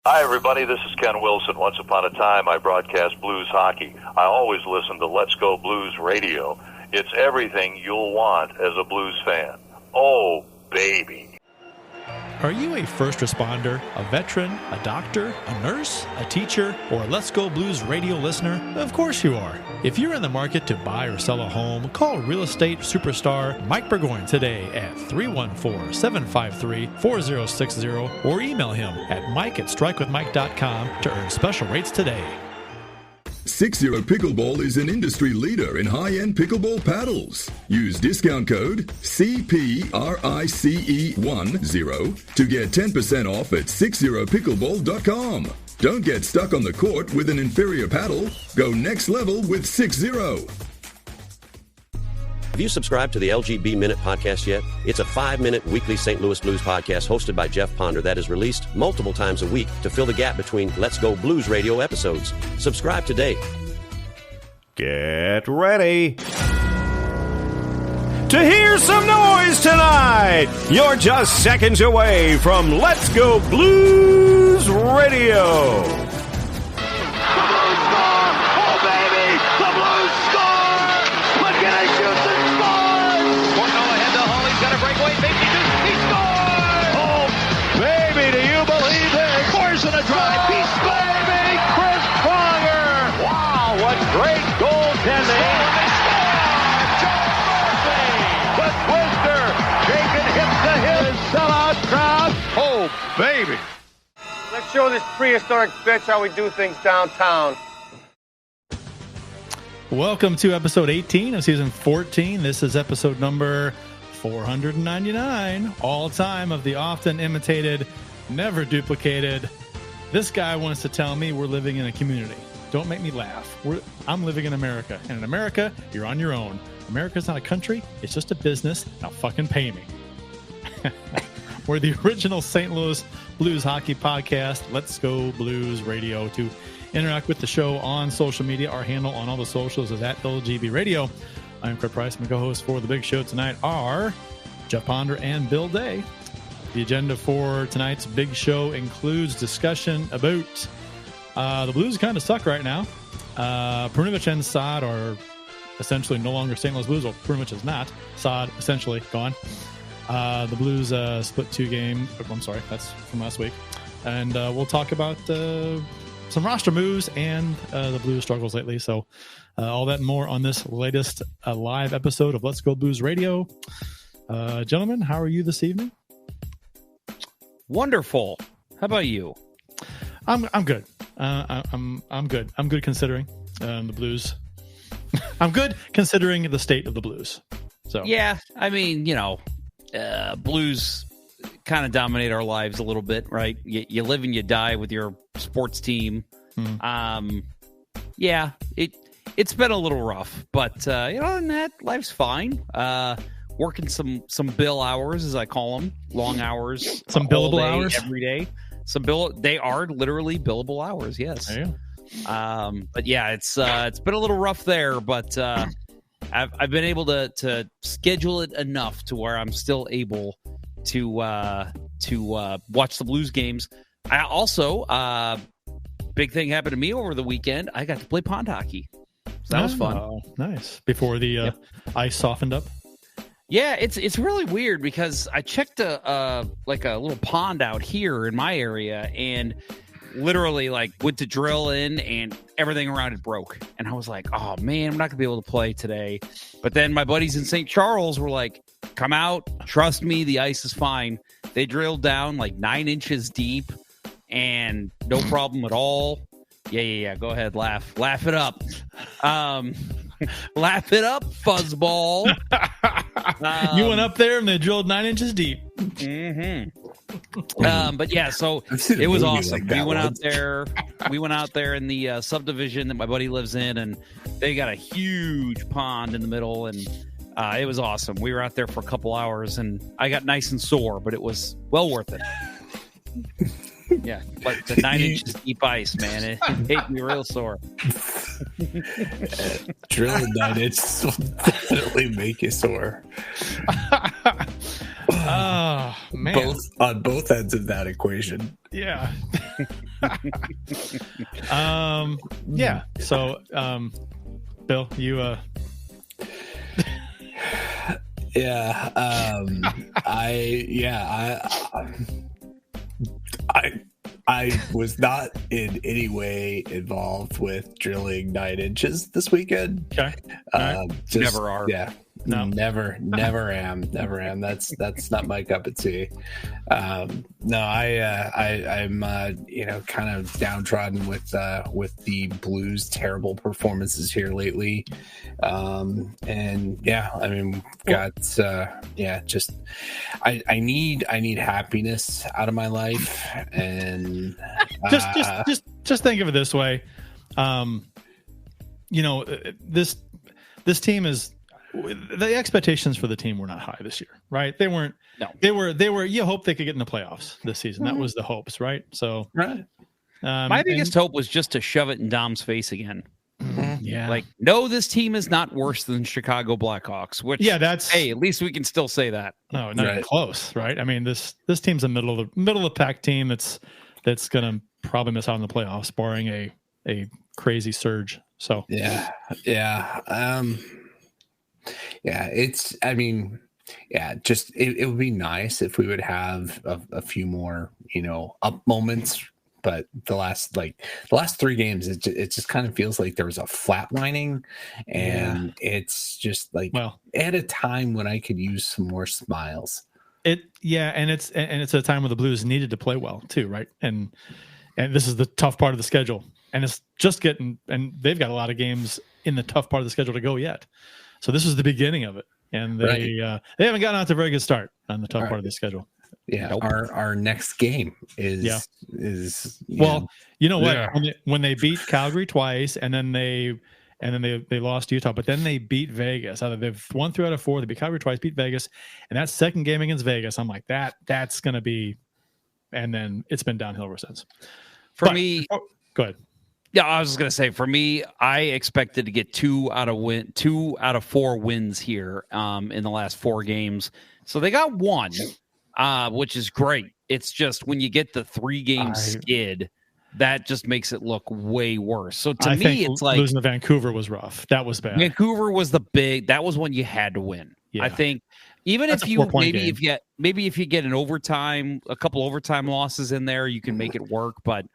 Hi, everybody. This is Ken Wilson. Once upon a time, I broadcast blues hockey. I always listen to Let's Go Blues Radio. It's everything you'll want as a blues fan. Oh, baby. Are you a first responder, a veteran, a doctor, a nurse, a teacher, or a Let's Go Blues Radio listener? Of course you are. If you're in the market to buy or sell a home, call real estate superstar Mike Burgoyne today at 314-753-4060 or email him at mike@strikewithmike.com to earn special rates today. 60 Pickleball is an industry leader in high-end pickleball paddles. Use discount code CPRICE10 to get 10% off at 60pickleball.com. Don't get stuck on the court with an inferior paddle. Go next level with 60. Have you subscribed to the LGB Minute Podcast yet? It's a 5-minute weekly St. Louis Blues podcast hosted by Jeff Ponder that is released multiple times a week to fill the gap between Let's Go Blues Radio episodes. Subscribe today. Get ready to hear some noise tonight. You're just seconds away from Let's Go Blues Radio. Great goaltending. John Murphy. The twister. Jacob hits the hit. Sellout crowd. Oh, baby. Let's show this prehistoric bitch how we do things downtown. Welcome to episode 18 of season 14. This is episode number 499, all time of the often imitated, never duplicated. This guy wants to tell me we're living in a community. Don't make me laugh. I'm living in America. And in America, you're on your own. America's not a country. It's just a business. Now fucking pay me. We're the original St. Louis Blues hockey podcast. Let's Go Blues Radio. To interact with the show on social media, our handle on all the socials is at LGB Radio. I'm Craig Price. My co-hosts for the big show tonight are Jeff Ponder and Bill Day. The agenda for tonight's big show includes discussion about the Blues kind of suck right now. Perunovich and Saad are essentially no longer St. Louis Blues. Well, Perunovich is not. Saad essentially gone. The Blues split 2 game. I'm sorry, that's from last week. And we'll talk about some roster moves and the Blues struggles lately. So all that and more on this latest live episode of Let's Go Blues Radio. Gentlemen, how are you this evening? Wonderful. How about you? I'm good. I'm good. I'm good considering the Blues. I'm good considering the state of the Blues. So yeah, I mean, Blues kind of dominate our lives a little bit, right? You live and you die with your sports team. Yeah, it's been a little rough, but other than that, life's fine. Working some bill hours, as I call them, long hours, some billable hours every day. They are literally billable hours, yes. Yeah. But yeah, it's been a little rough there, but I've been able to schedule it enough to where I'm still able to watch the Blues games. I also big thing happened to me over the weekend. I got to play pond hockey. So that was fun. Nice. Before the ice softened up. Yeah, it's really weird because I checked a little pond out here in my area and literally went to drill in and everything around it broke. And I was like, oh man, I'm not gonna be able to play today. But then my buddies in St. Charles were like, come out, trust me, the ice is fine. They drilled down 9 inches deep and no problem at all. Yeah. Go ahead, laugh it up. Laugh it up, fuzzball. You went up there and they drilled 9 inches deep. Mm-hmm. But yeah, so it was awesome. We went out there in the subdivision that my buddy lives in, and they got a huge pond in the middle, and it was awesome. We were out there for a couple hours, and I got nice and sore, but it was well worth it. Yeah, like the 9 inches deep ice, man. It made me real sore. Drilling 9 inches will definitely make you sore. Oh man! On both ends of that equation. Yeah. Yeah. So, Bill, you I was not in any way involved with drilling 9 inches this weekend. Okay. Right. Never are. Yeah. No. Never am. That's not my cup of tea. I'm kind of downtrodden with the Blues' terrible performances here lately. And yeah, I mean, I need happiness out of my life, and just think of it this way. This team is. The expectations for the team were not high this year, right? They weren't. No, they were. You hope they could get in the playoffs this season. That was the hopes, right? So, right. My biggest hope was just to shove it in Dom's face again. Yeah, like, no, this team is not worse than Chicago Blackhawks. Which, that's hey, at least we can still say that. No, not even close, right? I mean, this team's a middle of the pack team that's gonna probably miss out on the playoffs, barring a crazy surge. So yeah. It would be nice if we would have a few more, up moments, but the last 3 games, it just kind of feels like there was a flatlining, and it's just like, at a time when I could use some more smiles. And it's a time where the Blues needed to play well too, right? And this is the tough part of the schedule, and it's just and they've got a lot of games in the tough part of the schedule to go yet. So this is the beginning of it, and they haven't gotten out to a very good start on the tough part of the schedle. Yeah, nope. Our next game is what? When they beat Calgary twice, and then they lost Utah, but then they beat Vegas. They've won 3 out of 4. They beat Calgary twice, beat Vegas, and that second game against Vegas, I'm like that's going to be, and then it's been downhill ever since. Go ahead. Yeah, I was just gonna say, for me, I expected to get 2 out of 4 wins here in the last 4 games. So they got 1, which is great. It's just when you get the 3-game skid, that just makes it look way worse. So to me, it's like losing to Vancouver was rough. That was bad. Vancouver was that was one you had to win. Yeah. I think even if you if you get an overtime, a couple overtime losses in there, you can make it work, but.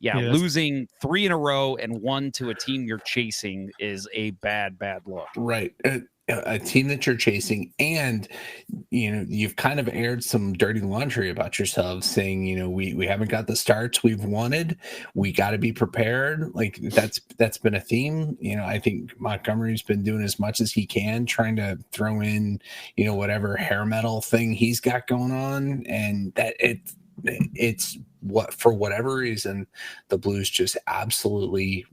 Yeah, losing 3 in a row and 1 to a team you're chasing is a bad look. Right. A team that you're chasing, and you've kind of aired some dirty laundry about yourselves, saying we haven't got the starts we've wanted. We got to be prepared. Like that's been a theme. I think Montgomery's been doing as much as he can, trying to throw in whatever hair metal thing he's got going on, and that it's what, for whatever reason, the Blues just absolutely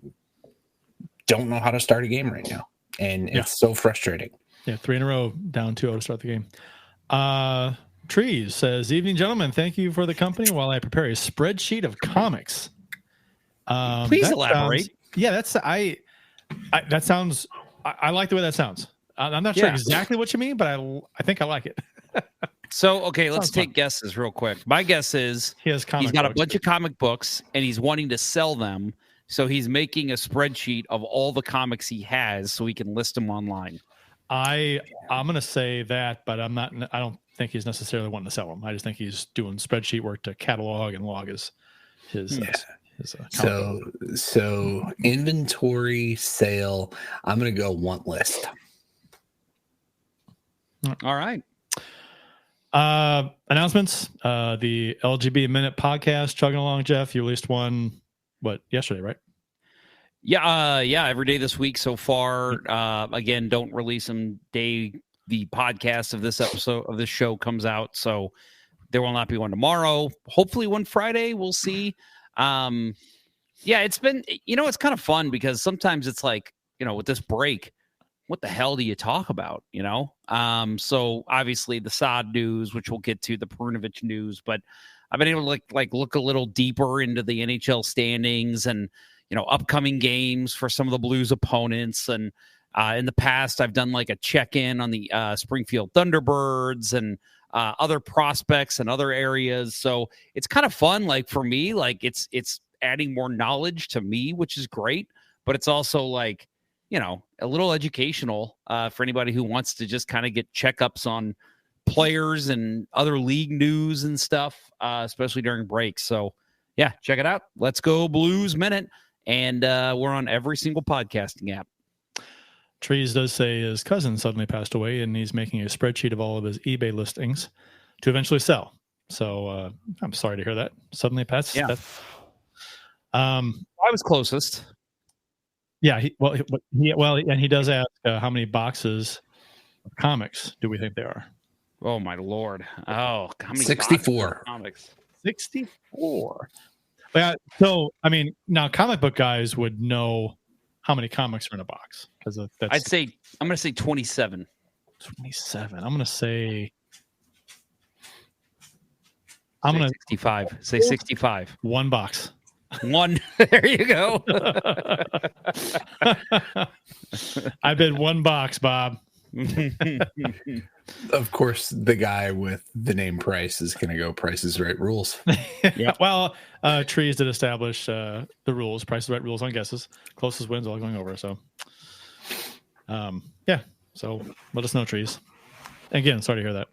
don't know how to start a game right now. And it's so frustrating. Yeah, 3 in a row, down 2-0 to start the game. Trees says, "Evening, gentlemen. Thank you for the company while I prepare a spreadsheet of comics." Please elaborate. That sounds. I like the way that sounds. I'm not sure exactly what you mean, but I think I like it. So, okay, let's take guesses real quick. My guess is he's got a bunch of comic books, and he's wanting to sell them. So he's making a spreadsheet of all the comics he has so he can list them online. I'm going to say that, but I don't think he's necessarily wanting to sell them. I just think he's doing spreadsheet work to catalog and log his so inventory, sale. I'm going to go want list. All right. Announcements. The LGB Minute Podcast, chugging along, Jeff. You released one, yesterday, right? Yeah, every day this week so far. Again, don't release them day the podcast of this episode of this show comes out, so there will not be one tomorrow. Hopefully one Friday, we'll see. It's been, it's kind of fun because sometimes it's like, with this break, what the hell do you talk about, So obviously the Saad news, which we'll get to, the Perunovich news, but I've been able to look a little deeper into the NHL standings and, upcoming games for some of the Blues opponents. And in the past, I've done a check-in on the Springfield Thunderbirds and other prospects and other areas. So it's kind of fun. Like for me, like it's adding more knowledge to me, which is great. But it's also like, a little educational for anybody who wants to just kind of get checkups on players and other league news and stuff, especially during breaks. So yeah, check it out. Let's Go Blues Minute. And we're on every single podcasting app. Trees does say his cousin suddenly passed away, and he's making a spreadsheet of all of his eBay listings to eventually sell. So I'm sorry to hear that. Suddenly passed. Yeah. I was closest. Yeah. And he does ask how many boxes of comics do we think there are? Oh my Lord! Oh, how many 64 comics? 64. Yeah. So I mean, now comic book guys would know how many comics are in a box, because that's. I'm going to say 27. 27. I'm going to say. 65. Say 65. One box. One. There you go. I bid one box, Bob. Of course, the guy with the name Price is going to go Price is Right rules. Yeah. Well, Trees did establish the rules. Price is Right rules on guesses. Closest wins, all going over. So, yeah. So let us know, Trees. Again, sorry to hear that.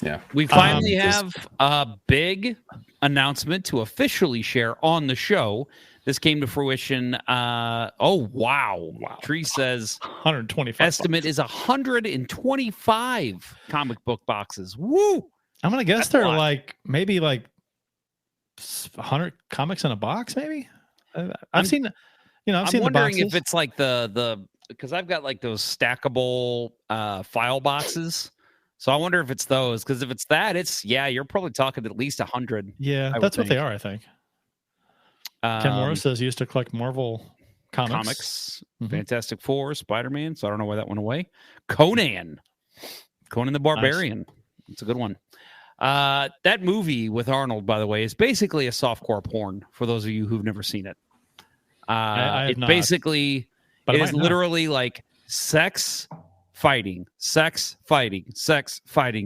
Yeah. We finally have a big announcement to officially share on the show. This came to fruition. Wow. Tree says 125. Estimate is 125 comic book boxes. Woo! I'm gonna guess they're maybe 100 comics in a box. Maybe I've seen. I'm wondering if it's like the because I've got like those stackable file boxes. So I wonder if it's those, because if it's that, you're probably talking at least 100. Yeah, that's what they are, I think. Ken Morris says he used to collect Marvel comics. Mm-hmm. Fantastic Four, Spider-Man. So I don't know why that went away. Conan the Barbarian. Nice. It's a good one. That movie with Arnold, by the way, is basically a softcore porn for those of you who've never seen it. It is literally like sex, fighting.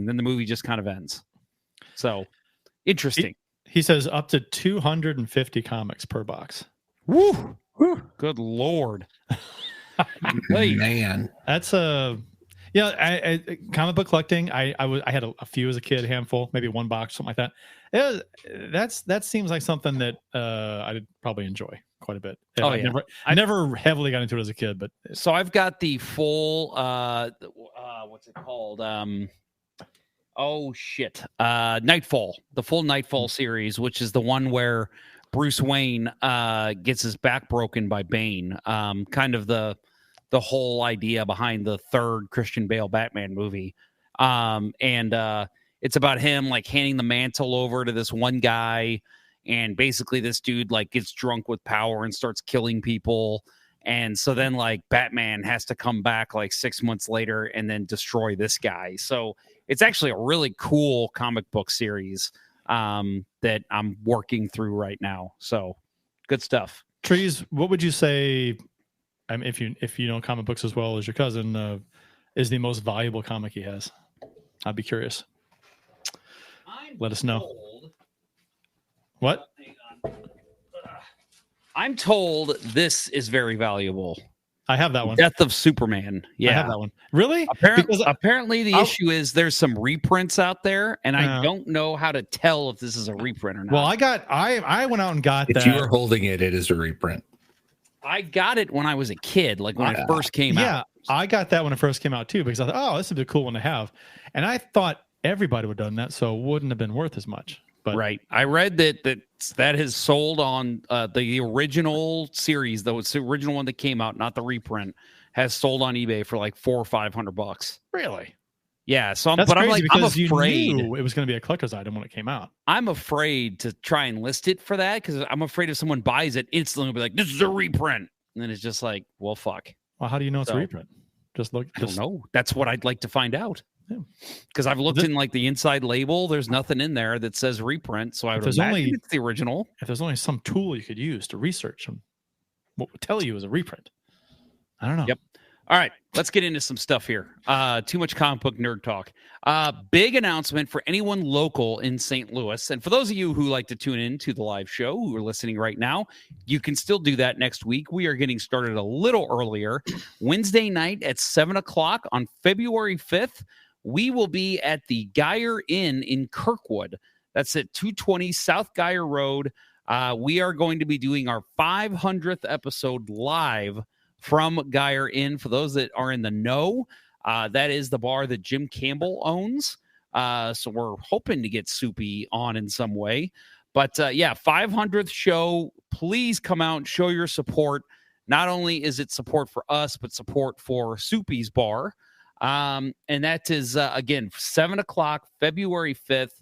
Then the movie just kind of ends. So interesting. He says up to 250 comics per box. Woo! Good Lord. Man. That's comic book collecting. I had a few as a kid, handful, maybe one box, something like that. That seems like something that I'd probably enjoy quite a bit. I never heavily got into it as a kid, but so I've got the full what's it called? Nightfall, the full Nightfall series, which is the one where Bruce Wayne gets his back broken by Bane. Kind of the whole idea behind the third Christian Bale Batman movie. It's about him like handing the mantle over to this one guy, and basically this dude like gets drunk with power and starts killing people. And so then like Batman has to come back like 6 months later and then destroy this guy. So it's actually a really cool comic book series that I'm working through right now. So good stuff. Trees, what would you say, if you know comic books as well as your cousin, is the most valuable comic he has? I'd be curious. Let us know. What? I'm told this is very valuable. I have that one. Death of Superman. Yeah, I have that one. Really? Apparently the issue is there's some reprints out there, and I don't know how to tell if this is a reprint or not. Well, I went out and got that. If you were holding it, it is a reprint. I got it when I was a kid, like when it first came out. Yeah, I got that when it first came out too, because I thought, this would be a cool one to have. And I thought everybody would have done that, so it wouldn't have been worth as much. But right. I read that has sold on the original series, though it's the original one that came out, not the reprint, has sold on eBay for like $400 or $500. Really? Yeah. So I'm afraid you knew it was going to be a collector's item when it came out. I'm afraid to try and list it for that, because I'm afraid if someone buys it, instantly will be like, this is a reprint. And then it's just like, well, fuck. Well, how do you know it's a reprint? I don't know. That's what I'd like to find out. Because I've looked in like the inside label, there's nothing in there that says reprint, so I would imagine it's the original. If there's only some tool you could use to research them, what would tell you is a reprint? I don't know. Yep. All right, let's get into some stuff here. Too much comic book nerd talk. Big announcement for anyone local in St. Louis. And for those of you who like to tune in to the live show, who are listening right now, you can still do that next week. We are getting started a little earlier. Wednesday night at 7 o'clock on February 5th, we will be at the Geyer Inn in Kirkwood. That's at 220 South Geyer Road. We are going to be doing our 500th episode live from Geyer Inn. For those that are in the know, that is the bar that Jim Campbell owns. So we're hoping to get Soupy on in some way. But 500th show. Please come out and show your support. Not only is it support for us, but support for Soupy's bar. And that is, again, 7 o'clock, February 5th.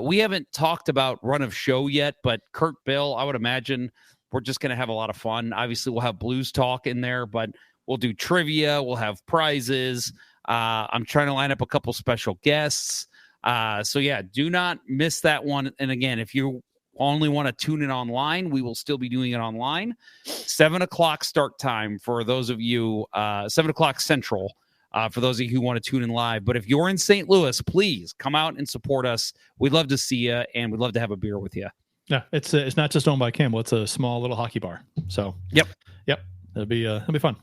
We haven't talked about run of show yet, but Kurt, Bill, I would imagine we're just going to have a lot of fun. Obviously, we'll have blues talk in there, but we'll do trivia. We'll have prizes. I'm trying to line up a couple special guests. Do not miss that one. And again, if you only want to tune in online, we will still be doing it online. 7 o'clock start time for those of you, 7 o'clock Central. For those of you who want to tune in live. But if you're in St. Louis, please come out and support us. We'd love to see you, and we'd love to have a beer with you. Yeah, it's not just owned by Campbell. It's a small little hockey bar. So yep, it'll be fun.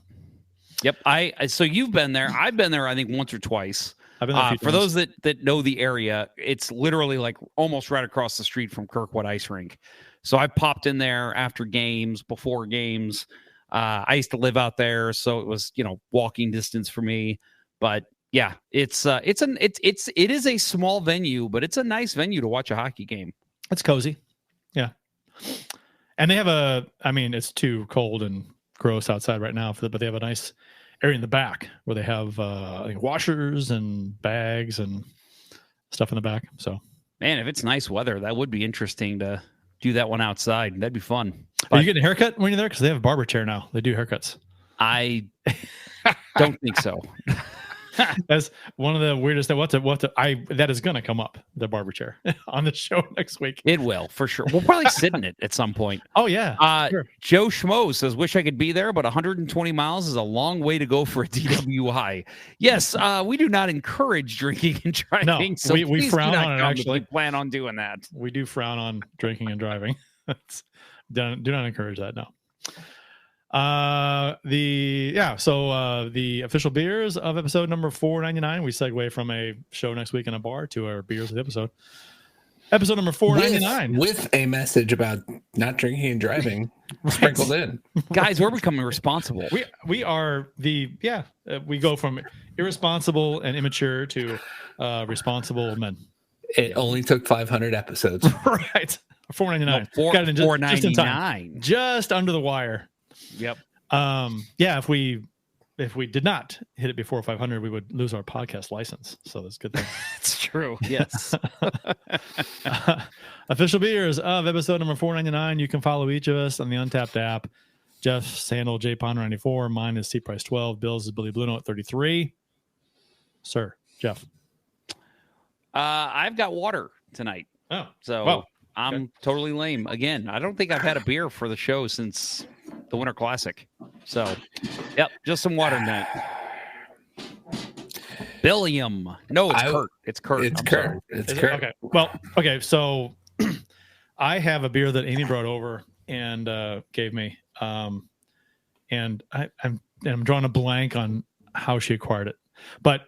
Yep. So you've been there. I've been there, I think, once or twice. I've been there a few for times. those that know the area, it's literally like almost right across the street from Kirkwood Ice Rink. So I popped in there after games, before games. I used to live out there, so it was walking distance for me. But yeah, it is a small venue, but it's a nice venue to watch a hockey game. It's cozy. Yeah. And they have it's too cold and gross outside right now, but they have a nice area in the back where they have washers and bags and stuff in the back. So, man, if it's nice weather, that would be interesting to do that one outside. That'd be fun. Are you getting a haircut when you're there? Because they have a barber chair now. They do haircuts. I don't think so. That's one of the weirdest. That is going to come up, the barber chair, on the show next week. It will, for sure. We'll probably sit in it at some point. Oh, yeah. Sure. Joe Schmo says, wish I could be there, but 120 miles is a long way to go for a DWI. Yes, we do not encourage drinking and driving. No, so we frown on it, actually. We plan on doing that. We do frown on drinking and driving. Do not encourage that, no. The official beers of episode number 499. We segue from a show next week in a bar to our beers of the episode. Episode number 499 with a message about not drinking and driving sprinkled in. Guys, we're becoming responsible. We are we go from irresponsible and immature to responsible men. It only took 500 episodes. Right. 499. No, Got it in just 499. Just under the wire. Yep. If we did not hit it before 500, we would lose our podcast license. So that's a good thing. It's true. Yes. Official beers of episode number 499. You can follow each of us on the Untapped app. Jeff's handle JPonder94. Mine is CPrice12. Bill's is Billy Blue Note 33. Sir, Jeff. I've got water tonight. Oh, so well, I'm totally lame. Again, I don't think I've had a beer for the show since the Winter Classic. So, yep, just some water tonight. Billiam. No, it's Kurt. It's Kurt. It's Kurt. It's Kurt. Okay. Well, okay. So I have a beer that Amy brought over and gave me. And I'm drawing a blank on how she acquired it. But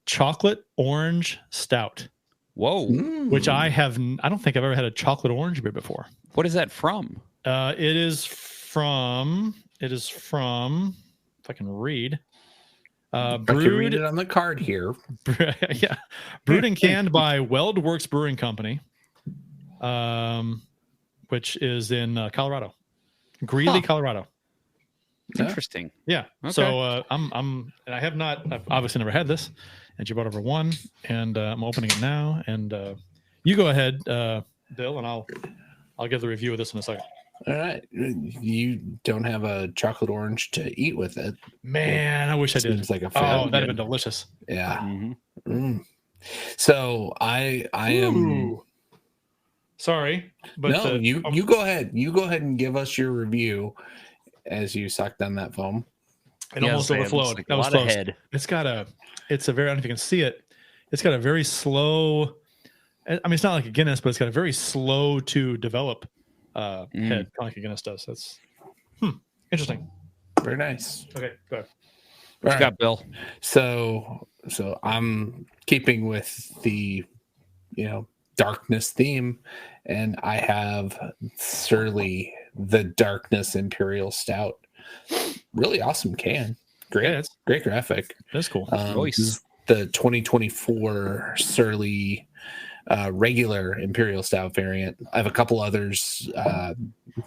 chocolate orange stout. Whoa. Which I don't think I've ever had a chocolate orange beer before. What is that from? It is from, if I can read, I can read it on the card here. Yeah. Brewed and canned by WeldWorks Brewing Company, which is in Colorado, Greeley, Colorado. Interesting. Yeah. Okay. So and I've obviously never had this, and she brought over one, and I'm opening it now. And you go ahead, Bill, and I'll give the review of this in a second. All right. You don't have a chocolate orange to eat with it. Man, I wish I did. It's like that'd have been delicious. Yeah. Mm-hmm. Mm. So I am. Sorry, but no, you go ahead. You go ahead and give us your review as you suck down that foam. It almost overflowed. Like that was a lot close. ahead. It's a very, I don't know if you can see it. It's got a very slow, I mean, it's not like a Guinness, but it's got a very slow to develop head, kind of like a Guinness does. That's interesting. Very nice. Okay, go ahead. What you got, Bill? So I'm keeping with the, darkness theme, and I have Surly the Darkness Imperial Stout. Really awesome can. Great graphic. That's cool. This is the 2024 Surly regular Imperial Stout variant. I have a couple others.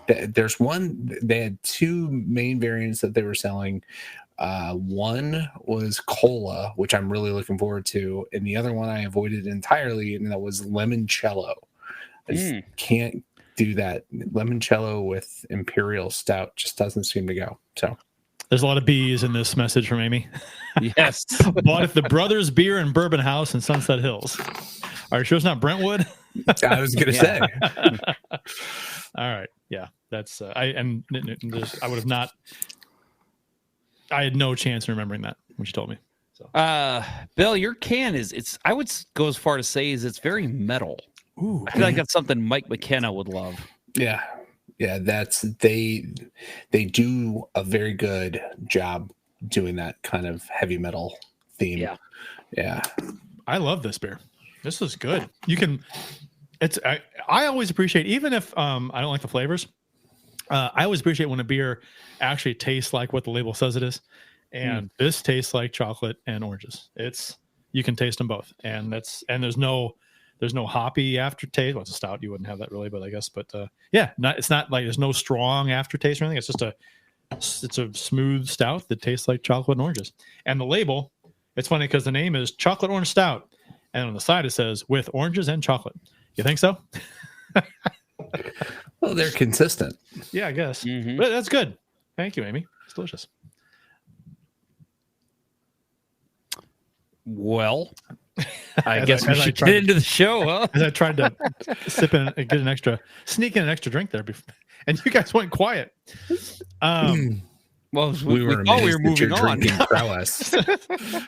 There's one, they had two main variants that they were selling. One was cola, which I'm really looking forward to, and the other one I avoided entirely, and that was limoncello. I just can't do that. Limoncello with Imperial Stout just doesn't seem to go. So there's a lot of B's in this message from Amy. Yes. Bought at the Brothers Beer and Bourbon House in Sunset Hills. Are you sure it's not Brentwood? I was going to say. All right. Yeah. That's I would have not. I had no chance in remembering that when you told me. So. Bill, your can I would go as far to say it's very metal. Ooh, I feel like that's something Mike McKenna would love. Yeah. That's they do a very good job doing that kind of heavy metal theme. Yeah. I love this beer. This is good. You can. I always appreciate, even if I don't like the flavors. I always appreciate when a beer actually tastes like what the label says it is, and this tastes like chocolate and oranges. You can taste them both, and there's no hoppy aftertaste. Well, it's a stout, you wouldn't have that really, but I guess. But it's not like there's no strong aftertaste or anything. It's just it's a smooth stout that tastes like chocolate and oranges. And the label, it's funny because the name is Chocolate Orange Stout, and on the side it says with oranges and chocolate. You think so? Well, they're consistent. Yeah, I guess. But that's good. Thank you, Amy. It's delicious. Well, I guess we should get into the show, huh? As I tried to sneak in an extra drink there before, and you guys went quiet. Well, we were moving on.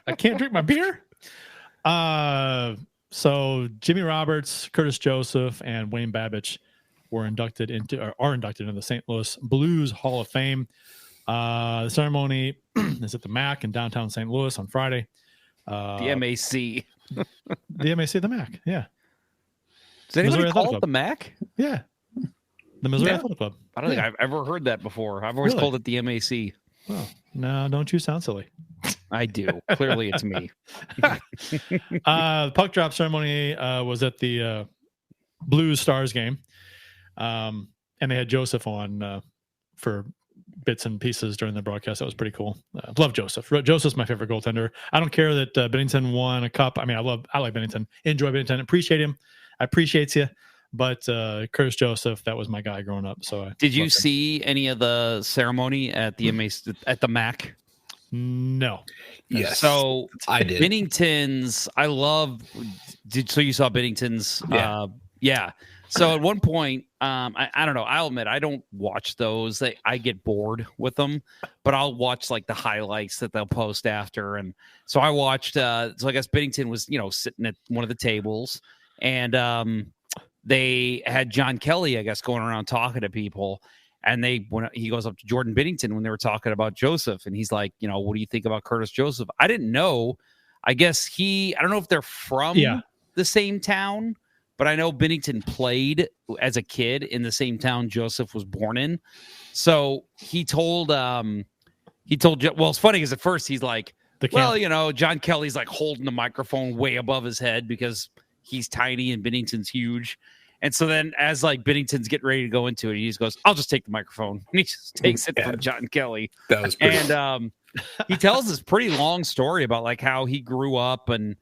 I can't drink my beer. So Jimmy Roberts, Curtis Joseph, and Wayne Babych are inducted into the St. Louis Blues Hall of Fame. The ceremony is at the MAC in downtown St. Louis on Friday. The MAC. The MAC, the MAC, yeah. Does anybody call it the MAC? Yeah. The Missouri Athletic Club. I don't think I've ever heard that before. I've always called it the MAC. Well, no, don't you sound silly. I do. Clearly, it's me. The puck drop ceremony was at the Blues Stars game. And they had Joseph on for bits and pieces during the broadcast. That was pretty cool. Love Joseph. Joseph's my favorite goaltender. I don't care that Binnington won a cup. I mean, I like Binnington. Enjoy Binnington. Appreciate him. I appreciate you. But Curtis Joseph, that was my guy growing up. So did you see any of the ceremony at the MAC? No. Yes. So I did. Binnington's. I love. So you saw Binnington's? Yeah. So at one point, I don't know. I'll admit I don't watch those. I get bored with them, but I'll watch like the highlights that they'll post after. And so I watched. So I guess Binnington was sitting at one of the tables, and they had John Kelly, I guess, going around talking to people. And when he goes up to Jordan Binnington when they were talking about Joseph, and he's like, what do you think about Curtis Joseph? I didn't know. I guess I don't know if they're from the same town, but I know Binnington played as a kid in the same town Joseph was born in. So he told, well, it's funny because at first he's like, John Kelly's like holding the microphone way above his head because he's tiny and Binnington's huge. And so then as like Binnington's getting ready to go into it, he just goes, I'll just take the microphone. And he just takes it from John Kelly. That was pretty And he tells this pretty long story about like how he grew up and,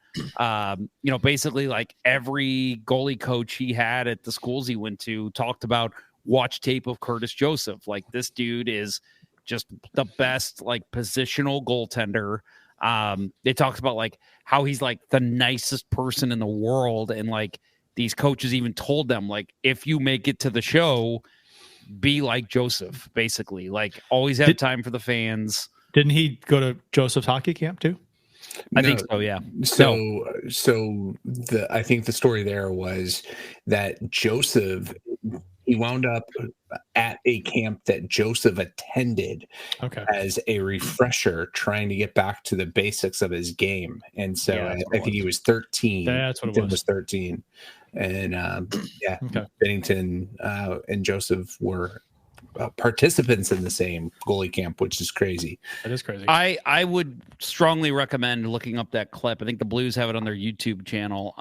basically like every goalie coach he had at the schools he went to talked about watch tape of Curtis Joseph. Like this dude is just the best like positional goaltender. They talked about like how he's like the nicest person in the world. And like, these coaches even told them, like, if you make it to the show, be like Joseph, basically. Like, always have time for the fans. Didn't he go to Joseph's hockey camp too? I think so, yeah. I think the story there was that Joseph, he wound up at a camp that Joseph attended as a refresher, trying to get back to the basics of his game. And so I think he was 13. That's what it was. 13. And Bennington and Joseph were participants in the same goalie camp, which is crazy. That is crazy. I would strongly recommend looking up that clip. I think the Blues have it on their YouTube channel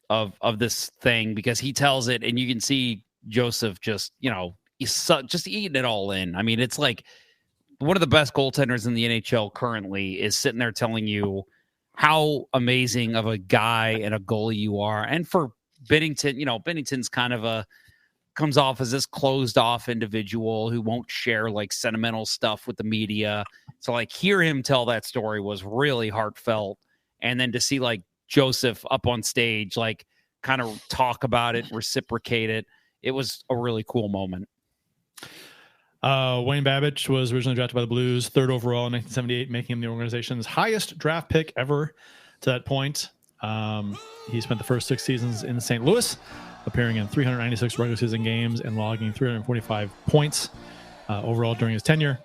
of this thing, because he tells it, and you can see Joseph just, he's just eating it all in. I mean, it's like one of the best goaltenders in the NHL currently is sitting there telling you how amazing of a guy and a goalie you are. And for Bennington, Bennington's kind of comes off as this closed off individual who won't share like sentimental stuff with the media. So like hear him tell that story was really heartfelt. And then to see like Joseph up on stage, like kind of talk about it, reciprocate it. It was a really cool moment. Wayne Babych was originally drafted by the Blues, 3rd overall in 1978, making him the organization's highest draft pick ever to that point. He spent the first 6 seasons in St. Louis, appearing in 396 regular season games and logging 345 points overall during his tenure.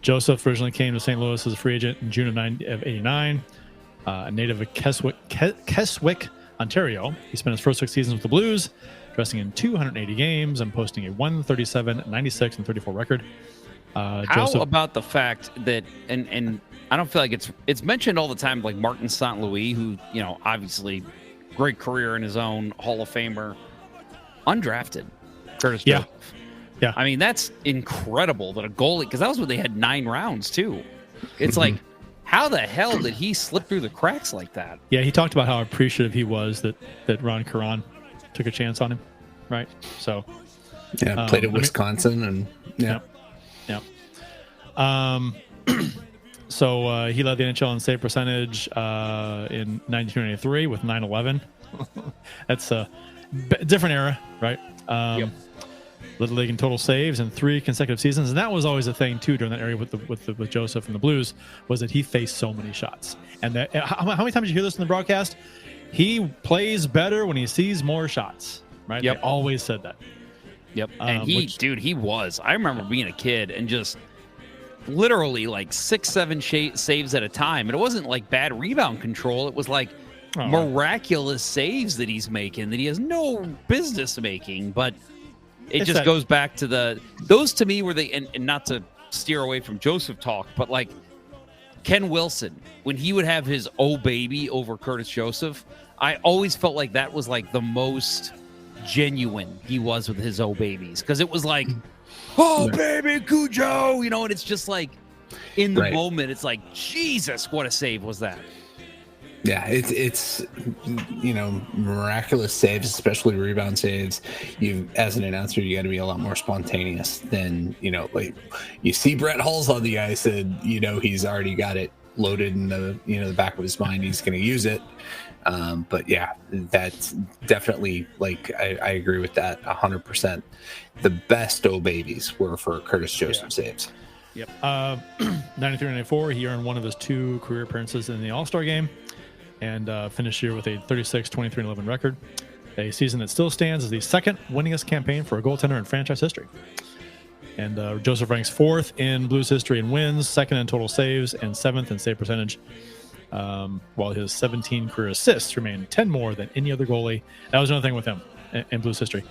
Joseph originally came to St. Louis as a free agent in June of 89, a native of Keswick, Ontario. He spent his first 6 seasons with the Blues, dressing in 280 games and posting a 137, 96, and 34 record. How about the fact that, and I don't feel like it's mentioned all the time, like Martin St. Louis, who, obviously great career in his own, Hall of Famer, undrafted. Curtis Joseph. Yeah. I mean, that's incredible that a goalie, because that was when they had 9 rounds too. It's like, how the hell did he slip through the cracks like that? Yeah, he talked about how appreciative he was that Ron Caron took a chance on him, right? So, played at Wisconsin, and yeah. So he led the NHL in save percentage in 1993 with 911. That's a different era, right? Led the league in total saves in 3 consecutive seasons, and that was always a thing too during that area with Joseph and the Blues, was that he faced so many shots. And that, how many times did you hear this in the broadcast? He plays better when he sees more shots, right? Yep. They always said that. Yep. And he was. I remember being a kid and just literally like 6-7 saves at a time. And it wasn't like bad rebound control. It was like miraculous saves that he's making that he has no business making. But it just goes back to those to me were and not to steer away from Joseph talk, but like Ken Wilson, when he would have his "Oh baby" over Curtis Joseph, I always felt like that was like the most genuine he was with his "Oh babies," because it was like, "Oh baby, Cujo," and it's just like in the moment, it's like, Jesus, what a save was that? Yeah, it's miraculous saves, especially rebound saves. You, as an announcer, you got to be a lot more spontaneous than like you see Brett Hull's on the ice, and he's already got it loaded in the the back of his mind. He's going to use it. But yeah, that's definitely like I agree with that 100%. The best "Oh babies" were for Curtis Joseph saves. Yep. 93-94, he earned one of his 2 career appearances in the All-Star game, and finished the year with a 36, 23-11 record, a season that still stands as the 2nd winningest campaign for a goaltender in franchise history. And Joseph ranks 4th in Blues history in wins, 2nd in total saves, and 7th in save percentage, while his 17 career assists remain 10 more than any other goalie. That was another thing with him in Blues history.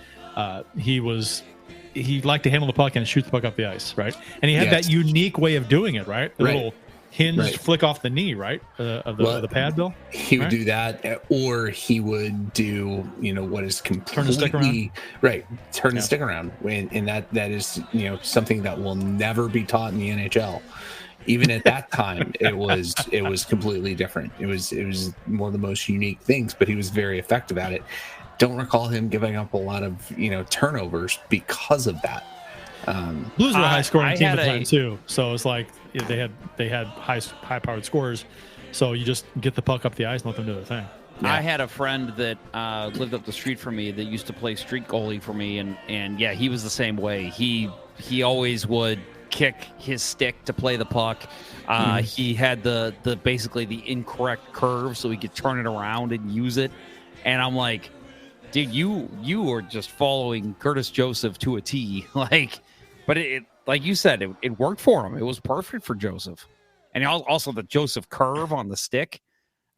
He liked to handle the puck and shoot the puck up the ice, right? And he had that unique way of doing it, right? The little hinged flick off the knee, right? Of the pad, Bill? He would do that, or he would do, what is completely... Turn the stick around. Right, turn the stick around. And that is, something that will never be taught in the NHL. Even at that time, it was completely different. It was one of the most unique things, but he was very effective at it. Don't recall him giving up a lot of, turnovers because of that. Blues were a high-scoring team at the time too, so it's like they had high-powered scorers. So you just get the puck up the ice and let them do their thing. Yeah. I had a friend that lived up the street from me that used to play street goalie for me, and yeah, he was the same way. He always would kick his stick to play the puck. He had the basically the incorrect curve so he could turn it around and use it. And I'm like, dude, you are just following Curtis Joseph to a T. But it like you said, it worked for him. It was perfect for Joseph. And also the Joseph curve on the stick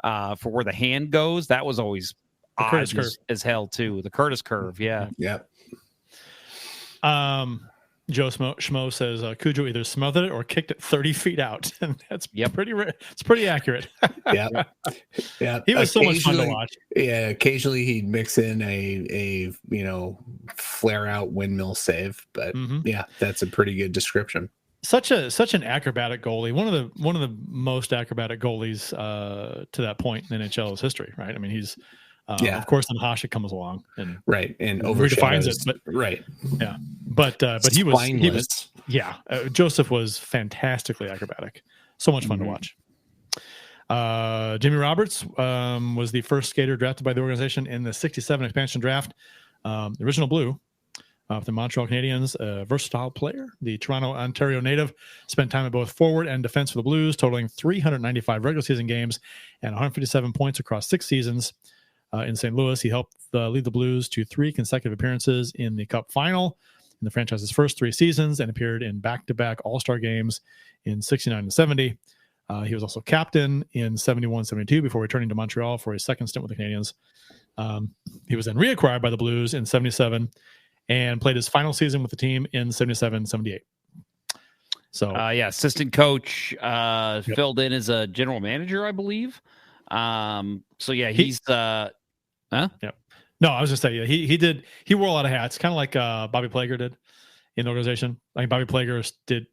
for where the hand goes, that was always odd as hell too. The Curtis curve, yeah. Yep. Joe Schmo says Cujo either smothered it or kicked it 30 feet out, and that's pretty. It's pretty accurate. Yeah. He was so much fun to watch. Yeah, occasionally he'd mix in a flare out windmill save, but yeah, that's a pretty good description. Such an acrobatic goalie. One of the most acrobatic goalies to that point in NHL's history, right? I mean, he's. Of course, then Hasek comes along and redefines it. But he was Joseph was fantastically acrobatic. So much fun to watch. Jimmy Roberts was the first skater drafted by the organization in the '67 expansion draft. The original blue of the Montreal Canadiens, a versatile player. The Toronto, Ontario native spent time at both forward and defense for the Blues, totaling 395 regular season games and 157 points across 6 seasons. In St. Louis, he helped lead the Blues to 3 consecutive appearances in the Cup final in the franchise's first 3 seasons and appeared in back-to-back All-Star games in 69 and 70. He was also captain in 71-72 before returning to Montreal for his second stint with the Canadiens. He was then reacquired by the Blues in 77 and played his final season with the team in 77-78. So, assistant coach filled in as a general manager, I believe. He's Yep. No, I was just saying he wore a lot of hats, kind of like Bobby Plager did in the organization. Like Bobby Plager did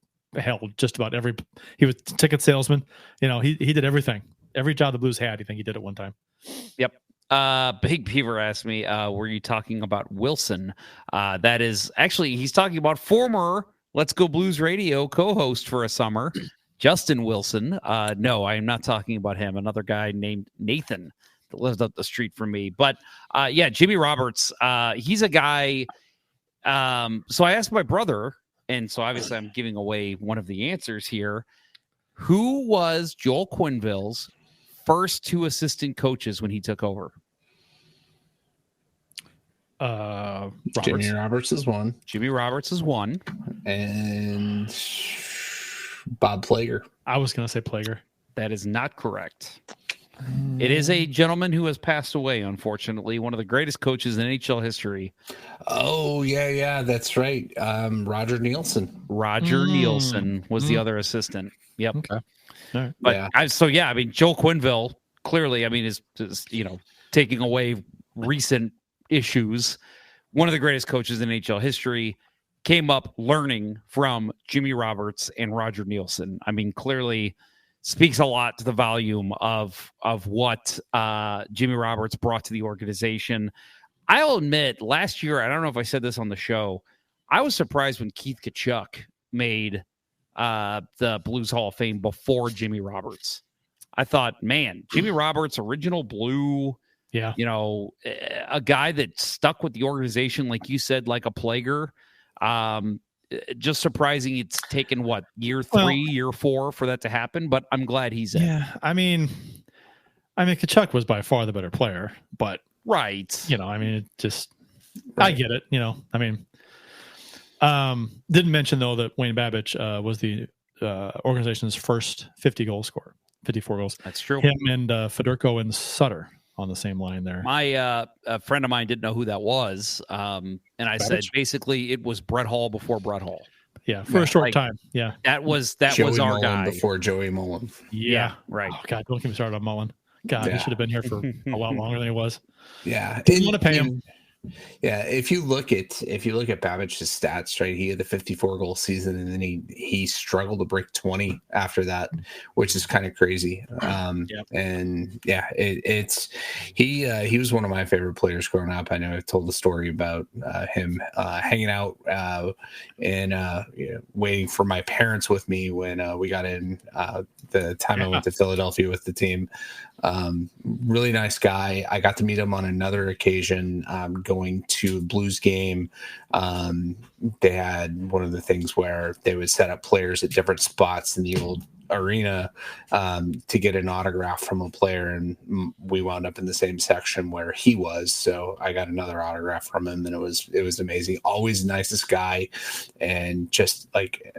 just about every. He was a ticket salesman. He did everything. Every job the Blues had, I think he did at one time. Yep. Big Beaver asked me, were you talking about Wilson? That is actually, he's talking about former Let's Go Blues Radio co-host for a summer, Justin Wilson. No, I am not talking about him. Another guy named Nathan that lives up the street from me. But Jimmy Roberts, he's a guy. So I asked my brother, and so obviously I'm giving away one of the answers here. Who was Joel Quenneville's first 2 assistant coaches when he took over? Jimmy Roberts is one. Jimmy Roberts is one. And Bob Plager. I was going to say Plager. That is not correct. It is a gentleman who has passed away, unfortunately. One of the greatest coaches in NHL history. Oh, yeah, that's right. Roger Nielsen. Roger Nielsen was the other assistant. Yep. Okay. All right. But Joel Quenneville clearly, is taking away recent issues. One of the greatest coaches in NHL history, came up learning from Jimmy Roberts and Roger Nielsen. Clearly speaks a lot to the volume of what Jimmy Roberts brought to the organization. I'll admit, last year, I don't know if I said this on the show, I was surprised when Keith Tkachuk made the Blues Hall of Fame before Jimmy Roberts. I thought, man, Jimmy Roberts, original Blue, a guy that stuck with the organization, like you said, like a Plager. Just surprising it's taken, year 3, year 4 for that to happen, but I'm glad he's in. Yeah, Tkachuk was by far the better player, but... Right. It just... Right. I get it, didn't mention, though, that Wayne Babych was the organization's first 50-goal scorer, 54 goals. That's true. Him and Fedorko and Sutter on the same line there. My a friend of mine didn't know who that was, and I said basically it was Brett Hall before Brett Hall. Yeah, for a short time. Yeah, that was Joey was our Mullen guy before Joey Mullen. Yeah, right. Oh God, don't get me started on Mullen. God, he should have been here for a lot longer than he was. Yeah, didn't want to pay him. Yeah, if you look at Babich's stats, right, he had the 54-goal season, and then he struggled to break 20 after that, which is kind of crazy. And yeah, he was one of my favorite players growing up. I know I've told the story about him hanging out and waiting for my parents with me when we got in the time I went to Philadelphia with the team. Really nice guy. I got to meet him on another occasion, going to a Blues game. They had one of the things where they would set up players at different spots in the old arena to get an autograph from a player, and we wound up in the same section where he was, so I got another autograph from him, and it was amazing. Always nicest guy, and just like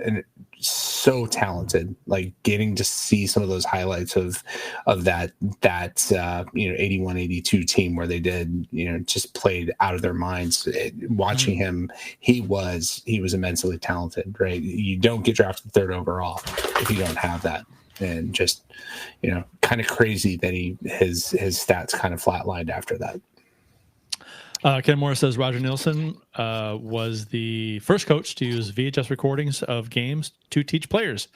so talented. Like getting to see some of those highlights of that 81-82 team where they did just played out of their minds. Watching him, he was immensely talented. Right, you don't get drafted third overall if you don't have that, and just kind of crazy that his stats kind of flatlined after that. Ken Morris says Roger Nielsen was the first coach to use VHS recordings of games to teach players.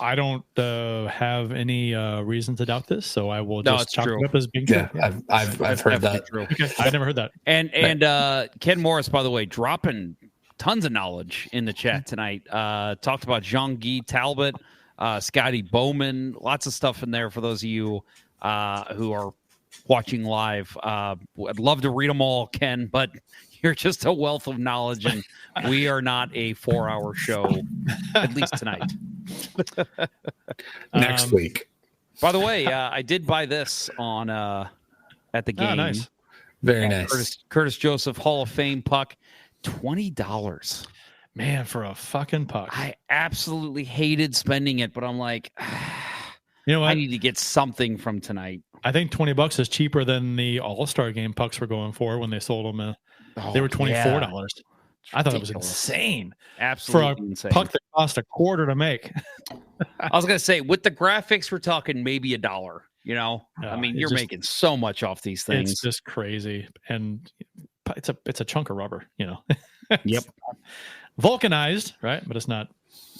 I don't have any reason to doubt this, so I will just chalk it up as being true. Yeah, I've heard that. Okay, I've never heard that. And Ken Morris, by the way, dropping tons of knowledge in the chat tonight. Talked about Jean-Guy Talbot, Scotty Bowman, lots of stuff in there for those of you who are watching live. I'd love to read them all, Ken, but you're just a wealth of knowledge, and we are not a 4-hour show, at least tonight. Next week. By the way, I did buy this on at the game. Oh, nice. Very nice. Curtis Joseph Hall of Fame puck, $20. Man, for a fucking puck. I absolutely hated spending it, but I'm like, you know what? I need to get something from tonight. I think $20 is cheaper than the All-Star Game pucks were going for when they sold them. They were $24. Yeah. I thought it was insane. Absolutely for a insane. puck that cost $0.25 to make. I was going to say, with the graphics, we're talking maybe $1. I mean, you're making so much off these things. It's just crazy, and it's a chunk of rubber. Yep. Vulcanized, right? But it's not.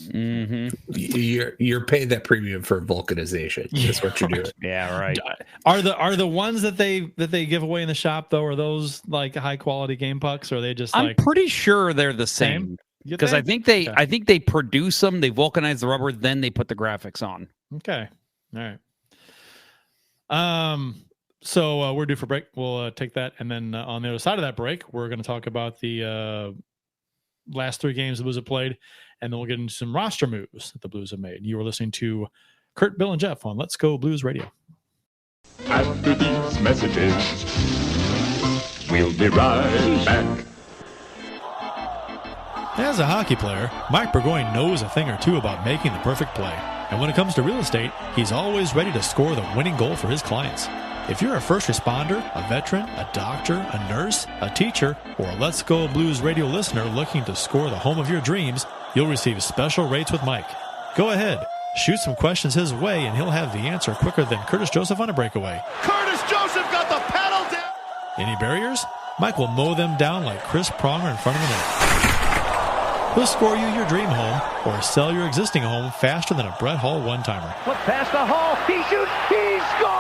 Mm-hmm. You're paid that premium for vulcanization. That's what you're doing. Yeah, right. Are the ones that they give away in the shop though? Are those like high quality game pucks? Or are they just? I'm pretty sure they're the same because I think they produce them, they vulcanize the rubber, then they put the graphics on. Okay, all right. So we're due for break. We'll take that, and then on the other side of that break, we're going to talk about the last 3 games the Blues have played, and then we'll get into some roster moves that the Blues have made. You were listening to Kurt, Bill, and Jeff on Let's Go Blues Radio. After these messages, we'll be right back. As a hockey player, Mike Burgoyne knows a thing or two about making the perfect play. And when it comes to real estate, he's always ready to score the winning goal for his clients. If you're a first responder, a veteran, a doctor, a nurse, a teacher, or a Let's Go Blues Radio listener looking to score the home of your dreams, you'll receive special rates with Mike. Go ahead, shoot some questions his way, and he'll have the answer quicker than Curtis Joseph on a breakaway. Curtis Joseph got the pedal down. Any barriers? Mike will mow them down like Chris Pronger in front of the net. He'll score you your dream home or sell your existing home faster than a Brett Hall one-timer. Flip past the Hall. He shoots. He scores.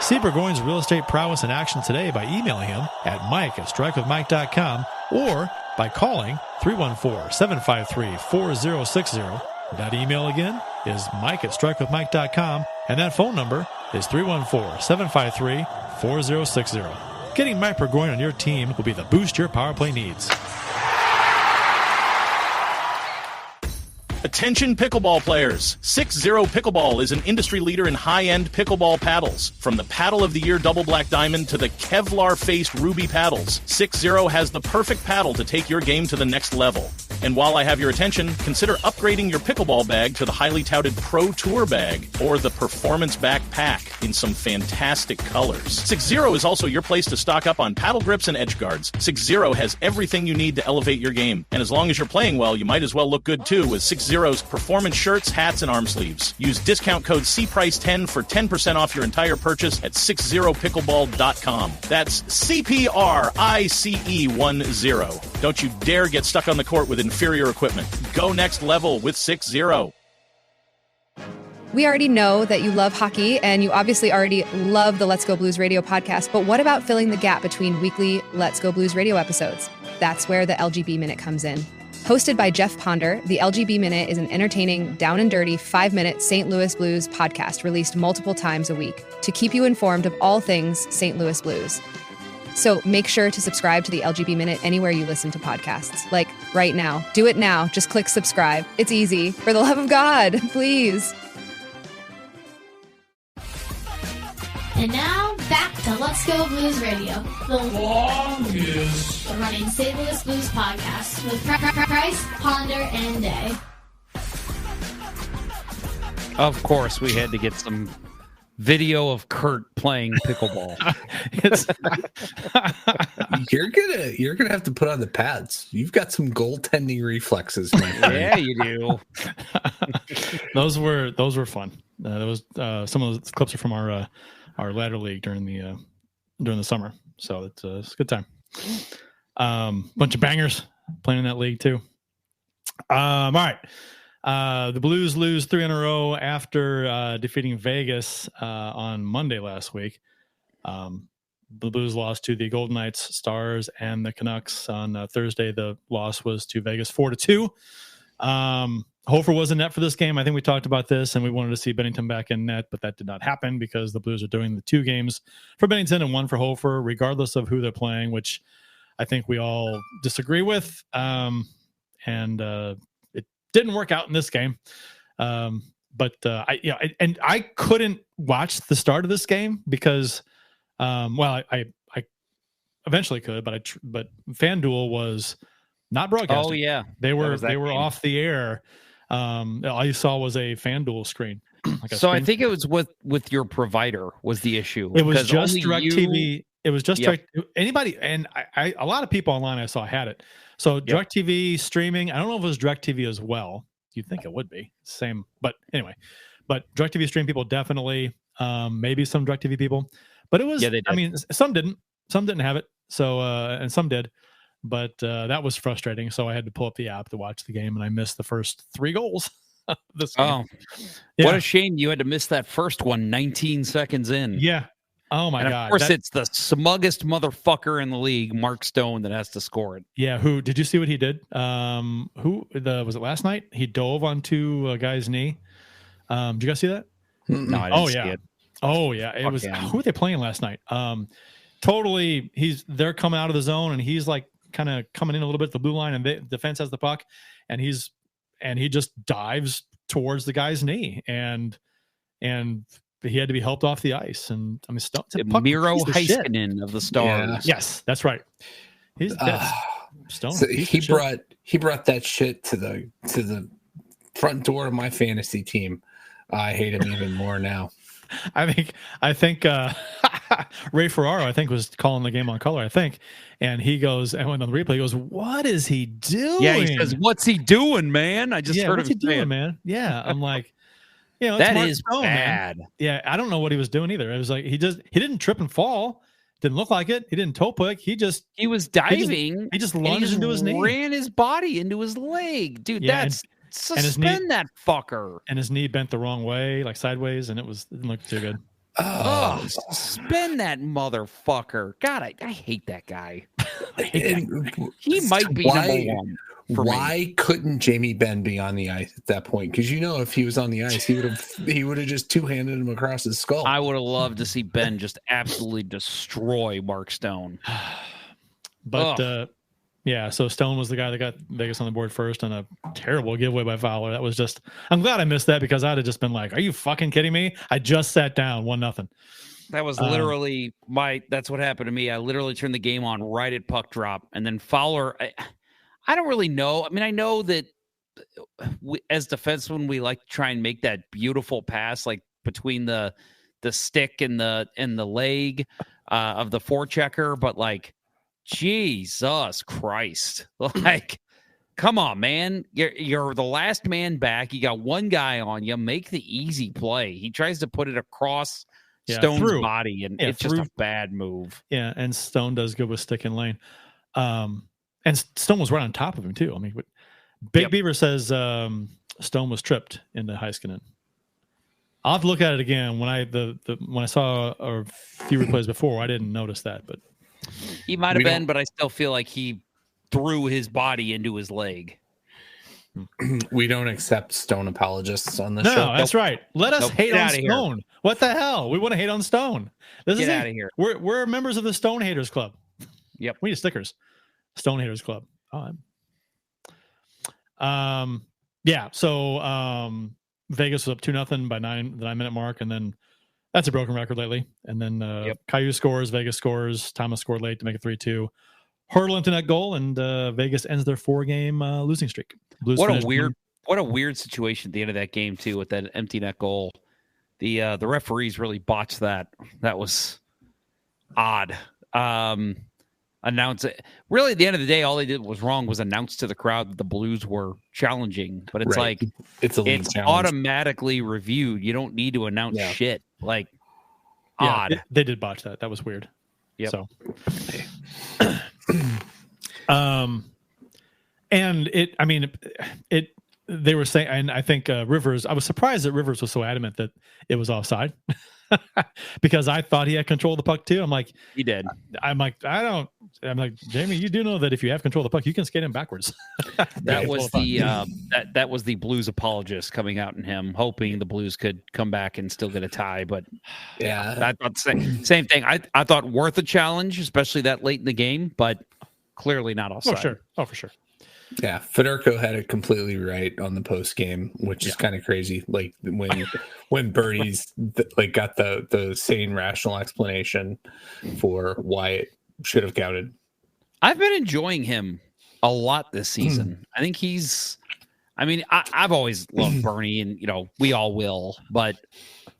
See Burgoyne's real estate prowess in action today by emailing him at mike@strikewithmike.com or by calling 314-753-4060. That email again is mike@strikewithmike.com, and that phone number is 314-753-4060. Getting Mike Burgoyne on your team will be the boost your power play needs. Attention pickleball players. 6-0 Pickleball is an industry leader in high-end pickleball paddles. From the Paddle of the Year Double Black Diamond to the Kevlar-faced Ruby paddles, 6-0 has the perfect paddle to take your game to the next level. And while I have your attention, consider upgrading your pickleball bag to the highly touted Pro Tour bag or the Performance Backpack in some fantastic colors. 6-0 is also your place to stock up on paddle grips and edge guards. 6-0 has everything you need to elevate your game. And as long as you're playing well, you might as well look good too with 6-0's performance shirts, hats, and arm sleeves. Use discount code CPRICE10 for 10% off your entire purchase at 60pickleball.com. That's CPRICE10. Don't you dare get stuck on the court with inferior equipment. Go next level with 6-0. We already know that you love hockey, and you obviously already love the Let's Go Blues Radio podcast, but what about filling the gap between weekly Let's Go Blues Radio episodes? That's where the LGB Minute comes in. Hosted by Jeff Ponder, the LGB Minute is an entertaining, down and dirty 5-minute St. Louis Blues podcast released multiple times a week to keep you informed of all things St. Louis Blues. So make sure to subscribe to the LGB Minute anywhere you listen to podcasts. Like right now. Do it now. Just click subscribe. It's easy. For the love of God, please. And now, back to Let's Go Blues Radio, the longest running St. Louis Blues podcast with Price, Ponder, and Day. Of course, we had to get some video of Kurt playing pickleball. You're gonna have to put on the pads. You've got some goaltending reflexes, my friend. Yeah, you do. Those were fun. Some of the clips are from our ladder league during the summer, so it's a good time. Bunch of bangers playing in that league too. All right. The Blues lose 3 in a row after defeating Vegas on Monday last week. The Blues lost to the Golden Knights, Stars, and the Canucks on Thursday. The loss was to Vegas 4-2. Hofer was in net for this game. I think we talked about this, and we wanted to see Bennington back in net, but that did not happen because the Blues are doing the 2 games for Bennington and 1 for Hofer, regardless of who they're playing, which I think we all disagree with. It didn't work out in this game. I couldn't watch the start of this game because, I eventually could, but FanDuel was not broadcasting. Oh yeah, they were off the air. All you saw was a FanDuel screen. I think it was with your provider was the issue. It was just DirecTV. It was just anybody, and I a lot of people online I saw had it. So DirecTV streaming. I don't know if it was DirecTV as well. You'd think it would be same, but anyway. But DirecTV stream people definitely. Maybe some DirecTV people, but it was. Yeah, I mean, some didn't. Some didn't have it. So and some did. But that was frustrating. So I had to pull up the app to watch the game, and I missed the first 3 goals. This game. What a shame you had to miss that first one 19 seconds in. Yeah. Oh my God. Of course, it's the smuggest motherfucker in the league, Mark Stone, that has to score it. Yeah. Who did you see what he did? Was it last night? He dove onto a guy's knee. Did you guys see that? No, I didn't see it. Oh yeah. It was. Who were they playing last night? Totally. They're coming out of the zone, and he's like kind of coming in a little bit at the blue line, and the defense has the puck, and he just dives towards the guy's knee, and he had to be helped off the ice. And I mean, Miro Heiskanen of the Stars. Yeah. Yes, that's right. Stone. So he brought that shit to the front door of my fantasy team. I hate him even more now. I think Ray Ferraro, I think, was calling the game on color, I think. And he goes, and when on the replay, he goes, "What is he doing?" Yeah, he says, "What's he doing, man?" I just heard him doing, man. Yeah, I'm like, that is Stone, bad. Man. Yeah, I don't know what he was doing either. It was like he didn't trip and fall. Didn't look like it. He didn't toe pick. He was diving. He just lunged into his knee, ran his body into his leg, dude. Yeah, suspend that fucker. And his knee bent the wrong way, like sideways, and it didn't look too good. Oh, suspend that motherfucker. God, I hate that guy. He might be number 1 for me. Couldn't Jamie Benn be on the ice at that point? Because if he was on the ice, he would have just 2-handed him across his skull. I would have loved to see Ben just absolutely destroy Mark Stone. But yeah, so Stone was the guy that got Vegas on the board first on a terrible giveaway by Fowler. That was just, I'm glad I missed that because I'd have just been like, are you fucking kidding me? I just sat down 1-0. That was literally that's what happened to me. I literally turned the game on right at puck drop, and then Fowler, I don't really know. I mean, I know that as defensemen, we like to try and make that beautiful pass, like between the stick and the leg of the forechecker, but like, Jesus Christ. Like, come on, man. You're the last man back. You got one guy on you. Make the easy play. He tries to put it across Stone's body, and it's just a bad move. Yeah, and Stone does good with stick and lane. And Stone was right on top of him, too. I mean, Big Beaver says Stone was tripped into Heiskanen. I'll have to look at it again. When I saw a few replays before, I didn't notice that, but he might have been, but I still feel like he threw his body into his leg. We don't accept Stone apologists on the show. No, that's right. Let us hate on Stone. What the hell? We want to hate on Stone. Get out of here. We're members of the Stone Haters Club. Yep. We need stickers. Stone Haters Club. Oh, yeah. So Vegas was up 2-0 by the 9-minute mark, and then that's a broken record lately. And then Caillou scores, Vegas scores, Thomas scored late to make it 3-2. Hurdle into net goal, and Vegas ends their 4-game losing streak. Blues what a weird situation at the end of that game too, with that empty net goal. The referees really botched that. That was odd. Announce it. Really, at the end of the day, all they did was wrong was announce to the crowd that the Blues were challenging. But it's like it's automatically reviewed. You don't need to announce shit. Like odd. They did botch that. That was weird. Yeah. So, and it. I mean, it. They were saying, and I think Rivers. I was surprised that Rivers was so adamant that it was offside. Because I thought he had control of the puck too. I'm like, he did. I'm like, Jamie, you do know that if you have control of the puck, you can skate him backwards. That was that was the Blues apologist coming out in him, hoping the Blues could come back and still get a tie. But I thought same thing. I thought worth a challenge, especially that late in the game, but clearly not offside. Oh, for sure. Yeah, Federico had it completely right on the post game, which is kind of crazy. Like when Bertie's got the sane, rational explanation for why it should have counted. I've been enjoying him a lot this season. I think I've always loved Bernie, and we all will. But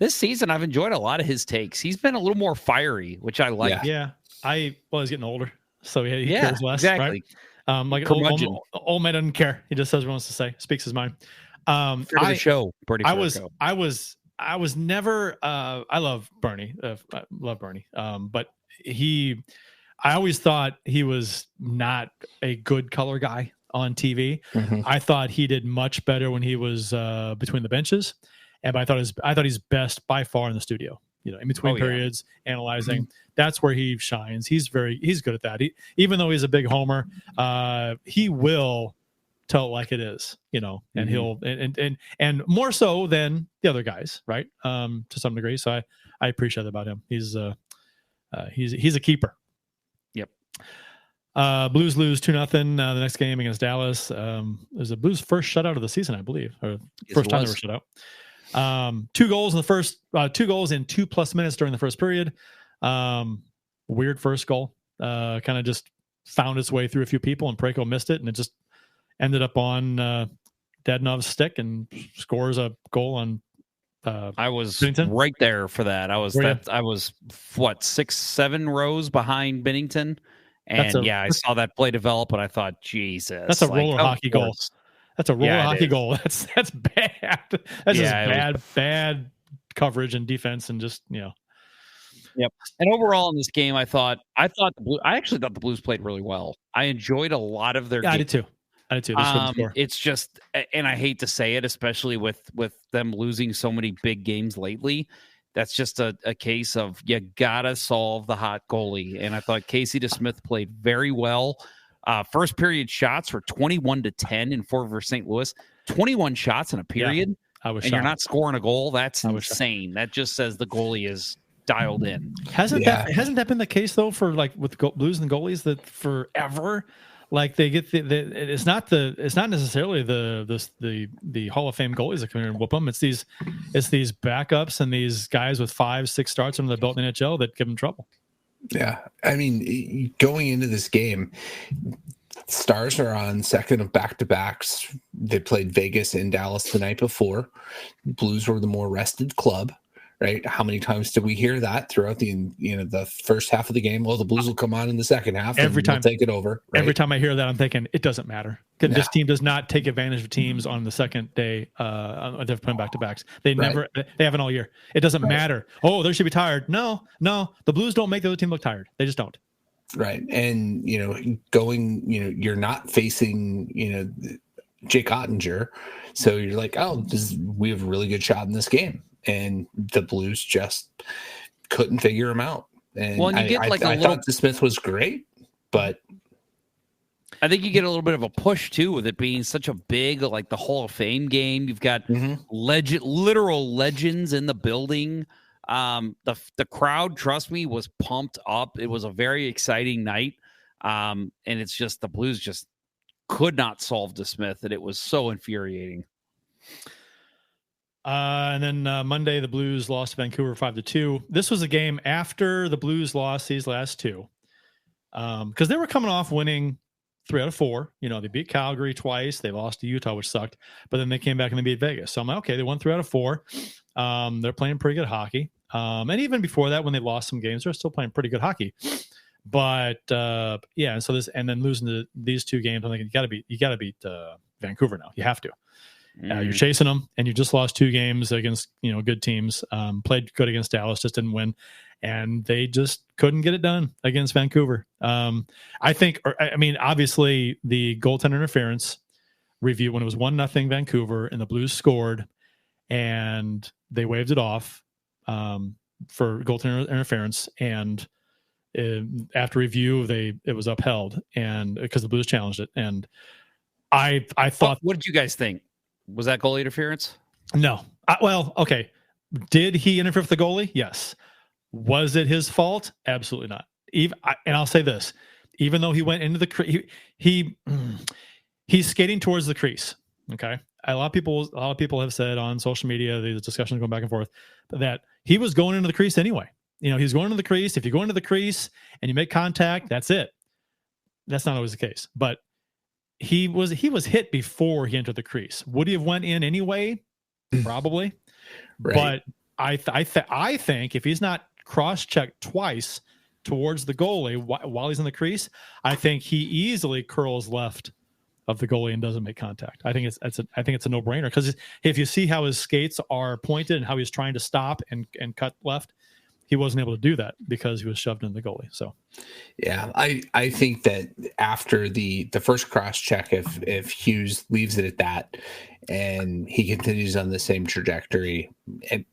this season, I've enjoyed a lot of his takes. He's been a little more fiery, which I like. Yeah. He's getting older, so he cares less. Exactly. Right? Like old man doesn't care. He just says what he wants to say, speaks his mind. The show, Bernie. I was never. I love Bernie. But I always thought he was not a good color guy on TV. Mm-hmm. I thought he did much better when he was between the benches, and I thought he's best by far in the studio. In between periods, analyzing. Mm-hmm. That's where he shines. He's good at that. Even though he's a big homer, he will tell it like it is, and he'll and more so than the other guys, right? To some degree. So I appreciate that about him. He's a keeper. Yep. Blues lose 2-0 the next game against Dallas. It was the Blues' first shutout of the season, I believe, or first time they were shut out. 2 goals in the first 2 goals in 2+ minutes during the first period. Weird first goal, kind of just found its way through a few people, and Parayko missed it, and it just ended up on Dadonov's stick and scores a goal on I was Binnington. Right there for that. I was 6-7 rows behind Binnington, and I saw that play develop, and I thought, Jesus, that's a roller hockey goal. That's a roller hockey goal. That's bad. That's just bad coverage and defense, and just Yep. And overall in this game, I actually thought the Blues played really well. I enjoyed a lot of their game. I did too. It's just, and I hate to say it, especially with them losing so many big games lately. That's just a case of you gotta solve the hot goalie. And I thought Casey DeSmith played very well. First period shots were 21-10 in favor of St. Louis. 21 shots in a period. Yeah, I was and shocked. You're not scoring a goal. That's insane. That just says the goalie is dialed in. Hasn't that been the case though for with Blues and goalies that forever? Like they get it's not necessarily the Hall of Fame goalies that come here and whoop them. It's these backups and these guys with 5-6 starts under the belt in the NHL that give them trouble. Yeah, I mean, going into this game, Stars are on second of back-to-backs. They played Vegas and Dallas the night before. Blues were the more rested club, right? How many times did we hear that throughout the first half of the game? Well, the Blues will come on in the second half. Every time, we'll take it over. Right? Every time I hear that, I'm thinking it doesn't matter. This team does not take advantage of teams on the second day. They're playing back-to-backs. They haven't all year. It doesn't matter. Oh, they should be tired. No. The Blues don't make the other team look tired. They just don't. Right. And, you're not facing, Jake Ottinger. So you're like, we have a really good shot in this game. And the Blues just couldn't figure him out. And I thought DeSmith was great, but I think you get a little bit of a push too with it being such a big, the Hall of Fame game. You've got literal legends in the building. The crowd, trust me, was pumped up. It was a very exciting night. And it's just the Blues just could not solve DeSmith, and it was so infuriating. And then Monday, the Blues lost to Vancouver 5-2. This was a game after the Blues lost these last two, because they were coming off winning 3 out of 4. You know, they beat Calgary twice. They lost to Utah, which sucked. But then they came back and they beat Vegas. So I'm like, okay, they won 3 out of 4. They're playing pretty good hockey. And even before that, when they lost some games, they're still playing pretty good hockey. But yeah, and so then losing to these 2 games, I'm thinking you got to beat Vancouver now. You have to. You're chasing them, and you just lost 2 games against good teams. Played good against Dallas, just didn't win, and they just couldn't get it done against Vancouver. I think, obviously the goaltender interference review when it was 1-0 Vancouver, and the Blues scored, and they waved it off for goaltender interference, and after review it was upheld, and because the Blues challenged it, and I thought, what did you guys think? Was that goalie interference? No. Well, okay. Did he interfere with the goalie? Yes. Was it his fault? Absolutely not. And I'll say this: even though he went into the crease, he's skating towards the crease. Okay. A lot of people have said on social media, the discussions going back and forth, that he was going into the crease anyway. He's going into the crease. If you go into the crease and you make contact, that's it. That's not always the case, but he was hit before he entered the crease. Would he have went in anyway? Probably. Right. But I think if he's not cross-checked twice towards the goalie while he's in the crease, I think he easily curls left of the goalie and doesn't make contact. I think it's a no-brainer, because if you see how his skates are pointed and how he's trying to stop and cut left, he wasn't able to do that because he was shoved in the goalie. So, yeah, I think that after the first cross check, if Hughes leaves it at that and he continues on the same trajectory, and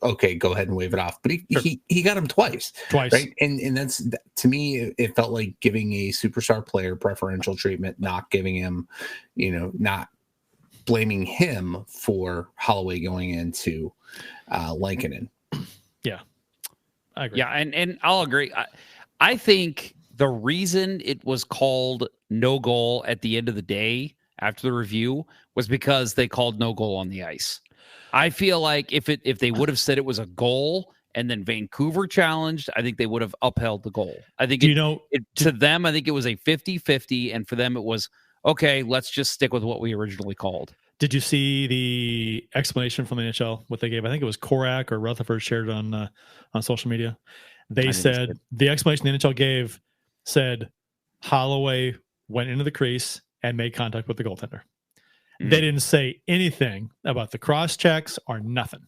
okay, go ahead and wave it off. But he got him twice, right? And that's, to me, it felt like giving a superstar player preferential treatment, not giving him, not blaming him for Holloway going into Lankinen. Yeah. I agree. Yeah, and I'll agree. I think the reason it was called no goal at the end of the day after the review was because they called no goal on the ice. I feel like if they would have said it was a goal and then Vancouver challenged, I think they would have upheld the goal. I think to them, I think it was a 50-50, and for them it was, okay, let's just stick with what we originally called. Did you see the explanation from the NHL, what they gave? I think it was Korak or Rutherford shared on social media. They said the explanation the NHL gave said Holloway went into the crease and made contact with the goaltender. Mm-hmm. They didn't say anything about the cross checks or nothing.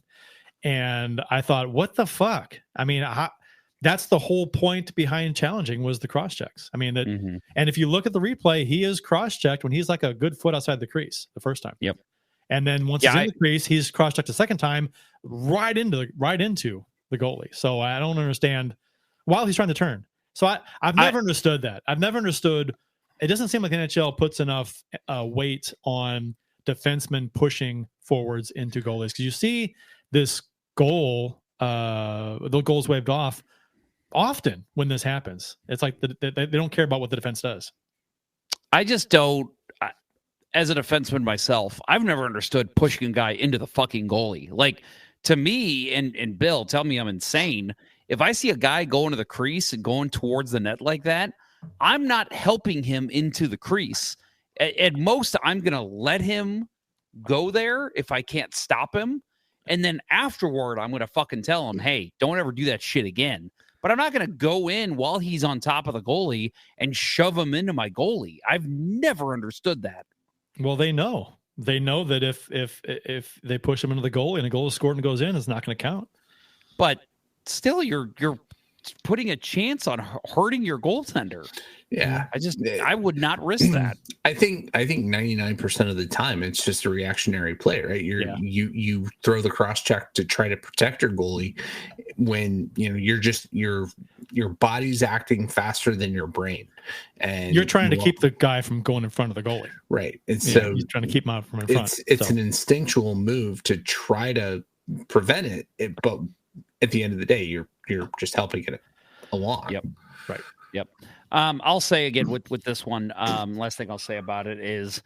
And I thought, what the fuck? I mean, that's the whole point behind challenging, was the cross checks. I mean, and if you look at the replay, he is cross checked when he's like a good foot outside the crease the first time. Yep. And then once he's in the crease, he's cross checked the second time right into the goalie. So I don't understand while he's trying to turn. So I've never understood that. I've never understood. It doesn't seem like the NHL puts enough weight on defensemen pushing forwards into goalies, because you see this goal, the goal's waved off often when this happens. It's like they don't care about what the defense does. I just don't. As a defenseman myself, I've never understood pushing a guy into the fucking goalie. Like, to me, and Bill, tell me I'm insane, if I see a guy going to the crease and going towards the net like that, I'm not helping him into the crease. At most, I'm going to let him go there if I can't stop him. And then afterward, I'm going to fucking tell him, hey, don't ever do that shit again. But I'm not going to go in while he's on top of the goalie and shove him into my goalie. I've never understood that. Well, they know that if they push him into the goalie and a goal is scored and goes in, it's not going to count. But still, you're putting a chance on hurting your goaltender. Yeah, I would not risk that. I think 99% of the time it's just a reactionary play, right? You throw the cross check to try to protect your goalie when your body's acting faster than your brain, and you're trying to keep the guy from going in front of the goally, right? And so you're trying to keep him out from in front. It's an instinctual move to try to prevent it, but at the end of the day, you're just helping it along. Yep. Right. Yep. I'll say again with this one, last thing I'll say about it is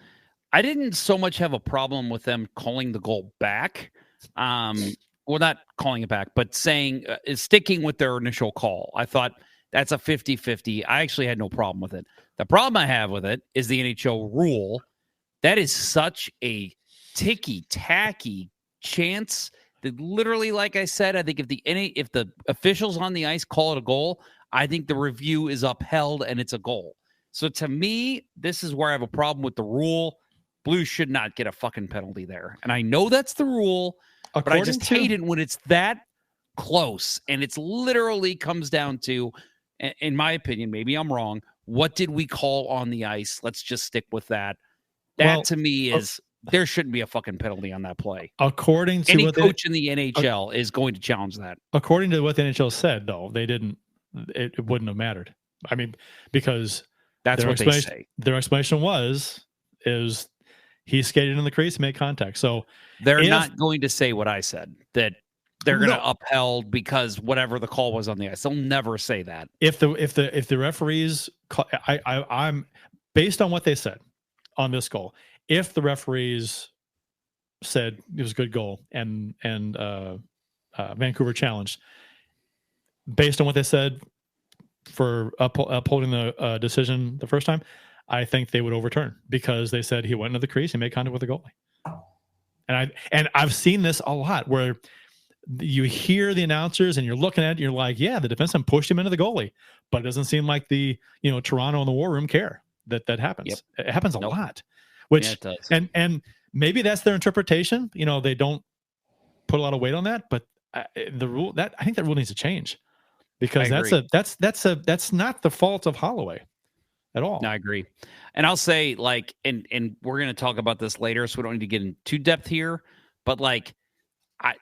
I didn't so much have a problem with them calling the goal back. Well, not calling it back, but saying sticking with their initial call. I thought that's a 50-50. I actually had no problem with it. The problem I have with it is the NHL rule. That is such a ticky-tacky chance that literally, like I said, I think if the officials on the ice call it a goal, I think the review is upheld and it's a goal. So to me, this is where I have a problem with the rule. Blues should not get a fucking penalty there. And I know that's the rule, but I just hate it when it's that close and it's literally comes down to, in my opinion, maybe I'm wrong, what did we call on the ice? Let's just stick with that. That to me is there shouldn't be a fucking penalty on that play. According to any coach in the NHL is going to challenge that. According to what the NHL said, though, they didn't. It wouldn't have mattered. I mean, because that's what they say. Their explanation is he skated in the crease and made contact. So they're not going to say what I said, that they're going to upheld because whatever the call was on the ice. They'll never say that. If the referees, I'm based on what they said on this goal. If the referees said it was a good goal and Vancouver challenged, based on what they said for upholding the decision the first time, I think they would overturn because they said he went into the crease, he made contact with the goalie. And I've seen this a lot where you hear the announcers and you're looking at it, you're like, yeah, the defenseman pushed him into the goalie, but it doesn't seem like the Toronto and the War Room care that happens. Yep. It happens a lot, which it does. And maybe that's their interpretation. They don't put a lot of weight on that, but the rule I think that rule needs to change because that's not the fault of Holloway at all. No, I agree. And I'll say and we're going to talk about this later, so we don't need to get into depth here, but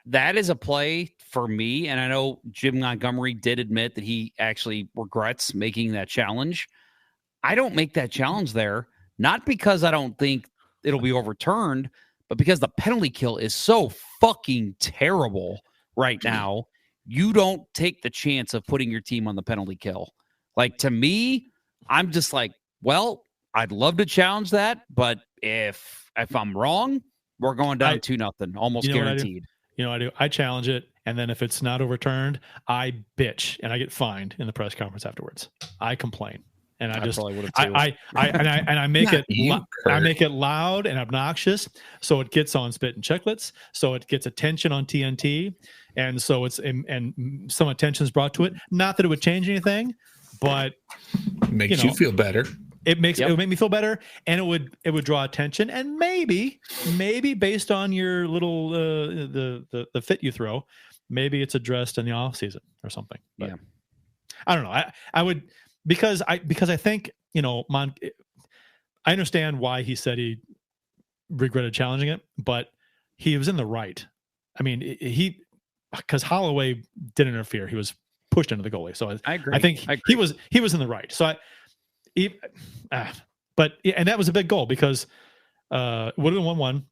that is a play for me. And I know Jim Montgomery did admit that he actually regrets making that challenge. I don't make that challenge there, not because I don't think it'll be overturned, but because the penalty kill is so fucking terrible right now. You don't take the chance of putting your team on the penalty kill. To me, I'm just well, I'd love to challenge that, but if I'm wrong, we're going down 2-0, almost guaranteed. I do. I challenge it, and then if it's not overturned, I bitch and I get fined in the press conference afterwards. I complain, and I probably would have too. I make it. I make it loud and obnoxious, so it gets on Spit and Chicklets, so it gets attention on TNT, and so it's and some attention is brought to it. Not that it would change anything, but it makes you feel better. It would make me feel better, and it would draw attention, and maybe based on your little the fit you throw, maybe it's addressed in the off season or something. But yeah, I don't know. I would because I think I understand why he said he regretted challenging it, but he was in the right. I mean, because Holloway didn't interfere, he was pushed into the goalie. So I agree. I think he was in the right. So but that was a big goal because it would have been 1-1,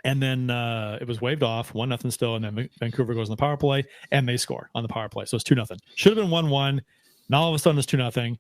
and then it was waved off 1-0 still, and then Vancouver goes on the power play and they score on the power play, so it's 2-0. Should have been 1-1. Now all of a sudden it's 2-0,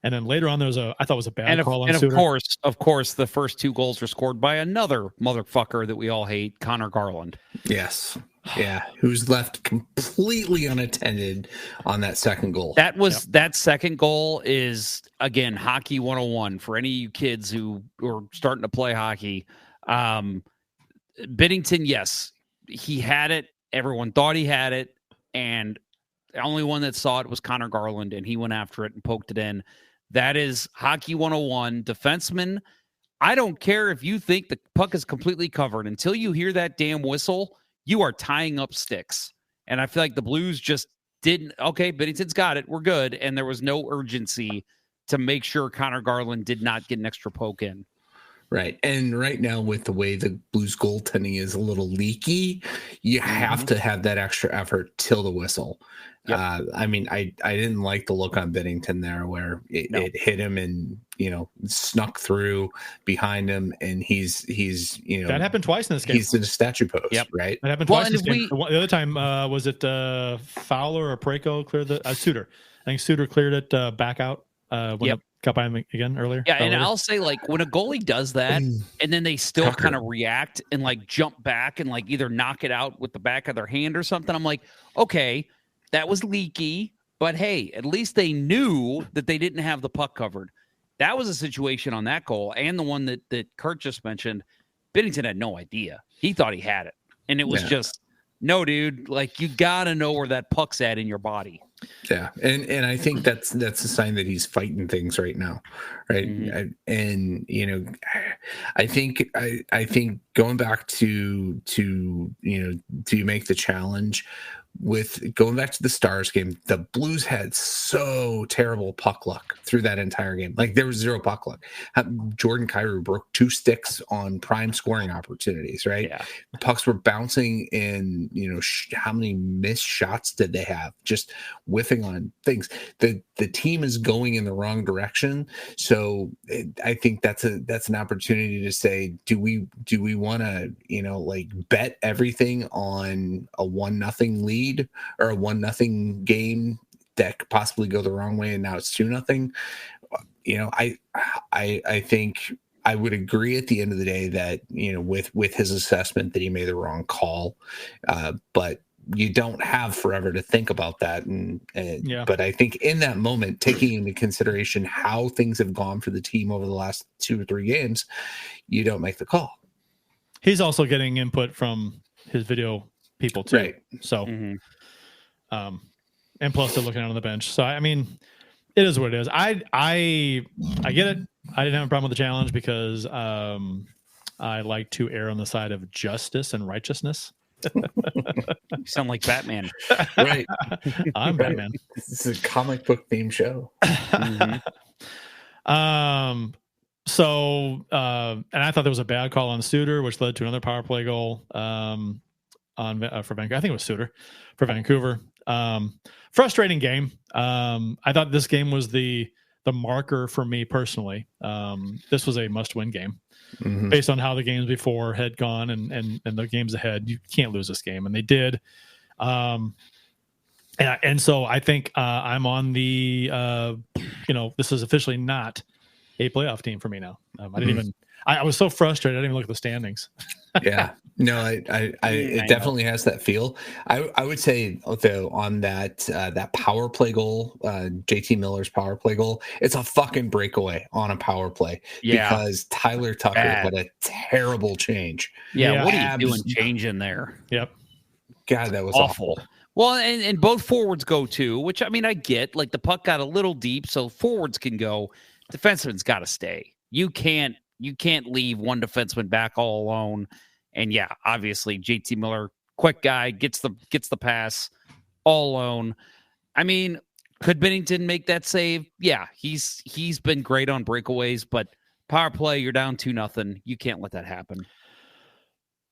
and then later on I thought it was a bad call on Suter. Of course, the first two goals were scored by another motherfucker that we all hate, Connor Garland. Yes. Yeah, who's left completely unattended on that second goal. That second goal is, again, hockey 101 for any of you kids who are starting to play hockey. Binnington, yes, he had it. Everyone thought he had it, and the only one that saw it was Connor Garland, and he went after it and poked it in. That is hockey 101. Defenseman, I don't care if you think the puck is completely covered. Until you hear that damn whistle, you are tying up sticks. And I feel like the Blues just didn't. Okay, Binnington's got it. We're good. And there was no urgency to make sure Connor Garland did not get an extra poke in. Right. And right now, with the way the Blues goaltending is a little leaky, you have to have that extra effort till the whistle. Yep. I mean, I didn't like the look on Binnington there where it hit him and, snuck through behind him. And he's that happened twice in this game. He's in a statue post, right? That happened twice in this game. The other time, was it Fowler or Parayko cleared the Suter? think Suter cleared it back out when it got by him again earlier. Yeah, and I'll say, like, when a goalie does that and then they still kind of react and, like, jump back and, like, either knock it out with the back of their hand or something, I'm like, okay, that was leaky, but hey, at least they knew that they didn't have the puck covered. That was a situation on that goal, and the one that Kurt just mentioned. Binnington had no idea. He thought he had it, and it was just, no, dude, like, you got to know where that puck's at in your body. Yeah, and I think that's a sign that he's fighting things right now, right? And you know, I think going back to you know, do you make the challenge? With going back to the Stars game, the Blues had so terrible puck luck through that entire game. Like, there was zero puck luck. Jordan Kyrou broke 2 sticks on prime scoring opportunities, right? Yeah. Pucks were bouncing in, you know, how many missed shots did they have? Just whiffing on things. The team is going in the wrong direction. So I think that's an opportunity to say, do we want to, you know, like, bet everything on a 1-0 lead or a 1-0 game that could possibly go the wrong way, and now it's 2-0. You know, I think I would agree at the end of the day that, you know, with his assessment that he made the wrong call, but you don't have forever to think about that. But I think in that moment, taking into consideration how things have gone for the team over the last 2 or 3 games, you don't make the call. He's also getting input from his video people too. Right. So, and plus they're looking out on the bench. So, I mean, it is what it is. I get it. I didn't have a problem with the challenge because I like to err on the side of justice and righteousness. You sound like Batman. Right. I'm Batman. This is a comic book themed show. So, and I thought there was a bad call on Suter, which led to another power play goal for Vancouver. I think it was Suter for Vancouver. Frustrating game. I thought this game was the marker for me personally. This was a must-win game based on how the games before had gone and the games ahead. You can't lose this game, and they did. And so I think I'm on the this is officially not a playoff team for me now. I didn't even. I was so frustrated. I didn't even look at the standings. Yeah, no, it definitely has that feel. I would say though on that power play goal, JT Miller's power play goal, it's a fucking breakaway on a power play because Tyler Tucker had a terrible change. Yeah, what are you doing changing there? Yep. God, that was awful. Well, and both forwards go too, which I mean I get. Like the puck got a little deep, so forwards can go. Defenseman's got to stay. You can't leave one defenseman back all alone. And yeah, obviously JT Miller, quick guy, gets the pass all alone. I mean, could Binnington make that save? Yeah, he's been great on breakaways, but power play, you're down 2-0. You can't let that happen.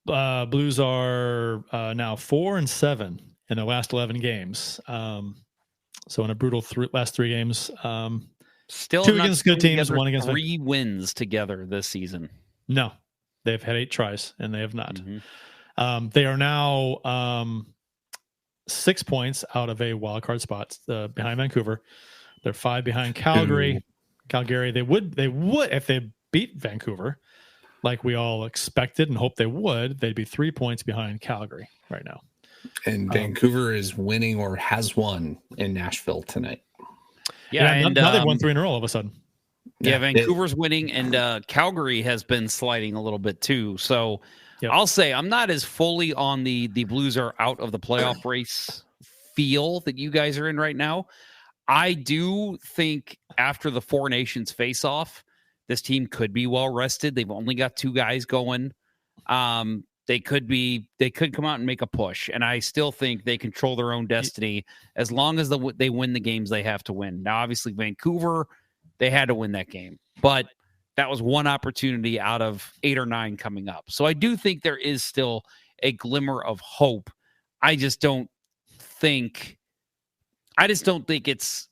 Blues are now 4-7 in the last 11 games. So in a brutal last 3 games. Still 2 against good teams, 1 against 3 wins together this season. No, they've had 8 tries and they have not. They are now 6 points out of a wild card spot behind Vancouver. They're 5 behind Calgary. Calgary, they would if they beat Vancouver, like we all expected and hoped they would. They'd be 3 points behind Calgary right now. And Vancouver is winning or has won in Nashville tonight. Yeah, and now they've won 3 in a row all of a sudden. Yeah, Vancouver's winning, and Calgary has been sliding a little bit too. So I'll say I'm not as fully on the Blues are out of the playoff race feel that you guys are in right now. I do think after the 4 Nations face-off, this team could be well rested. They've only got 2 guys going. They could come out and make a push, and I still think they control their own destiny as long as they win the games they have to win. Now, obviously, Vancouver, they had to win that game, but that was one opportunity out of 8 or 9 coming up. So I do think there is still a glimmer of hope. I just don't think it's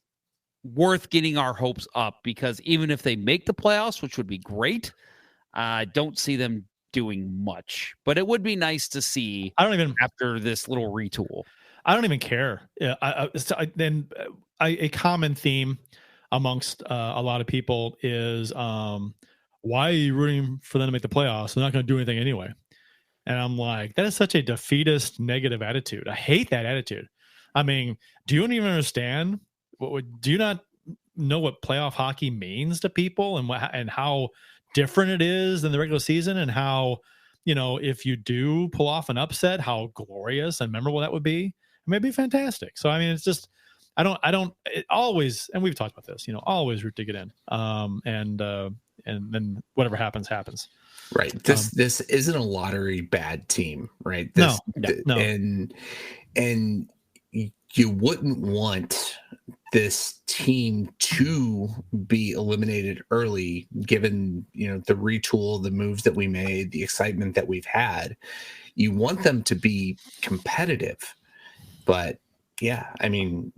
worth getting our hopes up because even if they make the playoffs, which would be great, I don't see them doing much, but it would be nice to see. After this little retool. I don't even care. Then a common theme amongst a lot of people is why are you rooting for them to make the playoffs? They're not going to do anything anyway. And I'm like, that is such a defeatist, negative attitude. I hate that attitude. I mean, do you even understand? Do you not know what playoff hockey means to people and how different it is than the regular season, and how, if you do pull off an upset, how glorious and memorable that would be? It may be fantastic. So, I mean, it's just, it always, and we've talked about this, always root to get in. And then whatever happens. Right. This isn't a lottery bad team, right? No. And you wouldn't want this team to be eliminated early, given, the retool, the moves that we made, the excitement that we've had. You want them to be competitive, but yeah, I mean,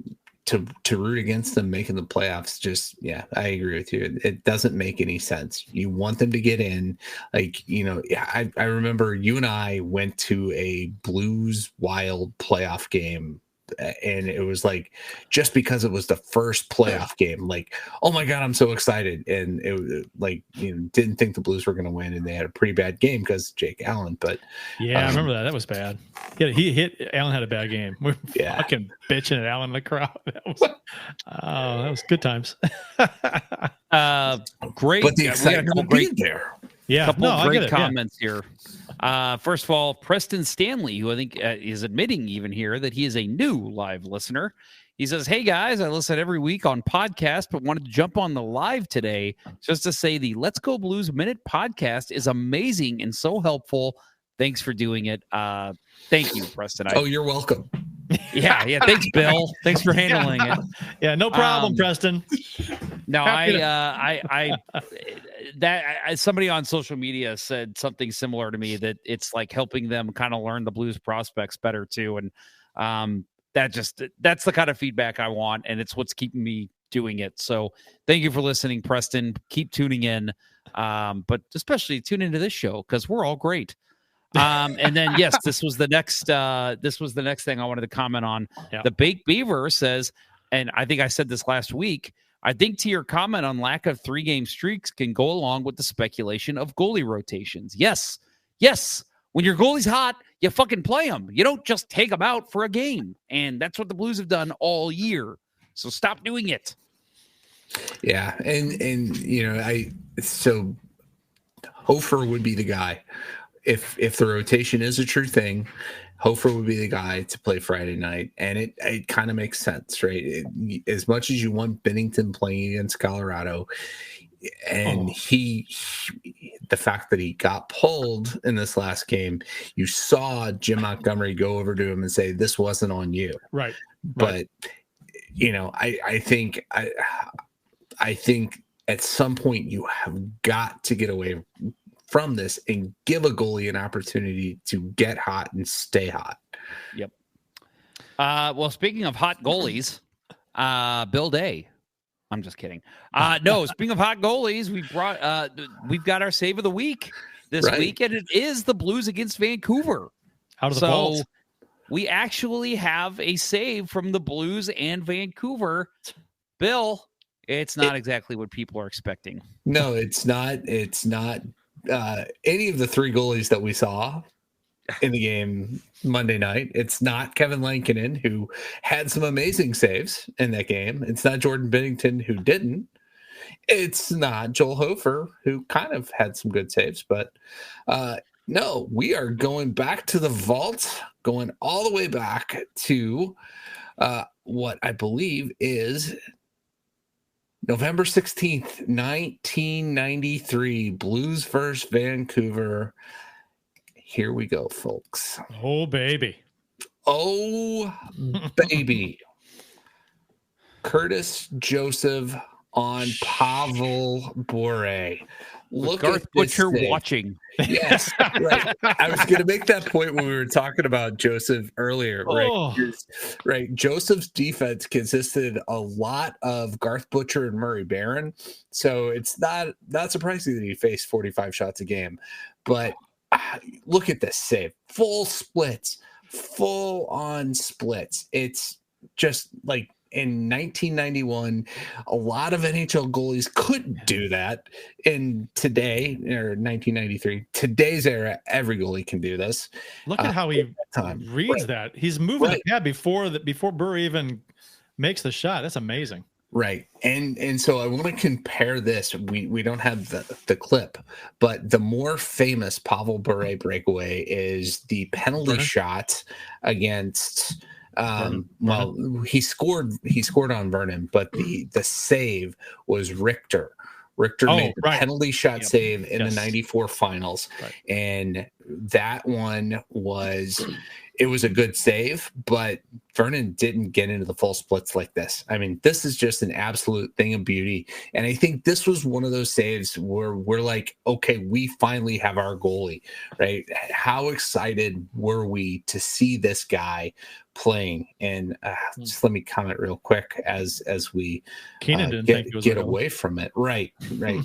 to root against them making the playoffs, I agree with you. It doesn't make any sense. You want them to get in. Like, I remember you and I went to a Blues Wild playoff game, and it was like, just because it was the first playoff game, like, oh my God, I'm so excited. And it was like, didn't think the Blues were going to win, and they had a pretty bad game because Jake Allen. But yeah, I remember that was bad. Allen had a bad game. We're fucking bitching at Allen in the crowd. That was good times. Great. But the excitement of being there. Yeah, great comments here. First of all, Preston Stanley, who I think is admitting even here that he is a new live listener. He says, "Hey guys, I listen every week on podcast, but wanted to jump on the live today just to say the Let's Go Blues Minute podcast is amazing and so helpful. Thanks for doing it." Thank you, Preston. You're welcome. Yeah. Thanks, Bill. Thanks for handling it. Yeah, no problem, Preston. No, somebody on social media said something similar to me, that it's like helping them kind of learn the Blues prospects better too. And that's the kind of feedback I want, and it's what's keeping me doing it. So thank you for listening, Preston. Keep tuning in, but especially tune into this show because we're all great. And then, yes, this was the next thing I wanted to comment on. Yeah. The Baked Beaver says, and I think I said this last week, I think to your comment on lack of 3-game streaks can go along with the speculation of goalie rotations. Yes. When your goalie's hot, you fucking play them. You don't just take them out for a game. And that's what the Blues have done all year. So stop doing it. Yeah. And so Hofer would be the guy. If the rotation is a true thing, Hofer would be the guy to play Friday night, and it kind of makes sense, right? As much as you want Binnington playing against Colorado, and the fact that he got pulled in this last game, you saw Jim Montgomery go over to him and say, "This wasn't on you." Right. But I think at some point you have got to get away from this and give a goalie an opportunity to get hot and stay hot. Yep. Well, speaking of hot goalies, Bill Day. I'm just kidding. No, speaking of hot goalies, we've got our save of the week this week, and it is the Blues against Vancouver. Out of the vault. We actually have a save from the Blues and Vancouver. Bill, it's not exactly what people are expecting. No, it's not. It's not. Any of the 3 goalies that we saw in the game Monday night. It's not Kevin Lankinen, who had some amazing saves in that game. It's not Jordan Binnington, who didn't. It's not Joel Hofer, who kind of had some good saves. But no, we are going back to the vault, going all the way back to what I believe is November 16th, 1993, Blues versus Vancouver. Here we go, folks. Oh, baby. Oh, baby. Curtis Joseph on Pavel Bure. Look Garth at Butcher watching. Yes, right. I was going to make that point when we were talking about Joseph earlier, right? Oh. Right. Joseph's defense consisted a lot of Garth Butcher and Murray Barron, so it's not surprising that he faced 45 shots a game. But look at this save: full splits, full on splits. It's just like in 1991, a lot of NHL goalies couldn't do that. And today, or 1993, today's era, every goalie can do this. Look at how he reads that. He's moving the pad before Burr even makes the shot. That's amazing. Right. And so I want to compare this. We don't have the clip, but the more famous Pavel Bure breakaway is the penalty shot against he scored on Vernon, but the save was Richter. Richter made the penalty shot save in the 94 finals. Right. And that one was a good save, but Vernon didn't get into the full splits like this. I mean, this is just an absolute thing of beauty. And I think this was one of those saves where we're like, okay, we finally have our goalie, right? How excited were we to see this guy playing? And just let me comment real quick as we get away from it. Right.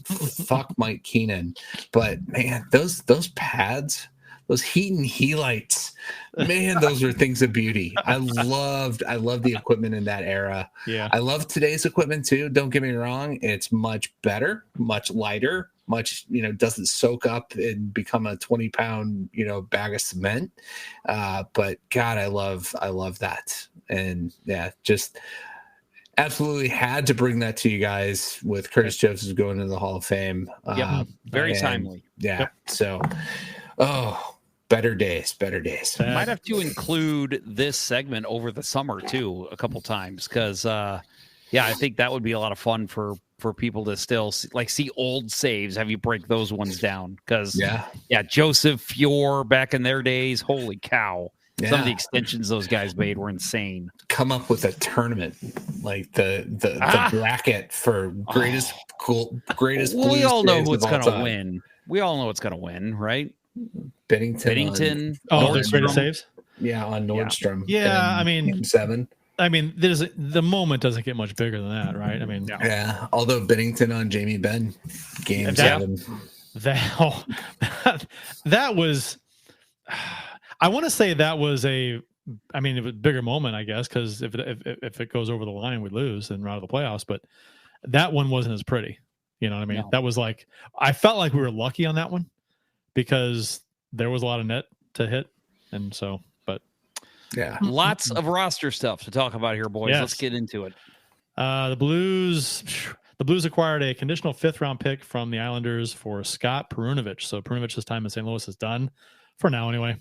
Fuck Mike Keenan. But man, those pads, those heat and helites, man, those are things of beauty. I love the equipment in that era. Yeah. I love today's equipment too. Don't get me wrong. It's much better, much lighter, much, doesn't soak up and become a 20-pound, bag of cement. But God, I love that. And yeah, just absolutely had to bring that to you guys with Curtis Joseph going into the Hall of Fame. Very timely. Yeah. Yep. So, better days. Might have to include this segment over the summer too, a couple times, because I think that would be a lot of fun for people to still see old saves. Have you break those ones down? Because Joseph, Fior, back in their days, holy cow! Yeah. Some of the extensions those guys made were insane. Come up with a tournament like the bracket for greatest. We all know who's going to win. We all know what's going to win, right? Bennington. The greatest saves. Yeah, on Nordstrom. Yeah, I mean, Game 7. I mean, the moment doesn't get much bigger than that, right? I mean, yeah. Although Bennington on Jamie Benn, Game 7. That was. I want to say that was it was a bigger moment, I guess, because if it goes over the line, we lose and we're out of the playoffs. But that one wasn't as pretty. You know what I mean? No. That was I felt like we were lucky on that one because there was a lot of net to hit, and so. But yeah, lots of roster stuff to talk about here, boys. Yes. Let's get into it. The Blues acquired a conditional 5th-round pick from the Islanders for Scott Perunovich. So Perunovich's time in St. Louis is done for now, anyway.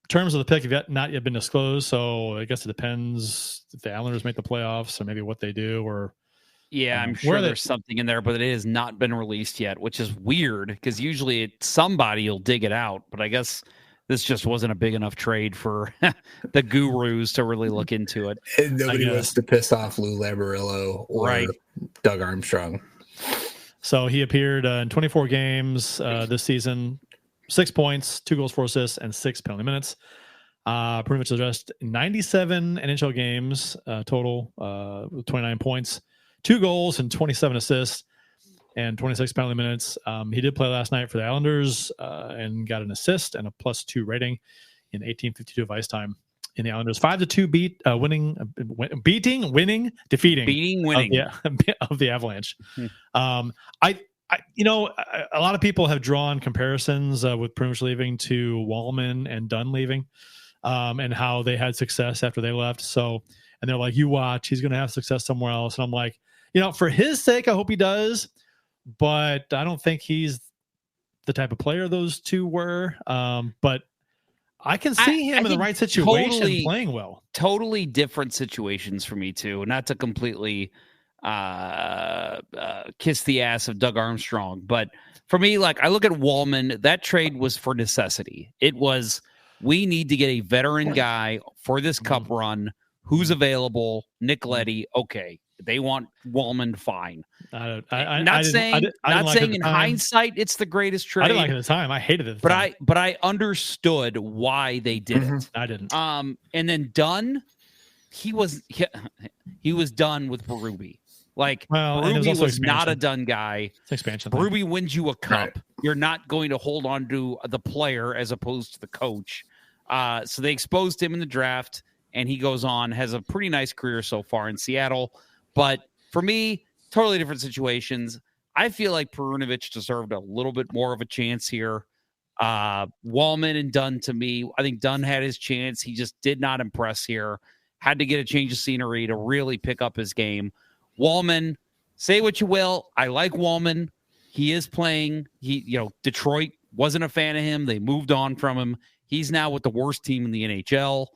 Terms of the pick have not yet been disclosed, so I guess it depends if the Islanders make the playoffs or maybe what they do. Or I'm sure there's something in there, but it has not been released yet, which is weird because usually somebody will dig it out. But I guess this just wasn't a big enough trade for the gurus to really look into it. And nobody wants to piss off Lou Lamoriello or Doug Armstrong. So he appeared in 24 games this season. 6 points, 2 goals, 4 assists, and 6 penalty minutes. Pretty much addressed 97 NHL games total, 29 points, 2 goals, and 27 assists, and 26 penalty minutes. He did play last night for the Islanders and got an assist and a +2 rating in 1852 of ice time in the Islanders. 5-2 defeating of the Avalanche. A lot of people have drawn comparisons with Perunovich leaving to Wallman and Dunn leaving, and how they had success after they left. So, and they're like, you watch, he's going to have success somewhere else. And I'm like, for his sake, I hope he does, but I don't think he's the type of player those two were. But I can see him in the right situation playing well. Totally different situations for me too. Not to completely kiss the ass of Doug Armstrong, but for me, I look at Wallman, that trade was for necessity. It was, we need to get a veteran guy for this cup run. Who's available? Nick Leddy. Okay, they want Wallman. Fine. Not saying in hindsight it's the greatest trade. I didn't like it at the time. I hated it. But I understood why they did it. I didn't. And then Dunn, he was done with Berube. Berube was not a done guy. It's expansion. Berube wins you a cup. Right. You're not going to hold on to the player as opposed to the coach. So they exposed him in the draft, and he goes on, has a pretty nice career so far in Seattle. But for me, totally different situations. I feel like Perunovich deserved a little bit more of a chance here. Wallman and Dunn, to me, I think Dunn had his chance. He just did not impress here. Had to get a change of scenery to really pick up his game. Wallman, say what you will, I like Wallman. He is playing. Detroit wasn't a fan of him. They moved on from him. He's now with the worst team in the NHL.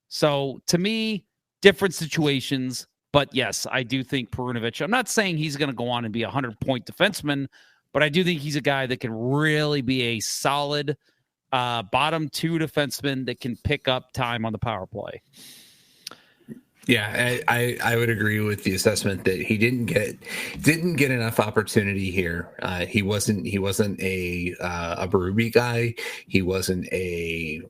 So to me, different situations. But yes, I do think Perunovich, I'm not saying he's going to go on and be a 100-point defenseman, but I do think he's a guy that can really be a solid bottom two defenseman that can pick up time on the power play. Yeah, I would agree with the assessment that he didn't get enough opportunity here. He wasn't a Berube guy. He wasn't a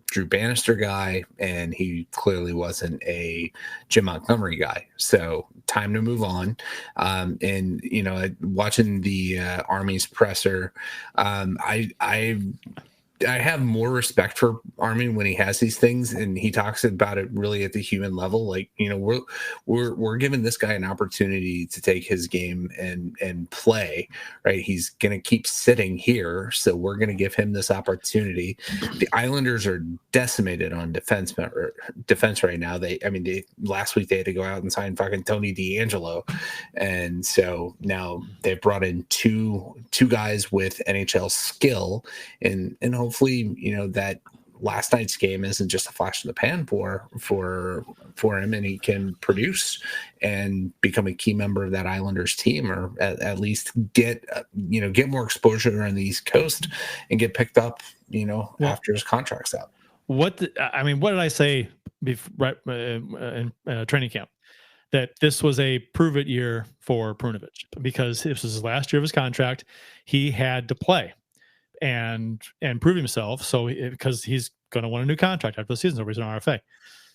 Drew Bannister guy, and he clearly wasn't a Jim Montgomery guy. So time to move on. And watching the Army's presser, I have more respect for Armin when he has these things and he talks about it really at the human level. Like, we're giving this guy an opportunity to take his game and play, right? He's going to keep sitting here. So we're going to give him this opportunity. The Islanders are decimated on defense right now. Last week they had to go out and sign fucking Tony DeAngelo. And so now they've brought in two guys with NHL skill and hopefully, that last night's game isn't just a flash in the pan for him, and he can produce and become a key member of that Islanders team, or at least get more exposure on the East Coast and get picked up, after his contract's out. What did I say in training camp? That this was a prove it year for Perunovich because this was his last year of his contract. He had to play and prove himself. So because he's going to want a new contract after the season's over, he's an RFA.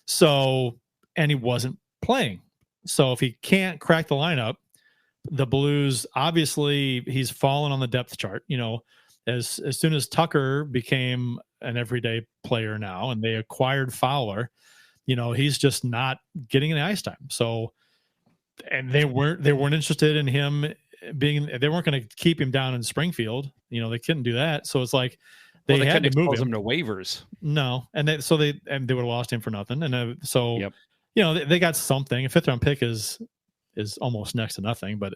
So, and he wasn't playing. So if he can't crack the lineup, the Blues, obviously he's fallen on the depth chart, as soon as Tucker became an everyday player now and they acquired Fowler, he's just not getting any ice time. So, and they weren't interested in him they weren't going to keep him down in Springfield. They couldn't do that. So it's like they had to move him to waivers. No. And they would have lost him for nothing. And they got something. A 5th round pick is almost next to nothing, but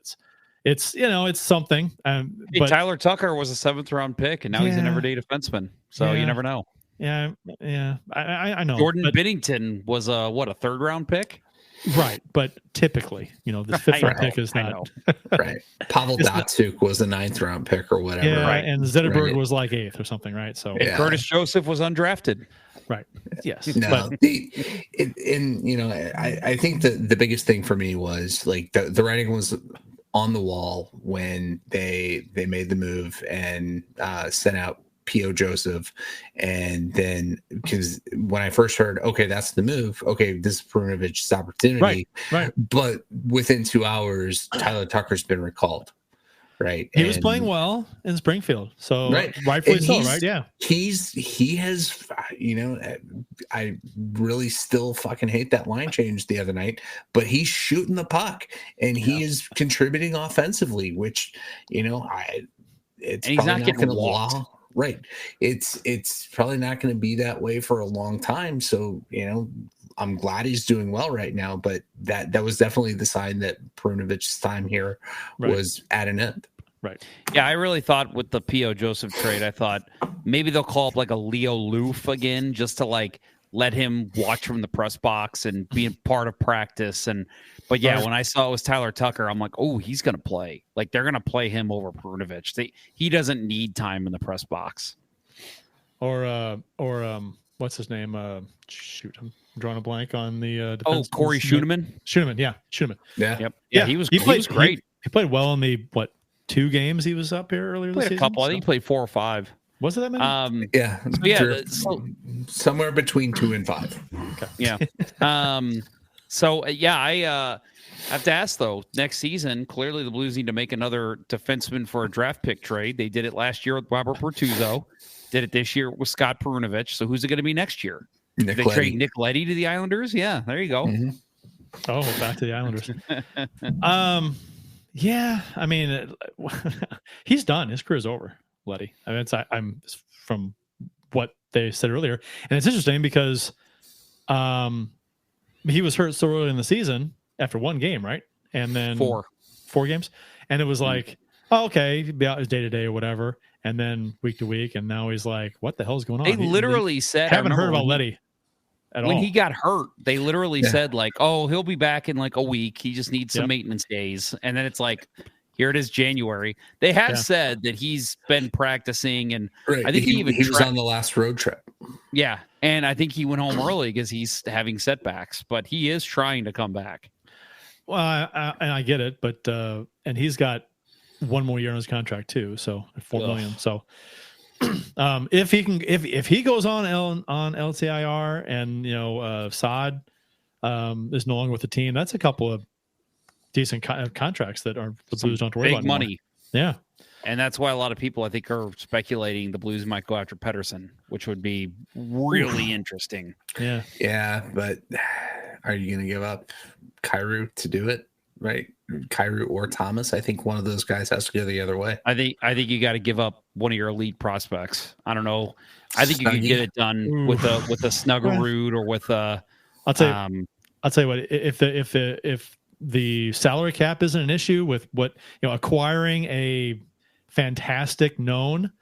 it's something. But Tyler Tucker was a 7th round pick and now he's an everyday defenseman. So you never know. Yeah. I know. Jordan Binnington was a 3rd round pick. Right, but typically, the 5th round pick is not right. Pavel Datsyuk was a 9th round pick or whatever, yeah, right? And Zetterberg was like 8th or something, right? So Curtis Joseph was undrafted, right? Yes, no. But, I think the biggest thing for me was like the writing was on the wall when they made the move and sent out P.O. Joseph, and then because when I first heard, okay, that's the move, okay, this is Perunovich's opportunity, right. But within 2 hours, Tyler Tucker's been recalled, right? He was playing well in Springfield, so rightfully so, right? Yeah, he has, I really still fucking hate that line change the other night, but he's shooting the puck and he is contributing offensively, which and he's not getting walked. Right. It's probably not going to be that way for a long time. So, I'm glad he's doing well right now, but that was definitely the sign that Perunovich's time here was at an end. Right. Yeah, I really thought with the P.O. Joseph trade, I thought maybe they'll call up like a Leo Loof again just to like let him watch from the press box and be a part of practice. But when I saw it was Tyler Tucker, I'm like, oh, he's going to play. Like they're going to play him over Perunovich. He doesn't need time in the press box. Or what's his name? Shoot, I'm drawing a blank on the defense. Corey Schooneman. Schooneman. Yeah. Yep. Yeah, he was great. He played well in the 2 games he was up here earlier this season. A couple. I think he played 4 or 5. Was it that many? Somewhere between 2 and 5. Okay. Yeah. I have to ask though. Next season, clearly the Blues need to make another defenseman for a draft pick trade. They did it last year with Robert Bertuzzo. Did it this year with Scott Perunovich. So who's it going to be next year? They trade Nick Leddy to the Islanders. Yeah, there you go. Mm-hmm. Oh, back to the Islanders. Yeah, I mean, he's done. His career's over, Leddy. I mean, I'm from what they said earlier, and it's interesting because he was hurt so early in the season after one game, right? And then four games, and it was like, oh, okay, he'd be out his day to day or whatever, and then week to week, and now he's like, what the hell's going on? They literally said, haven't heard about Leddy. When he got hurt, they literally said, like, oh, he'll be back in like a week. He just needs some maintenance days. And then it's like, here it is, January. They have said that he's been practicing. And I think he was on the last road trip. Yeah. And I think he went home early because he's having setbacks. But he is trying to come back. Well, and I get it. But and he's got one more year on his contract, too. So $4 million. So. If he goes on LTIR and Saad is no longer with the team, that's a couple of decent contracts that are the Blues don't worry about. Big money, yeah, and that's why a lot of people I think are speculating the Blues might go after Pettersson, which would be really interesting. Yeah, but are you going to give up Kyrou to do it? Right, Kyrou or Thomas. I think one of those guys has to go the other way. I think you got to give up one of your elite prospects. I don't know. I think you could get it done with a Snuggerud or with a. I'll tell you what. If the salary cap isn't an issue with what acquiring a fantastic known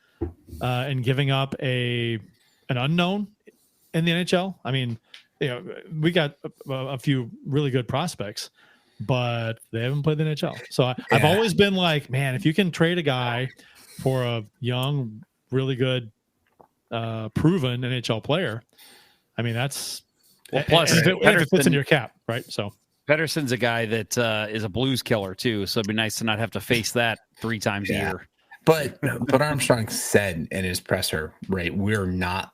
and giving up an unknown in the NHL. I mean, we got a few really good prospects. But they haven't played the NHL. So I've always been like, man, if you can trade a guy for a young, really good, proven NHL player, I mean, that's plus if it fits in your cap, right? So Pettersson's a guy that is a Blues killer too. So it'd be nice to not have to face that 3 times a year. But Armstrong said in his presser, right, we're not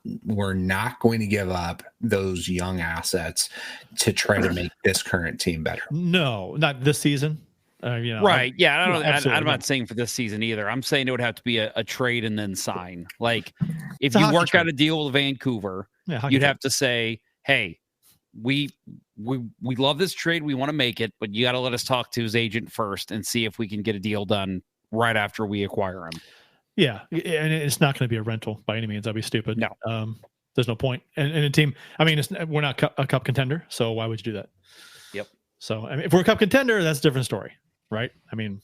going to give up those young assets to try to make this current team better. No, not this season. Right? Yeah, I'm not saying for this season either. I'm saying it would have to be a trade and then sign. Like if you work out a deal with Vancouver, you'd have to say, hey, we love this trade, we want to make it, but you got to let us talk to his agent first and see if we can get a deal done right after we acquire him. Yeah, and it's not going to be a rental by any means. That'd be stupid. No, there's no point. And a team, I mean, we're not a cup contender, so why would you do that? Yep. So I mean, if we're a cup contender, that's a different story, right? I mean,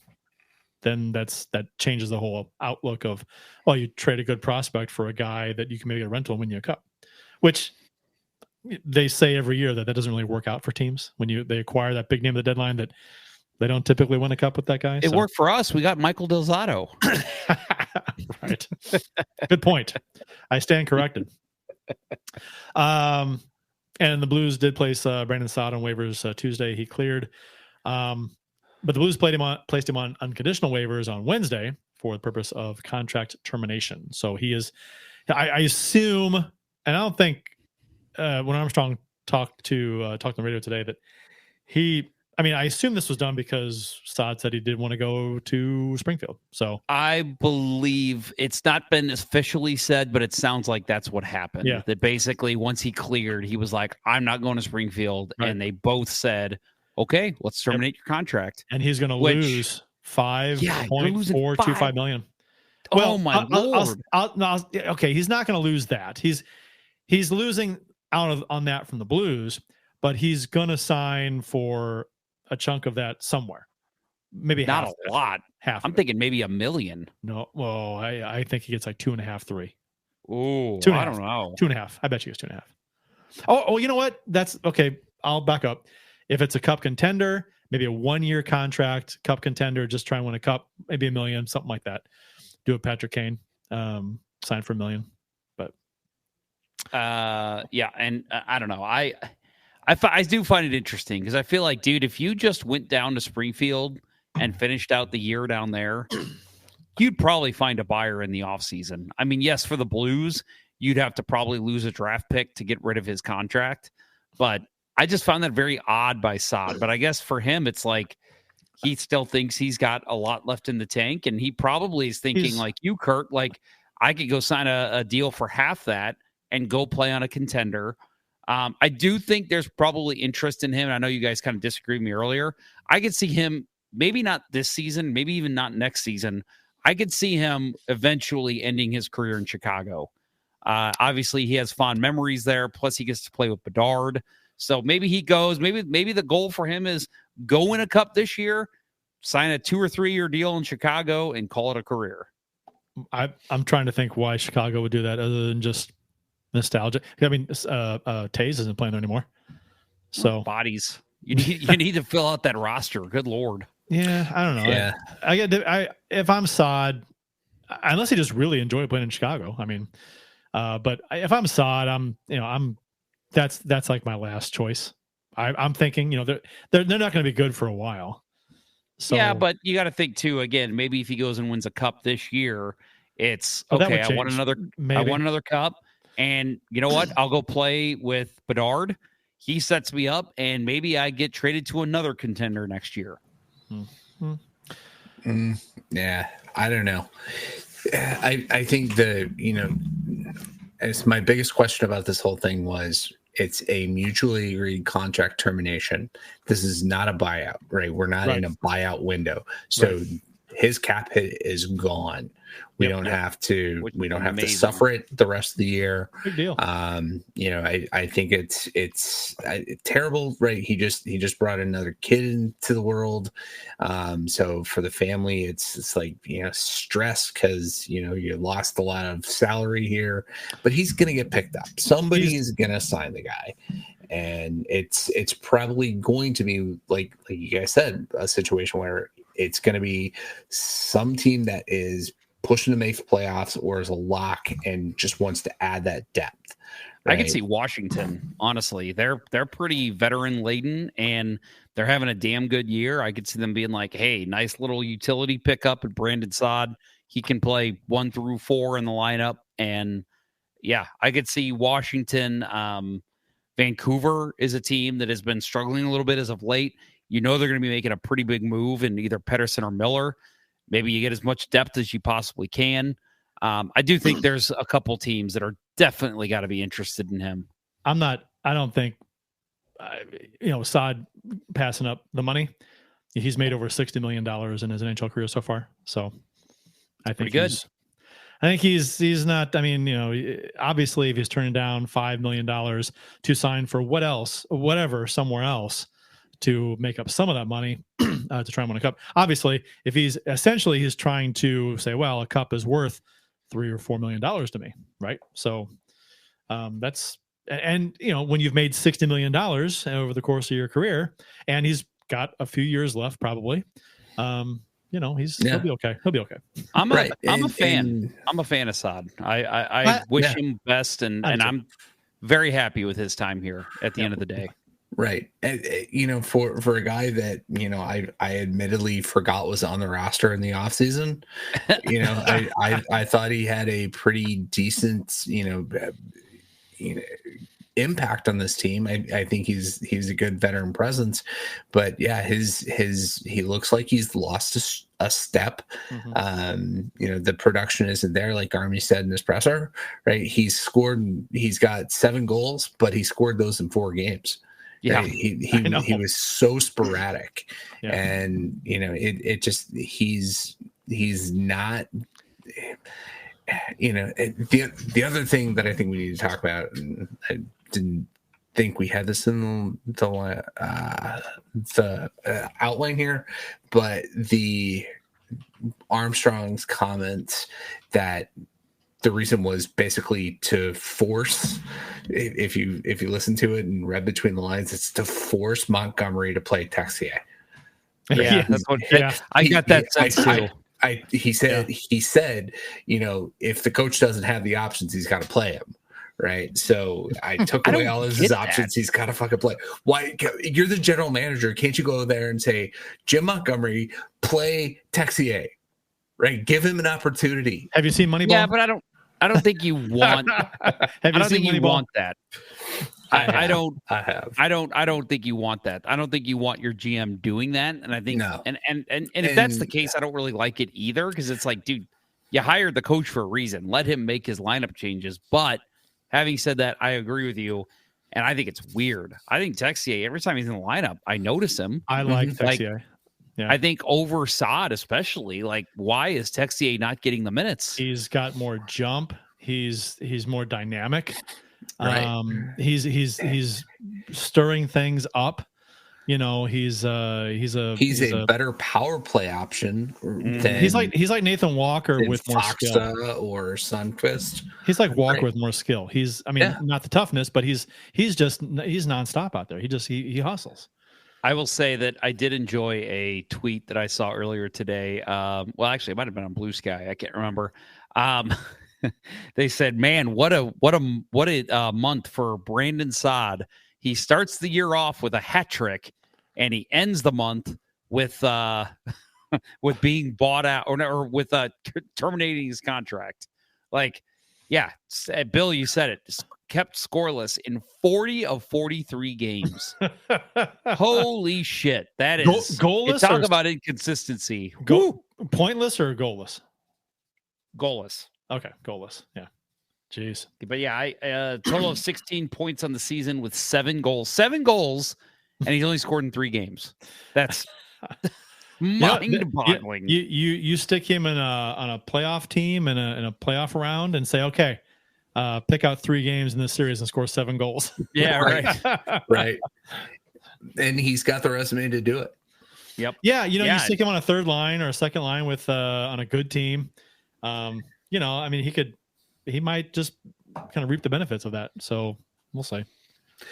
then that changes the whole outlook of, well, you trade a good prospect for a guy that you can maybe get a rental and win you a cup, which they say every year that doesn't really work out for teams when they acquire that big name at the deadline that they don't typically win a cup with that guy. It worked for us. We got Michael Del Zotto. Right. Good point. I stand corrected. And the Blues did place Brandon Saad on waivers Tuesday. He cleared. But the Blues placed him on unconditional waivers on Wednesday for the purpose of contract termination. So he is, I assume, and I don't think when Armstrong talked on the radio today that I assume this was done because Saad said he did want to go to Springfield. So I believe it's not been officially said, but it sounds like that's what happened. Yeah. That basically once he cleared, he was like, I'm not going to Springfield. Right. And they both said, okay, let's terminate your contract. And he's going to lose $5.425 million. Oh my Lord. Okay. He's not going to lose that. He's losing out on that from the Blues, but he's going to sign for a chunk of that somewhere. Maybe not half a lot. Half. I'm thinking maybe $1 million. No. Well, I think he gets like 2.5, 3. Oh, I don't know. 2.5. I bet you it's 2.5. Oh, you know what? That's okay. I'll back up. If it's a cup contender, maybe a 1-year contract, cup contender, just try and win a cup, maybe $1 million, something like that. Do it, Patrick Kane. Sign for $1 million. But yeah, and I don't know. I do find it interesting because I feel like, dude, if you just went down to Springfield and finished out the year down there, you'd probably find a buyer in the offseason. I mean, yes, for the Blues, you'd have to probably lose a draft pick to get rid of his contract. But I just found that very odd by Saad. But I guess for him, it's like he still thinks he's got a lot left in the tank. And he probably is thinking like you, Kurt, like I could go sign a deal for half that and go play on a contender. I do think there's probably interest in him. I know you guys kind of disagreed with me earlier. I could see him, maybe not this season, maybe even not next season. I could see him eventually ending his career in Chicago. Obviously, he has fond memories there. Plus, he gets to play with Bedard. So maybe he goes. Maybe the goal for him is go win a cup this year, sign a 2 or 3 year deal in Chicago, and call it a career. I'm trying to think why Chicago would do that other than just nostalgia. I mean, Taze isn't playing there anymore. So bodies. You need to fill out that roster. Good Lord. Yeah, I don't know. Yeah. If I'm Saad, unless he just really enjoyed playing in Chicago. I mean, but if I'm Saad, that's like my last choice. I'm thinking, they're not going to be good for a while. So, yeah, but you got to think too. Again, maybe if he goes and wins a cup this year, it's okay. I want another cup, and you know what? I'll go play with Bedard. He sets me up, and maybe I get traded to another contender next year. Yeah, I don't know. I think as my biggest question about this whole thing was, it's a mutually agreed contract termination. This is not a buyout, right? We're not in a buyout window. So his cap hit is gone. We don't have to. We don't have to suffer it the rest of the year. Big deal. I think it's terrible, right? He just brought another kid into the world. So for the family, it's like stress because you lost a lot of salary here, but he's gonna get picked up. Somebody is gonna sign the guy, and it's probably going to be like you guys said, a situation where it's going to be some team that is pushing to make the playoffs or is a lock and just wants to add that depth. Right? I could see Washington, honestly. They're pretty veteran laden and they're having a damn good year. I could see them being like, hey, nice little utility pickup at Brandon Saad. He can play 1 through 4 in the lineup. And yeah, I could see Washington. Vancouver is a team that has been struggling a little bit as of late. They're going to be making a pretty big move in either Pettersson or Miller. Maybe you get as much depth as you possibly can. I do think there's a couple teams that are definitely got to be interested in him. I don't think, Saad passing up the money. He's made over $60 million in his NHL career so far. So I think he's not, obviously if he's turning down $5 million to sign for whatever, somewhere else, to make up some of that money to try and win a cup. Obviously, if he's trying to say, well, a cup is worth $3 or $4 million to me, right? So that's when you've made $60 million over the course of your career, and he's got a few years left, probably. He'll be okay. He'll be okay. I'm a fan. I'm a fan of Saad. I wish him best, and I'm very happy with his time here at the end of the day. Right. And, for a guy that, I admittedly forgot was on the roster in the offseason, I thought he had a pretty decent, impact on this team. I think he's a good veteran presence, but yeah, he looks like he's lost a step. Mm-hmm. The production isn't there, like Army said in his presser, right? He's got 7 goals, but he scored those in 4 games. Yeah, right? He was so sporadic, and it just he's not. The other thing that I think we need to talk about, and I didn't think we had this in the outline here, but the Armstrong's comments that the reason was basically to force, if you listen to it and read between the lines, it's to force Montgomery to play Texier. Yeah, I got that sense too. He said, if the coach doesn't have the options, he's got to play him. Right. So I took away all of his options. He's got to fucking play. Why? You're the general manager. Can't you go there and say, Jim Montgomery, play Texier? Right. Give him an opportunity. Have you seen Moneyball? Yeah, but I don't think you want. I don't think you want that. I don't think you want that. I don't think you want your GM doing that. And I think and if that's the case, I don't really like it either, because it's like, dude, you hired the coach for a reason. Let him make his lineup changes. But having said that, I agree with you. And I think it's weird. I think Texier, every time he's in the lineup, I notice him. I like Texier. Yeah. I think over Saad especially, like, why is Texier not getting the minutes? He's got more jump. He's more dynamic. Right. He's stirring things up. You know, he's a better power play option. Than he's like Nathan Walker with more Foxa skill, or Sundqvist. He's like Walker with more skill. Not the toughness, but he's nonstop out there. He hustles. I will say that I did enjoy a tweet that I saw earlier today. Well, actually, it might have been on Blue Sky. I can't remember. They said, "Man, what a month for Brandon Saad. He starts the year off with a hat trick, and he ends the month with with being bought out or with terminating his contract." Like, yeah, Bill, you said it. Just kept scoreless in 40 of 43 games. Holy shit. That is goalless. Talk about inconsistency. Pointless or goalless? Goalless. Okay, goalless. Yeah. Jeez. But yeah, I total of 16 points on the season with 7 goals. 7 goals, and he's only scored in 3 games. That's mind-boggling. You stick him in on a playoff team in a playoff round and say, okay, pick out 3 games in this series and score 7 goals. Yeah, right. Right. And he's got the resume to do it. Yep. Yeah, you stick him on a third line or a second line with on a good team. He might just kind of reap the benefits of that. So we'll see.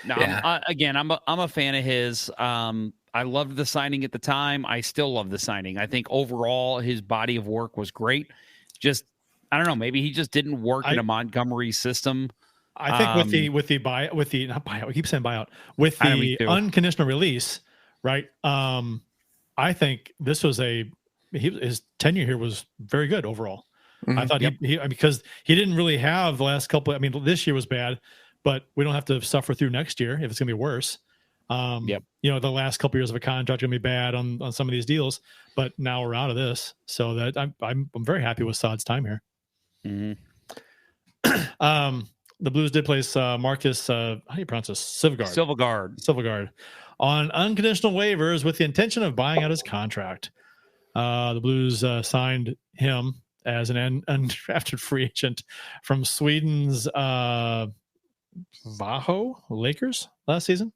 No, yeah. I'm a fan of his. I loved the signing at the time. I still love the signing. I think overall his body of work was great. Just, I don't know, maybe he just didn't work in a Montgomery system. I think with the unconditional release, right? I think this was his tenure here was very good overall. Mm-hmm. I thought because he didn't really have the last couple. I mean, this year was bad, but we don't have to suffer through next year if it's going to be worse. The last couple years of a contract are going to be bad on some of these deals, but now we're out of this, so that I'm very happy with Saad's time here. Mm-hmm. The Blues did place Marcus. How do you pronounce this? Silvergard on unconditional waivers with the intention of buying out his contract. The Blues signed him as an undrafted free agent from Sweden's Vaho Lakers last season.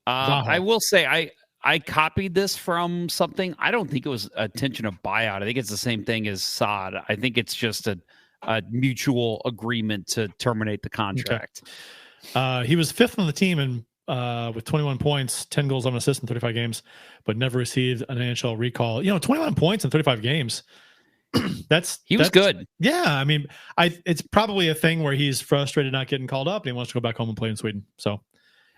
I will say I copied this from something. I don't think it was intention of buyout. I think it's the same thing as Saad. I think it's just a mutual agreement to terminate the contract. Okay. He was 5th on the team and with 21 points, 10 goals, 11 assists in 35 games, but never received an NHL recall. 21 points in 35 games. He was good. Yeah, I mean, it's probably a thing where he's frustrated not getting called up and he wants to go back home and play in Sweden. So,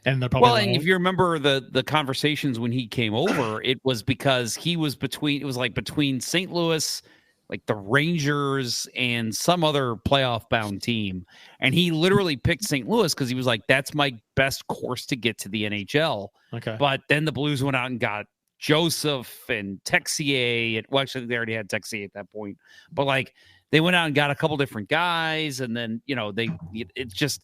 and they're probably and if you remember the conversations when he came over, it was because he was between St. Louis, like the Rangers, and some other playoff bound team, and he literally picked St. Louis because he was like, that's my best course to get to the NHL. Okay, but then the Blues went out and got Joseph and Texier. Well, actually, they already had Texier at that point, but like they went out and got a couple different guys, and then it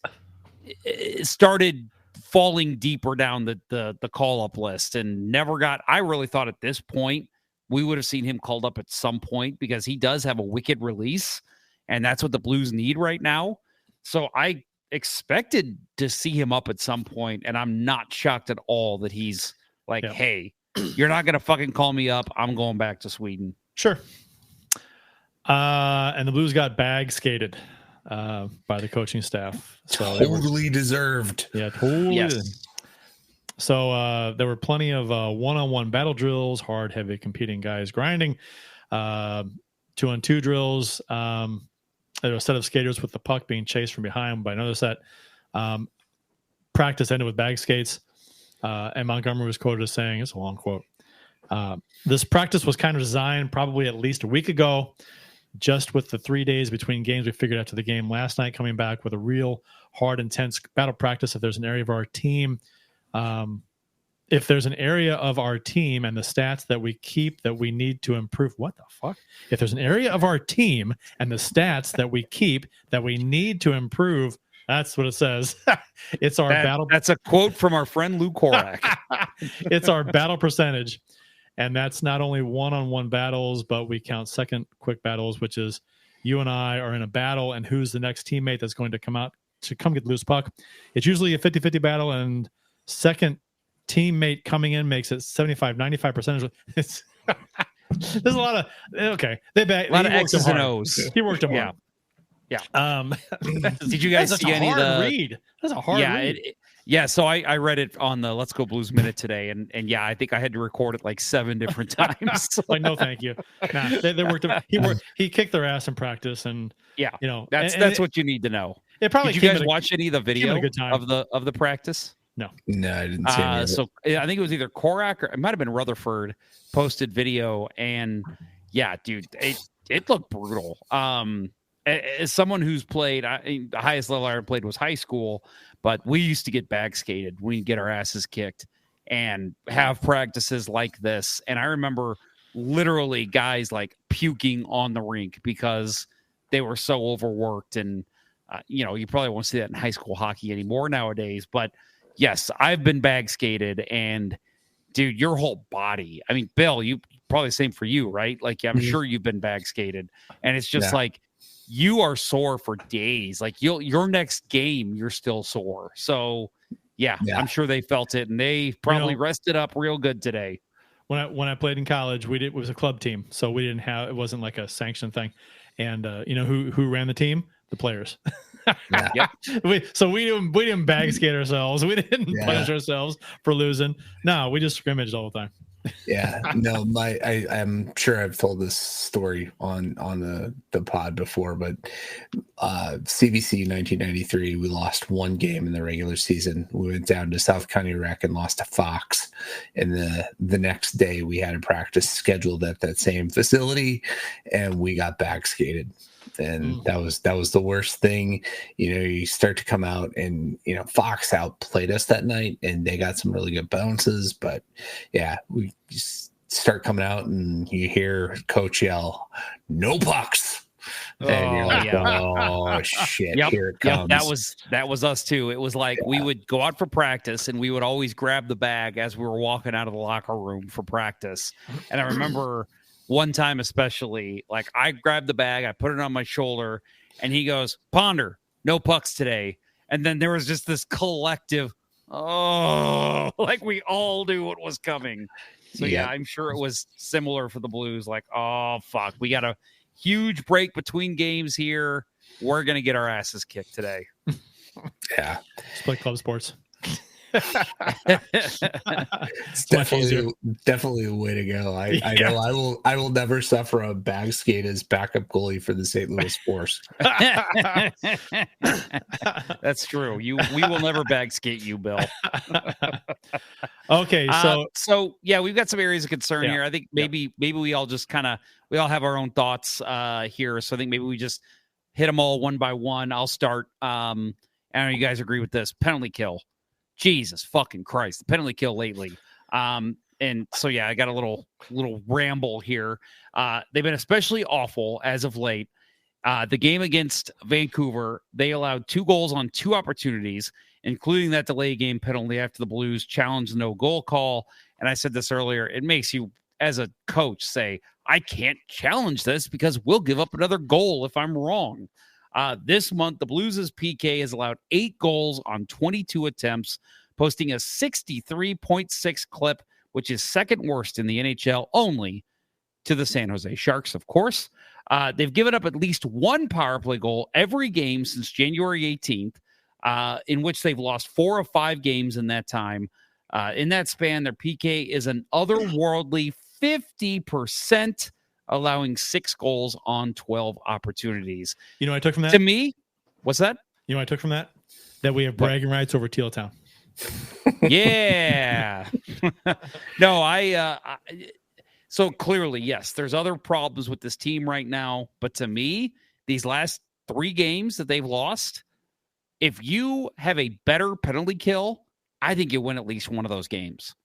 started falling deeper down the call up list, and never got. I really thought at this point we would have seen him called up at some point because he does have a wicked release, and that's what the Blues need right now. So I expected to see him up at some point, and I'm not shocked at all that he's like, hey. You're not going to fucking call me up. I'm going back to Sweden. Sure. And the Blues got bag skated by the coaching staff. So totally deserved. Yeah, totally. Yes. So there were plenty of one-on-one battle drills, hard, heavy competing guys grinding, 2-on-2 drills. There were a set of skaters with the puck being chased from behind by another set. Practice ended with bag skates. And Montgomery was quoted as saying, it's a long quote, this practice was kind of designed probably at least a week ago, just with the 3 days between games we figured after the game last night, coming back with a real hard, intense battle practice. If there's an area of our team, and the stats that we keep that we need to improve, what the fuck? If there's an area of our team and the stats that we keep that we need to improve, That's what it says. It's our battle. That's a quote from our friend Lou Korak. It's our battle percentage. And that's not only one-on-one battles, but we count second quick battles, which is you and I are in a battle, and who's the next teammate that's going to come get the loose puck. It's usually a 50-50 battle, and second teammate coming in makes it 75, 95%. It's there's a lot of a lot of X's and O's. He worked them hard. Yeah. Did you guys see any of the read? That's a hard read. So I read it on the Let's Go Blues Minute today, and yeah, I think I had to record it like 7 different times. Like, no, thank you. Nah, they worked. He kicked their ass in practice, and that's what you need to know. It probably. Did you guys watch any of the video of the practice? No, I didn't see any of it. So I think it was either Korak or it might have been Rutherford posted video, and yeah, dude, it looked brutal. As someone who's played, the highest level I ever played was high school, but we used to get bag skated. We'd get our asses kicked and have practices like this. And I remember literally guys like puking on the rink because they were so overworked. And, you probably won't see that in high school hockey anymore nowadays. But yes, I've been bag skated, and dude, your whole body. I mean, Bill, you probably the same for you, right? Like, I'm sure you've been bag skated, and it's just like, you are sore for days. Like your next game, you're still sore. So yeah, I'm sure they felt it, and they probably rested up real good today. When I played in college, it was a club team, so we didn't have, it wasn't like a sanctioned thing. And who ran the team? The players. We didn't bag skate ourselves. We didn't punish ourselves for losing. No, we just scrimmaged all the time. I'm sure I've told this story on the pod before, but CBC 1993, we lost one game in the regular season. We went down to South County Rec and lost to Fox, and the next day we had a practice scheduled at that same facility, and we got bag skated. And that was the worst thing. You start to come out, and Fox outplayed us that night, and they got some really good bounces. But yeah, we just start coming out, and you hear coach yell, "No pucks!" And you're like, "Oh shit, here it comes." That was us too. It was like we would go out for practice, and we would always grab the bag as we were walking out of the locker room for practice. And I remember one time especially, like, I grabbed the bag, I put it on my shoulder, and he goes, "Ponder, no pucks today." And then there was just this collective, like we all knew what was coming. So yeah, I'm sure it was similar for the Blues. Like, oh fuck, we got a huge break between games here. We're gonna get our asses kicked today. Just play club sports. It's definitely a way to go. I know I will never suffer a bag skate as backup goalie for the St. Louis Force. That's true. We will never bag skate you, Bill. Okay, so yeah, we've got some areas of concern here. I think maybe we all just we all have our own thoughts here. So I think maybe we just hit them all one by one. I'll start. I don't know if you guys agree with this. Penalty kill. Jesus fucking Christ, the penalty kill lately. And so, yeah, I got a little ramble here. They've been especially awful as of late. The game against Vancouver, they allowed 2 goals on 2 opportunities, including that delay game penalty after the Blues challenged the no goal call. And I said this earlier, it makes you, as a coach, say, I can't challenge this because we'll give up another goal if I'm wrong. This month, the Blues' PK has allowed 8 goals on 22 attempts, posting a 63.6 clip, which is second worst in the NHL, only to the San Jose Sharks, of course. They've given up at least 1 power play goal every game since January 18th, in which they've lost 4 of 5 games in that time. In that span, their PK is an otherworldly 50%, allowing 6 goals on 12 opportunities. You know what I took from that? To me, what's that? You know what I took from that? That we have bragging rights over Teal Town. Yeah. No, so clearly, yes, there's other problems with this team right now. But to me, these last 3 games that they've lost, if you have a better penalty kill, I think you win at least one of those games.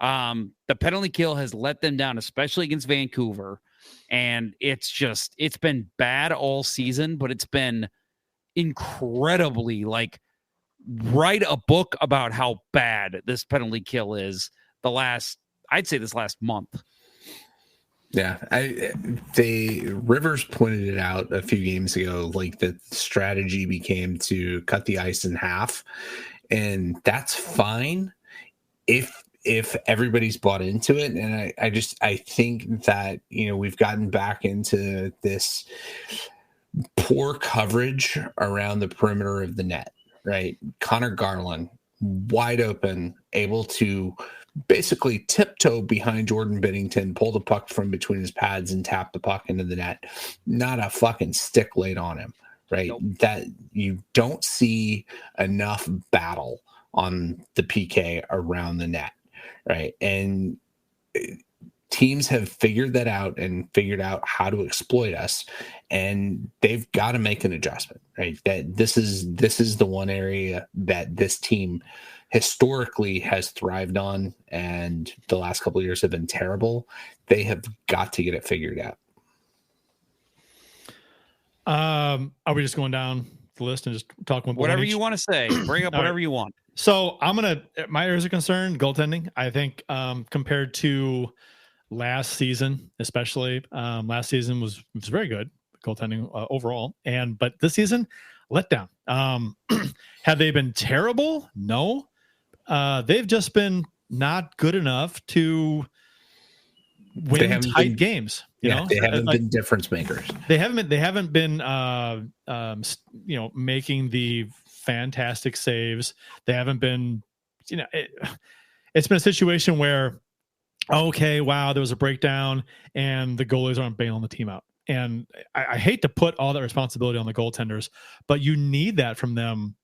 The penalty kill has let them down, especially against Vancouver. And it's been bad all season, but it's been incredibly write a book about how bad this penalty kill is I'd say this last month. Yeah, Rivers pointed it out a few games ago, the strategy became to cut the ice in half, and that's fine if everybody's bought into it. And I think that, we've gotten back into this poor coverage around the perimeter of the net, right? Connor Garland, wide open, able to basically tiptoe behind Jordan Binnington, pull the puck from between his pads and tap the puck into the net. Not a fucking stick laid on him, right? Nope. That you don't see enough battle on the PK around the net, right? And teams have figured that out and figured out how to exploit us, and they've got to make an adjustment, right? That this is the one area that this team historically has thrived on, and the last couple of years have been terrible. They have got to get it figured out. Are we just going down the list and just talking about whatever you want to say? Bring up whatever you want. So my areas of concern, goaltending. I think compared to last season, especially last season was very good goaltending overall, but this season let down. Have they been terrible? No. They've just been not good enough to win tight games. They haven't been difference makers. They haven't been making the fantastic saves. They haven't been, it's been a situation where, okay, wow, there was a breakdown and the goalies aren't bailing the team out. And I hate to put all that responsibility on the goaltenders, but you need that from them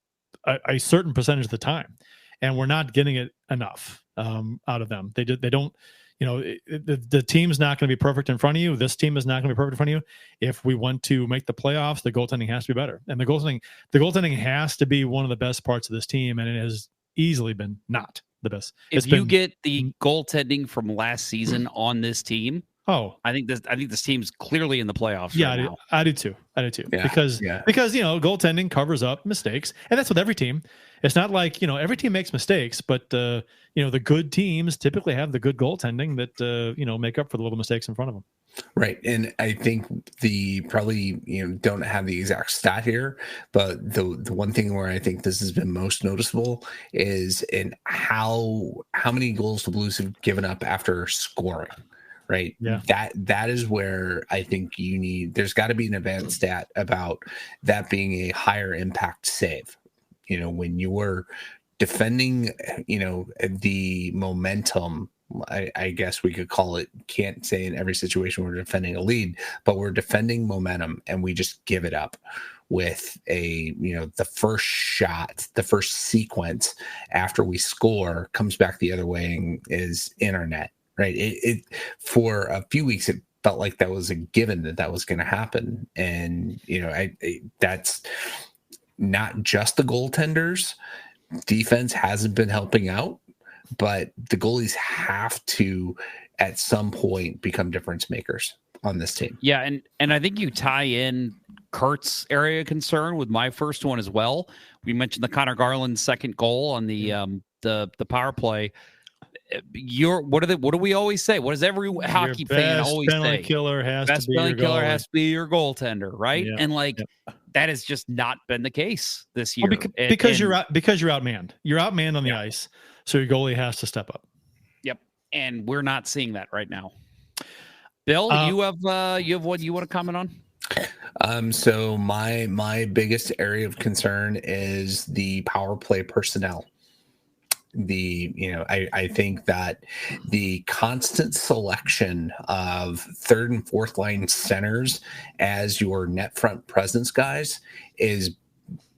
a certain percentage of the time. And we're not getting it enough out of them. They don't, the team's not going to be perfect in front of you. This team is not going to be perfect in front of you. If we want to make the playoffs, the goaltending has to be better. And the goaltending has to be one of the best parts of this team. And it has easily been not the best. If you get the goaltending from last season on this team, I think this team's clearly in the playoffs. Yeah, right now. I do too. Yeah, because goaltending covers up mistakes, and that's with every team. It's not like every team makes mistakes, but the good teams typically have the good goaltending that make up for the little mistakes in front of them. Right, and I think don't have the exact stat here, but the one thing where I think this has been most noticeable is in how many goals the Blues have given up after scoring. Right. Yeah. That is where I think there's got to be an advanced stat about that being a higher impact save. When you were defending, the momentum, I guess we could call it, can't say in every situation we're defending a lead, but we're defending momentum and we just give it up with the first shot, the first sequence after we score comes back the other way and is in our net. Right. It for a few weeks, it felt like that was a given that was going to happen. And, that's not just the goaltenders. Defense hasn't been helping out, but the goalies have to, at some point, become difference makers on this team. Yeah. And I think you tie in Kurt's area of concern with my first one as well. We mentioned the Connor Garland second goal on the power play. What do we always say? What does every hockey fan always say? Best penalty killer has to be your goaltender, right? Yeah. And that has just not been the case this year. Well, because you're outmanned. You're outmanned on the ice, so your goalie has to step up. Yep, and we're not seeing that right now. Bill, you have what you want to comment on? So my biggest area of concern is the power play personnel. I think that the constant selection of third and fourth line centers as your net front presence guys is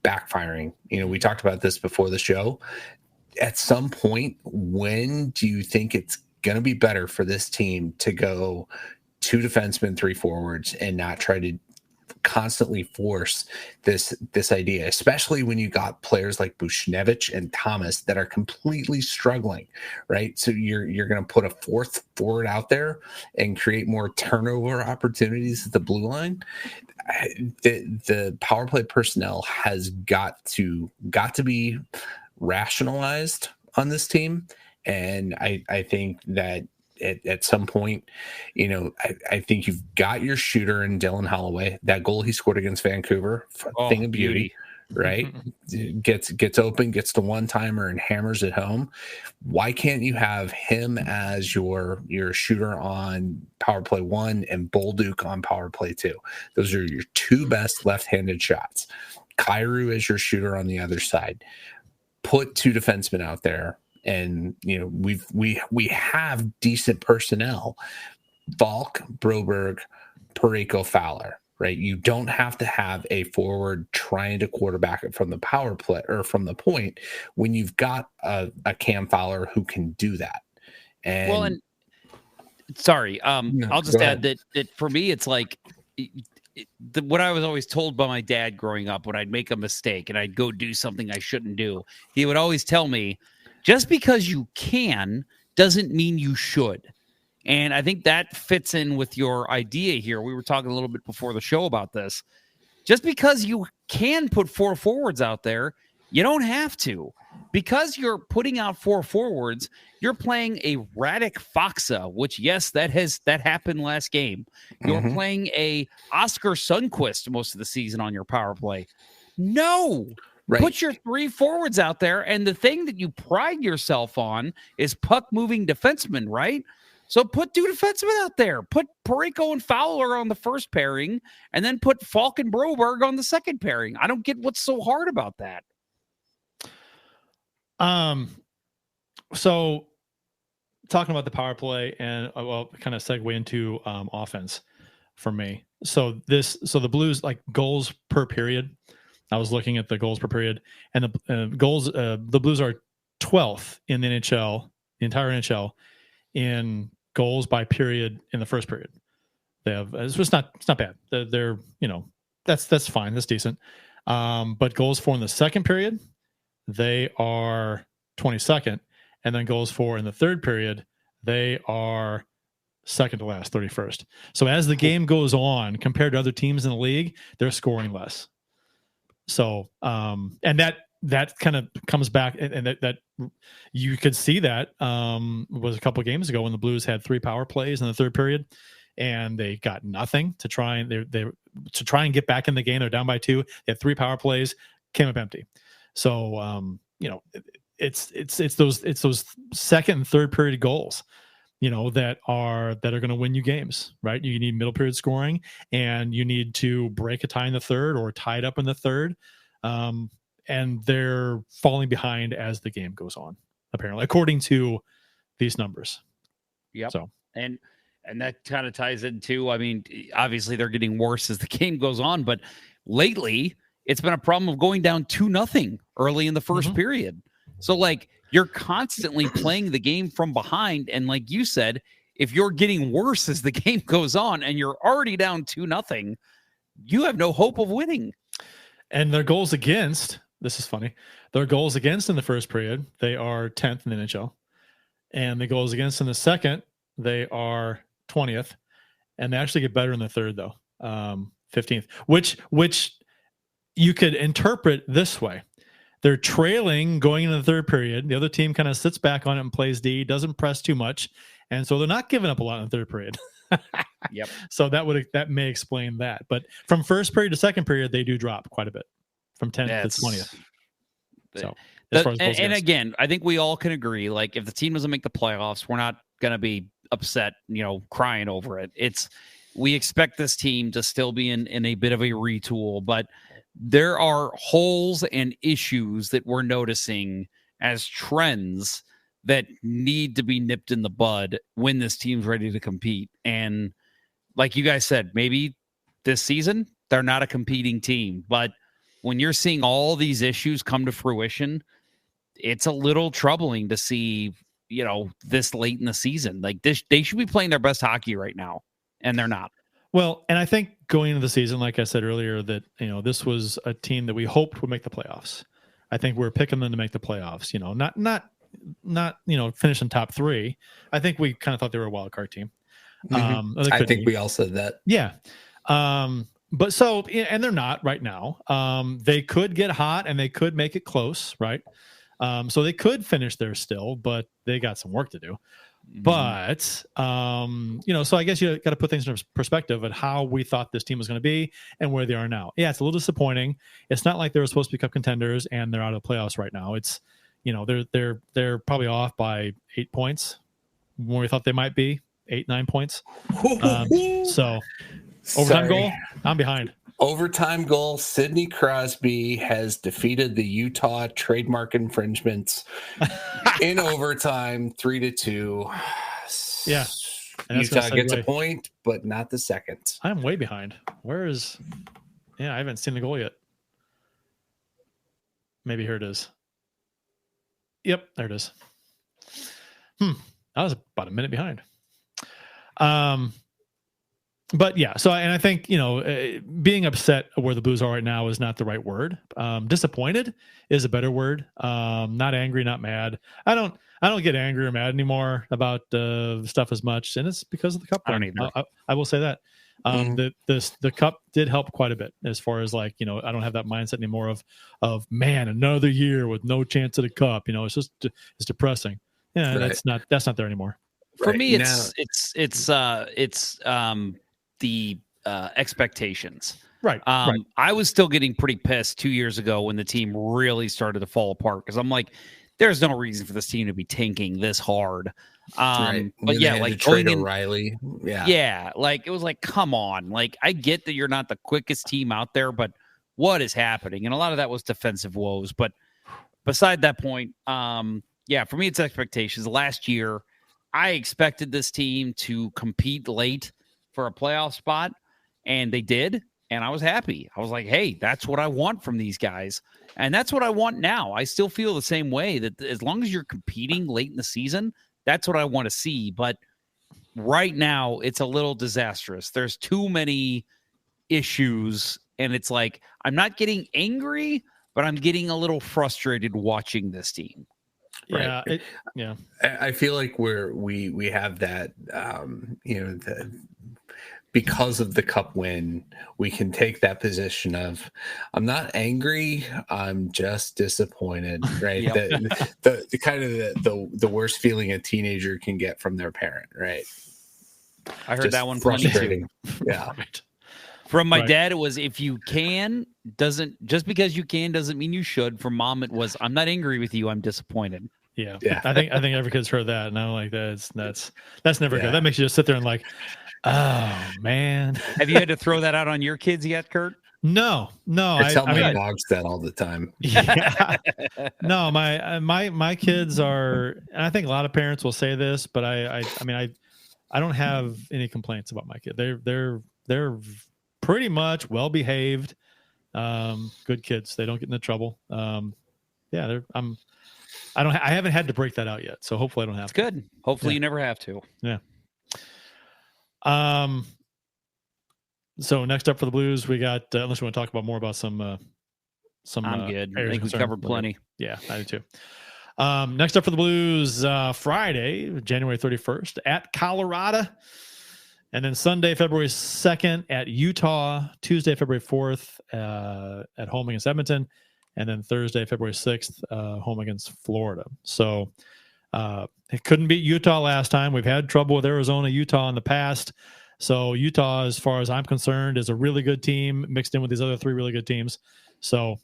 backfiring. We talked about this before the show. At some point, when do you think it's going to be better for this team to go 2 defensemen, 3 forwards, and not try to constantly force this idea, especially when you got players like Perunovich and Thomas that are completely struggling, right? So you're going to put a fourth forward out there and create more turnover opportunities at the blue line. The power play personnel has got to be rationalized on this team, and I think that at some point, I think you've got your shooter in Dylan Holloway. That goal he scored against Vancouver, thing of beauty. Right? Gets open, gets the one-timer and hammers it home. Why can't you have him as your shooter on power play 1 and Bolduc on power play 2? Those are your two best left-handed shots. Kyrou is your shooter on the other side. Put two defensemen out there, and we have decent personnel. Falk, Broberg, Parayko, Fowler. Right, you don't have to have a forward trying to quarterback it from the power play or from the point when you've got a Cam Fowler who can do that. And sorry, I'll just add that for me, it's like what I was always told by my dad growing up when I'd make a mistake and I'd go do something I shouldn't do. He would always tell me, just because you can doesn't mean you should. And I think that fits in with your idea here. We were talking a little bit before the show about this. Just because you can put 4 forwards out there, you don't have to. Because you're putting out 4 forwards, you're playing a Radek Faksa, which, yes, that happened last game. You're playing a Oscar Sundqvist most of the season on your power play. No. Right. Put your 3 forwards out there, and the thing that you pride yourself on is puck-moving defensemen, right? So put 2 defensemen out there. Put Parayko and Fowler on the first pairing, and then put Falk and Broberg on the second pairing. I don't get what's so hard about that. So talking about the power play and kind of segue into offense for me. So the Blues, like, goals per period. I was looking at the goals per period, and the Blues are 12th in the NHL, the entire NHL, in goals by period in the first period. They have, it's not bad. They're that's fine. That's decent. But goals for in the second period, they are 22nd, and then goals for in the third period, they are second to last, 31st. So as the game goes on, compared to other teams in the league, they're scoring less. So and that kind of comes back, and that you could see that was a couple of games ago when the Blues had 3 power plays in the third period, and they got nothing to try and get back in the game. They're down by 2. They had 3 power plays, came up empty. So it's those second and third period goals, that are going to win you games, right? You need middle period scoring, and you need to break a tie in the third or tie it up in the third. And they're falling behind as the game goes on, apparently, according to these numbers. Yep. So, and that kind of ties into, I mean, obviously they're getting worse as the game goes on, but lately it's been a problem of going down 2-0 early in the first period. So, like, you're constantly playing the game from behind. And like you said, if you're getting worse as the game goes on and you're already down 2-0, you have no hope of winning. And their goals against, this is funny, their goals against in the first period, they are 10th in the NHL. And the goals against in the second, they are 20th. And they actually get better in the third, though, 15th, which you could interpret this way. They're trailing going into the third period. The other team kind of sits back on it and plays D, doesn't press too much. And so they're not giving up a lot in the third period. Yep. So that may explain that. But from first period to second period, they do drop quite a bit, from 10th to 20th. So as far as and again, I think we all can agree, like, if the team doesn't make the playoffs, we're not going to be upset, crying over it. We expect this team to still be in a bit of a retool, but there are holes and issues that we're noticing as trends that need to be nipped in the bud when this team's ready to compete. And like you guys said, maybe this season they're not a competing team, but when you're seeing all these issues come to fruition, it's a little troubling to see, this late in the season. Like, they should be playing their best hockey right now, and they're not. Well, and I think going into the season, like I said earlier, that this was a team that we hoped would make the playoffs. I think we're picking them to make the playoffs. Not finishing top 3. I think we kind of thought they were a wild card team. I think we all said that. Yeah. But so, and they're not right now. They could get hot and they could make it close, right? So they could finish there still, but they got some work to do. But, so I guess you got to put things in perspective at how we thought this team was going to be and where they are now. Yeah, it's a little disappointing. It's not like they were supposed to be cup contenders and they're out of the playoffs right now. It's, they're probably off by 8 points when we thought they might be 8-9 points. So overtime goal, I'm behind. Overtime goal, Sidney Crosby has defeated the Utah trademark infringements in overtime, 3-2. Yeah. Utah gets a point, but not the second. I'm way behind. I haven't seen the goal yet. Maybe here it is. Yep, there it is. I was about a minute behind. But yeah, so I think being upset where the Blues are right now is not the right word. Disappointed is a better word. Not angry, not mad. I don't get angry or mad anymore about stuff as much, and it's because of the cup. I don't either. I will say that the cup did help quite a bit as far as I don't have that mindset anymore of man, another year with no chance at a cup. It's depressing. Yeah, right. That's not there anymore. For me, it's the expectations. Right. I was still getting pretty pissed 2 years ago when the team really started to fall apart because I'm like, there's no reason for this team to be tanking this hard. But yeah, like trade O'Reilly. Yeah. Like it was like, come on. Like I get that you're not the quickest team out there, but what is happening? And a lot of that was defensive woes. But beside that point, for me, it's expectations. Last year, I expected this team to compete late for a playoff spot, and they did, and I was happy. I was like, hey, that's what I want from these guys, and that's what I want now. I still feel the same way, that as long as you're competing late in the season, that's what I want to see, but right now, it's a little disastrous. There's too many issues, and it's like, I'm not getting angry, but I'm getting a little frustrated watching this team. Right. I feel like we have that, because of the cup win, we can take that position of, I'm not angry, I'm just disappointed, right? The kind of the worst feeling a teenager can get from their parent, right? I heard that one frustrating. Yeah. Right. From my dad, it was, if you can, just because you can doesn't mean you should. From mom, it was, I'm not angry with you, I'm disappointed. Yeah. I think every kid's heard that, and I'm like, that's never good. That makes you just sit there and like, oh man. Have you had to throw that out on your kids yet, Kurt? No. I tell my dogs that all the time. Yeah. No, my kids are, and I think a lot of parents will say this, but I don't have any complaints about my kid. They're pretty much well behaved, good kids. They don't get into trouble. I haven't had to break that out yet, so hopefully I don't have to. Good. Hopefully you never have to. Yeah. So next up for the Blues, we got, unless you want to talk about more about some I'm good. I think we covered plenty. Yeah, I do too. Next up for the Blues, Friday, January 31st at Colorado. And then Sunday, February 2nd at Utah. Tuesday, February 4th at home against Edmonton. And then Thursday, February 6th, home against Florida. So it couldn't beat Utah last time. We've had trouble with Arizona, Utah in the past. So Utah, as far as I'm concerned, is a really good team mixed in with these other three really good teams. So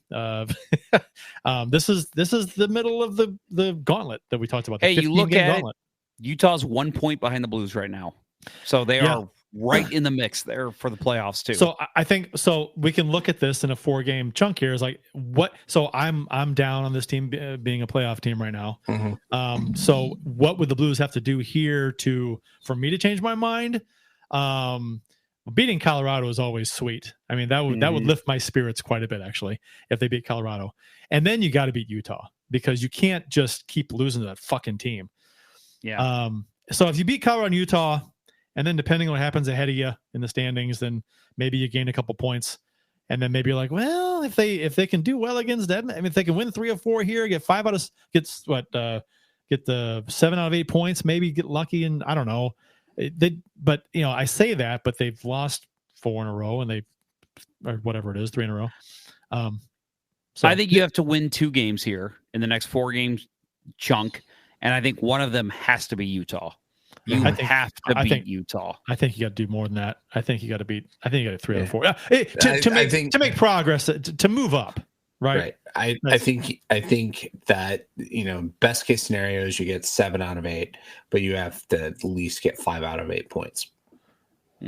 this is the middle of the gauntlet that we talked about. Hey, you look at gauntlet. Utah's 1 point behind the Blues right now. So they are right in the mix there for the playoffs too. So I think we can look at this in a 4-game chunk here. Is like what? So I'm down on this team being a playoff team right now. Mm-hmm. So what would the Blues have to do here for me to change my mind? Beating Colorado is always sweet. I mean, that would lift my spirits quite a bit actually if they beat Colorado. And then you got to beat Utah because you can't just keep losing to that fucking team. Yeah. So if you beat Colorado and Utah, And then depending on what happens ahead of you in the standings, then maybe you gain a couple points. And then maybe you're like, well, if they can do well against Deadman, I mean, if they can win 3 or 4 here, get the 7 out of 8 points, maybe get lucky, and I don't know. But I say that, but they've lost 4 in a row, and or whatever it is, 3 in a row. So I think you have to win 2 games here in the next 4 games chunk, and I think one of them has to be Utah. You have to beat Utah. I think you got to do more than that. I think you got to 3 out of 4 to make progress, to move up. Right. I think that best case scenario is you get 7 out of 8, but you have to at least get 5 out of 8 points.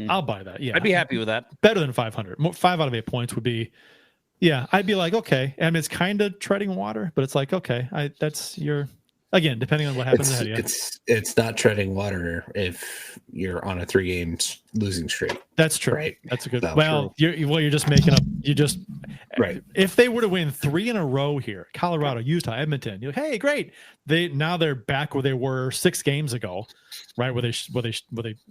I'll buy that. Yeah, I'd be happy with that. Better than 500. 5 out of 8 points would be. Yeah, I'd be like, okay. I mean, it's kind of treading water, but it's like, okay, that's your. Again, depending on what happens ahead of you. It's not treading water if you're on a 3 games losing streak. That's true. Right? That's a good. Well, you're just making up. You just right. If they were to win 3 in a row here, Colorado, Utah, Edmonton, you're like, hey, great. They're back where they were 6 games ago, right? Where they.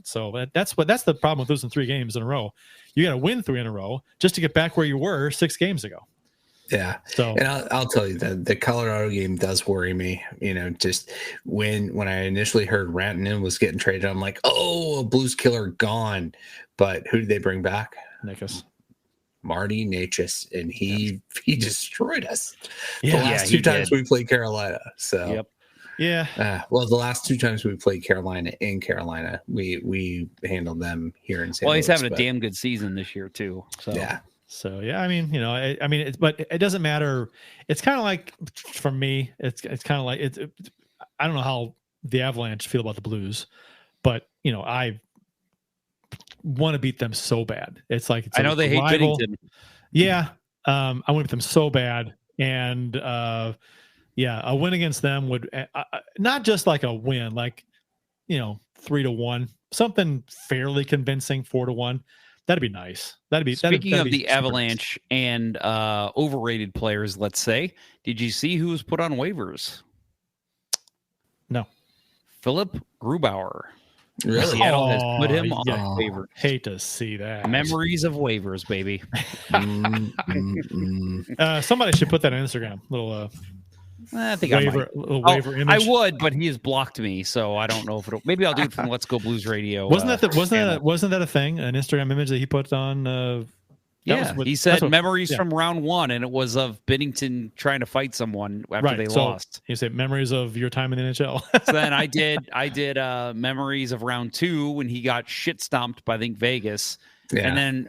So that's the problem with losing 3 games in a row. You got to win 3 in a row just to get back where you were 6 games ago. Yeah. So, and I'll tell you that the Colorado game does worry me. Just when I initially heard Rantanen was getting traded, I'm like, oh, a Blues killer gone. But who did they bring back? Marty Necas, and he destroyed us. The last 2 times we played Carolina. So yep. Yeah. Well, the last 2 times we played Carolina in Carolina, we handled them here in St. Louis. Well, he's having a damn good season this year too. So yeah. So yeah, I mean, but it doesn't matter. It's kind of like, for me, it's kind of like I don't know how the Avalanche feel about the Blues, but I want to beat them so bad. It's like I know they hate Binnington. Yeah, I want to beat them so bad, and a win against them would not just like a win, like 3-1, something fairly convincing, 4-1. That'd be nice. Speaking of the Avalanche nice. And overrated players, let's say, did you see who was put on waivers? No. Philip Grubauer. Really? Seattle has put him on waivers. Hate to see that. Memories of waivers, baby. Somebody should put that on Instagram. Little I think waiver image. I would, but he has blocked me, so I don't know if it'll. Maybe I'll do it from Let's Go Blues Radio. Wasn't that a thing? An Instagram image that he put on? He said memories from round 1, and it was of Binnington trying to fight someone after they lost. He said memories of your time in the NHL. So then I did memories of round 2 when he got shit stomped by, I think, Vegas. Yeah. And then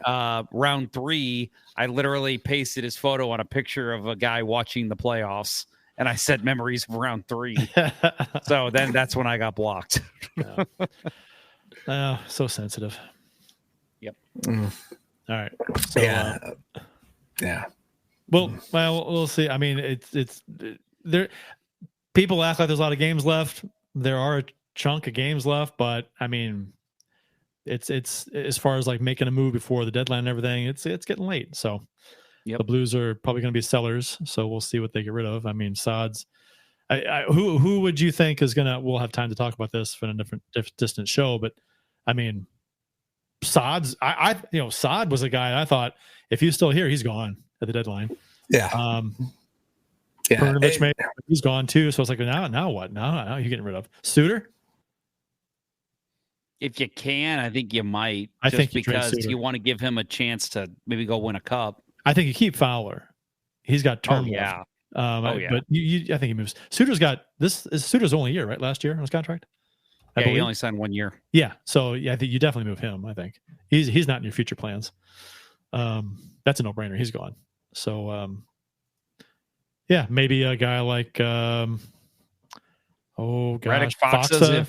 round 3, I literally pasted his photo on a picture of a guy watching the playoffs. And I said memories of round 3. So then that's when I got blocked. So sensitive. Yep. All right. So, yeah. Well, we'll see. I mean, it's there. People act like there's a lot of games left. There are a chunk of games left, but I mean, it's as far as like making a move before the deadline and everything, it's getting late. So. Yep. The Blues are probably going to be sellers, so we'll see what they get rid of. I mean, Saad's. Who would you think is gonna? We'll have time to talk about this for a different distant show, but I mean, Saad's. Saad was a guy I thought if he's still here, he's gone at the deadline. Yeah. Perunovich, he's gone too. So it's like now what? Now you're getting rid of Suter. If you can, I think you might. I think because you want to give him a chance to maybe go win a cup. I think you keep Fowler. He's got term left. Yeah. But I think he moves. Suter's got this. Is Suter's only year, right? Last year on his contract. Yeah, he only signed 1 year. Yeah. So I think you definitely move him. I think he's not in your future plans. That's a no-brainer. He's gone. So maybe a guy like Radek Faksa.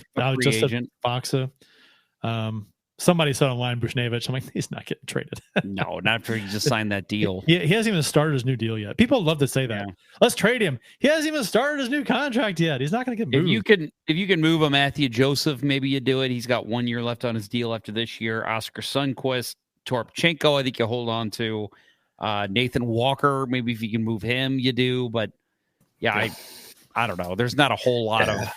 Faksa. Somebody said online Buchnevich. I'm like, he's not getting traded. No, not after he just signed that deal. He hasn't even started his new deal yet. People love to say that. Yeah. Let's trade him. He hasn't even started his new contract yet. He's not going to get moved. If you can move a Matthew Joseph, maybe you do it. He's got 1 year left on his deal after this year. Oscar Sundqvist, Torpchenko, I think you hold on to. Nathan Walker, maybe if you can move him, you do. But I don't know. There's not a whole lot of.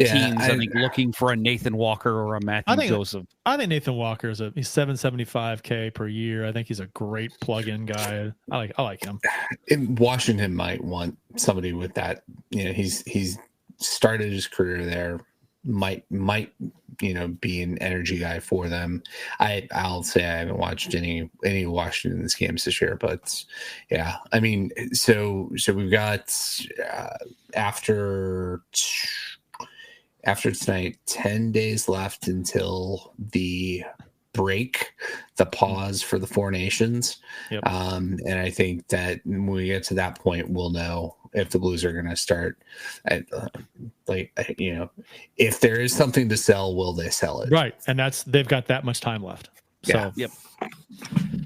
teams, I think, looking for a Nathan Walker or a Matthew Joseph. I think Nathan Walker he's $775K per year. I think he's a great plug-in guy. I like him. And Washington might want somebody with that. He's started his career there. Might be an energy guy for them. I'll say I haven't watched any Washington's games this year, but yeah, I mean, so we've got after tonight 10 days left until the break, the pause for the Four Nations. Yep. And I think that when we get to that point, we'll know if the Blues are going to start if there is something to sell, will they sell it? Right. And they've got that much time left. So, yep.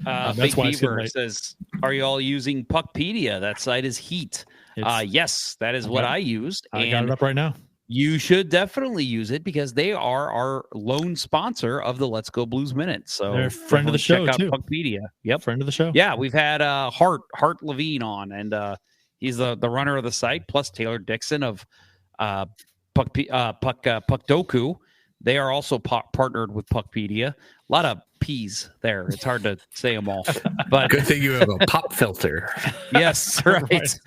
That's Big why Beaver says, are you all using Puckpedia? That site is heat. Yes, that is what I used. I got it up right now. You should definitely use it because they are our lone sponsor of the Let's Go Blues Minute. So they're a friend of the show, check out too. Puckpedia. Yep. Friend of the show. Yeah, we've had Hart Levine on, and he's the runner of the site, plus Taylor Dixon of Puckdoku. They are also partnered with Puckpedia. A lot of P's there. It's hard to say them all. But good thing you have a pop filter. Yes, right.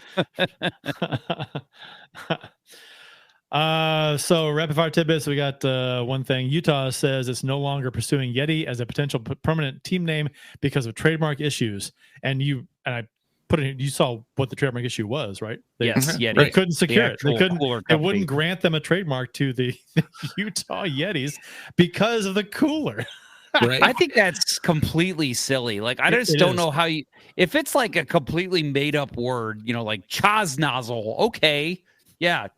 So rapid fire tidbits. We got one thing. Utah says it's no longer pursuing Yeti as a potential permanent team name because of trademark issues. And I put it. You saw what the trademark issue was, right? Yes, Yeti. They couldn't secure it. They couldn't. It wouldn't grant them a trademark to the Utah Yetis because of the cooler. Right. I think that's completely silly. Like, I just don't know how if it's like a completely made up word, like Chaz nozzle. Okay. Yeah.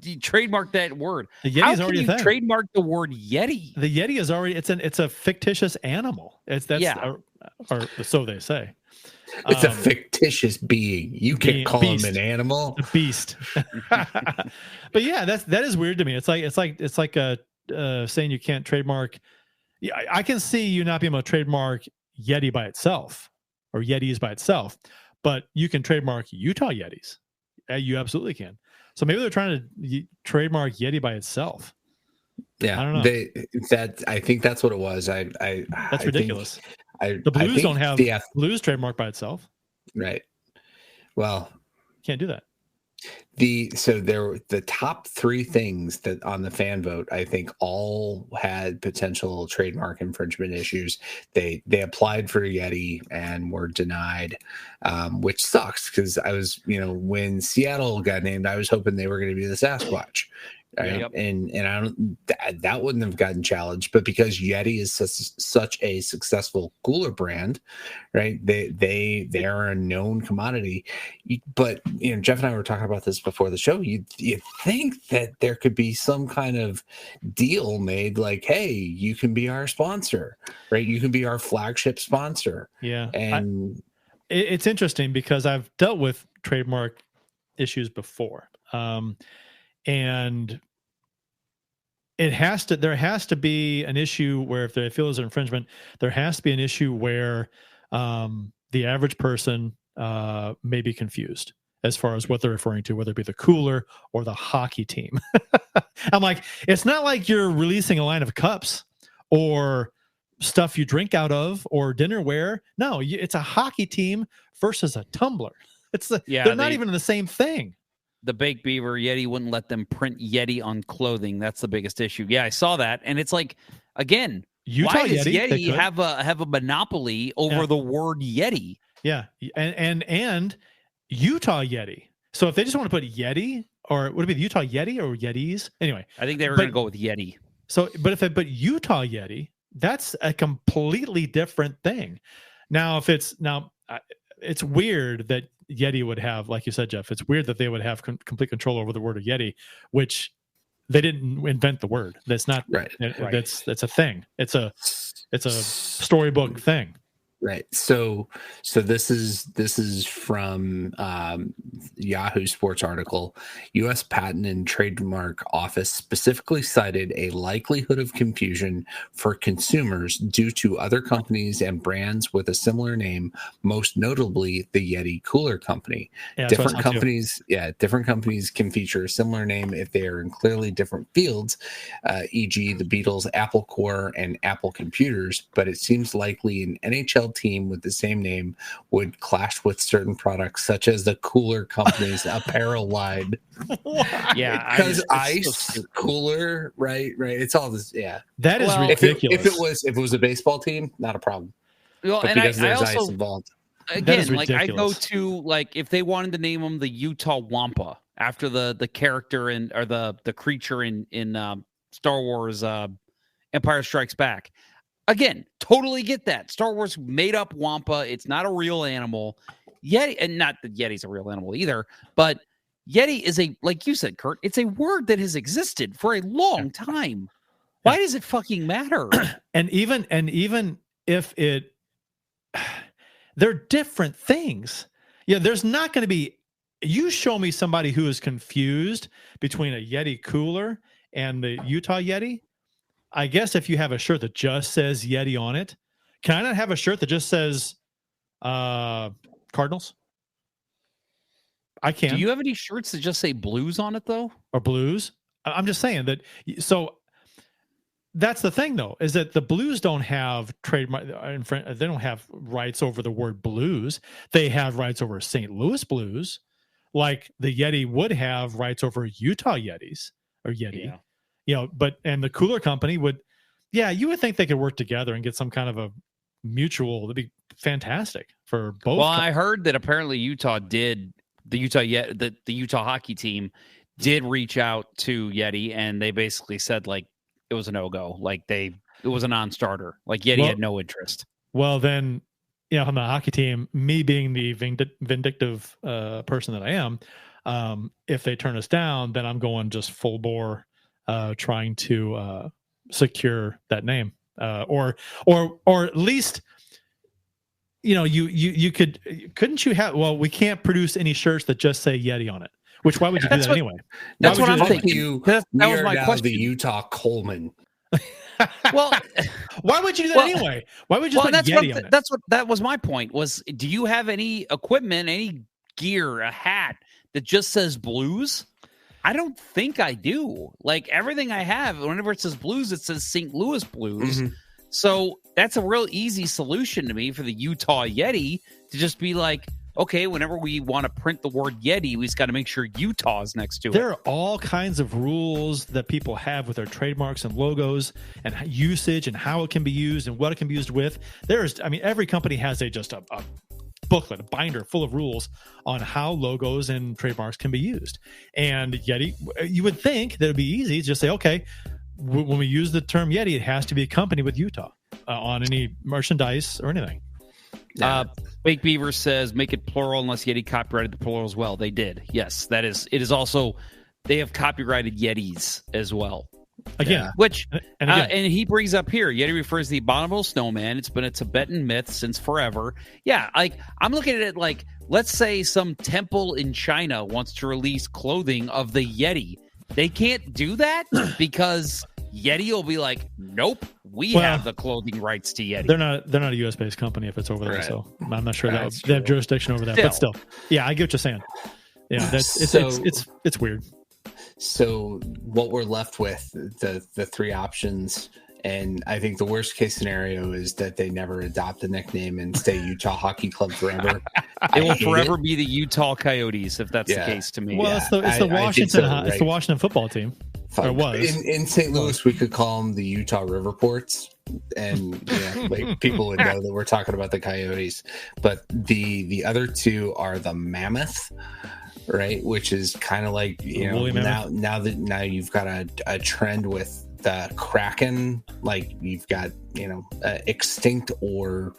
You trademark that word. The Yeti's how can already you a thing. trademark the word Yeti? The Yeti is already it's a fictitious animal. Or so they say. It's a fictitious being. You can't call him an animal. A beast. But yeah, that is weird to me. It's like saying you can't trademark. Yeah, I can see you not being able to trademark Yeti by itself or Yetis by itself, but you can trademark Utah Yetis. You absolutely can. So maybe they're trying to trademark Yeti by itself. Yeah, I don't know. I think that's what it was. That's ridiculous. The Blues don't have Blues trademark by itself. Right. Well, can't do that. The top three things that on the fan vote, I think all had potential trademark infringement issues. They applied for Yeti and were denied, which sucks because I was, when Seattle got named, I was hoping they were going to be the Sasquatch. Right? Yep. And I don't that wouldn't have gotten challenged, but because Yeti is such a successful cooler brand, right? They are a known commodity. But Jeff and I were talking about this before the show. You think that there could be some kind of deal made, like, hey, you can be our sponsor, right? You can be our flagship sponsor. Yeah, and it's interesting because I've dealt with trademark issues before. And there has to be an issue where if they feel there's an infringement, there has to be an issue where the average person may be confused as far as what they're referring to, whether it be the cooler or the hockey team. I'm like, it's not like you're releasing a line of cups or stuff you drink out of or dinnerware. No, it's a hockey team versus a tumbler. They're not even the same thing. The Baked Beaver Yeti wouldn't let them print Yeti on clothing. That's the biggest issue. Yeah, I saw that, and it's like, again, Utah why does Yeti have a monopoly over the word Yeti? Yeah, and Utah Yeti. So if they just want to put Yeti, or would it be the Utah Yeti or Yetis? Anyway, I think they were going to go with Yeti. So, but if they put Utah Yeti, that's a completely different thing. Now, it's weird that Yeti would have, like you said, Jeff, it's weird that they would have complete control over the word of Yeti, which they didn't invent the word. That's not right. That's a thing. It's a storybook thing. Right. So this is from Yahoo Sports article. U.S. Patent and Trademark Office specifically cited a likelihood of confusion for consumers due to other companies and brands with a similar name, most notably the Yeti Cooler Company. Yeah, different companies can feature a similar name if they are in clearly different fields, e.g. the Beatles, Apple Corps, and Apple Computers, but it seems likely an NHL team with the same name would clash with certain products such as the Cooler Company's apparel line. Yeah, because ice cooler, right? It's all this. Yeah, that is ridiculous. If it was a baseball team, not a problem. Well, but and because there's I also, ice involved, again, like I go to like if they wanted to name them the Utah Wampa after the character or the creature in Star Wars Empire Strikes Back. Again, totally get that. Star Wars made up Wampa. It's not a real animal. Yeti, and not that Yeti's a real animal either, but Yeti is like you said, Kurt, it's a word that has existed for a long time. Why does it fucking matter? And even if they're different things. Yeah, there's not going to be, you show me somebody who is confused between a Yeti cooler and the Utah Yeti. I guess if you have a shirt that just says Yeti on it, can I not have a shirt that just says Cardinals? I can. Do you have any shirts that just say Blues on it, though? Or Blues? I'm just saying that. So that's the thing, though, is that the Blues don't have trademark. They don't have rights over the word Blues. They have rights over St. Louis Blues, like the Yeti would have rights over Utah Yetis or Yeti. Yeah. You know, and the Cooler Company would, you would think they could work together and get some kind of a mutual. That'd be fantastic for both. Well, I heard that apparently Utah did. The Utah hockey team did reach out to Yeti, and they basically said like it was a no-go. Like it was a non-starter. Like Yeti had no interest. Well, then, on the hockey team, me being the vindictive person that I am, if they turn us down, then I'm going just full bore, trying to secure that name, or at least. You couldn't you have, we can't produce any shirts that just say Yeti on it, which why would you do that anyway? That's what I'm thinking. That was my question. The Utah Coleman. Well, why would you do that anyway? Why would you put Yeti on it? That was my point was, do you have any equipment, any gear, a hat that just says Blues? I don't think I do. Like everything I have, whenever it says Blues, it says St. Louis Blues. Mm-hmm. So that's a real easy solution to me for the Utah Yeti to just be like, okay, whenever we want to print the word Yeti, we just got to make sure Utah is next to it. There are all kinds of rules that people have with their trademarks and logos and usage and how it can be used and what it can be used with. Every company has a booklet, a binder full of rules on how logos and trademarks can be used. And Yeti, you would think that it'd be easy to just say, okay, when we use the term Yeti, it has to be accompanied with Utah on any merchandise or anything. Fake Beaver says, make it plural unless Yeti copyrighted the plural as well. They did. Yes, that is. It is also, they have copyrighted Yetis as well. Again, which and he brings up here, Yeti refers to the abominable snowman. It's been a Tibetan myth since forever. Yeah, like I'm looking at it like, let's say some temple in China wants to release clothing of the Yeti. They can't do that because Yeti will be like, nope, we have the clothing rights to Yeti. They're not a U.S. based company if it's over there, so I'm not sure that they have jurisdiction over that. But still, I get what you're saying. Yeah, it's weird. So what we're left with, the three options, and I think the worst case scenario is that they never adopt the nickname and stay Utah Hockey Club forever. It will forever be the Utah Coyotes if that's the case to me. Well, it's the Washington it's the Washington football team. Or was. In St. Louis, we could call them the Utah Riverports, and people would know that we're talking about the Coyotes. But the other two are the Mammoth, right? Which is kind of like now you've got a trend with the Kraken, like you've got extinct or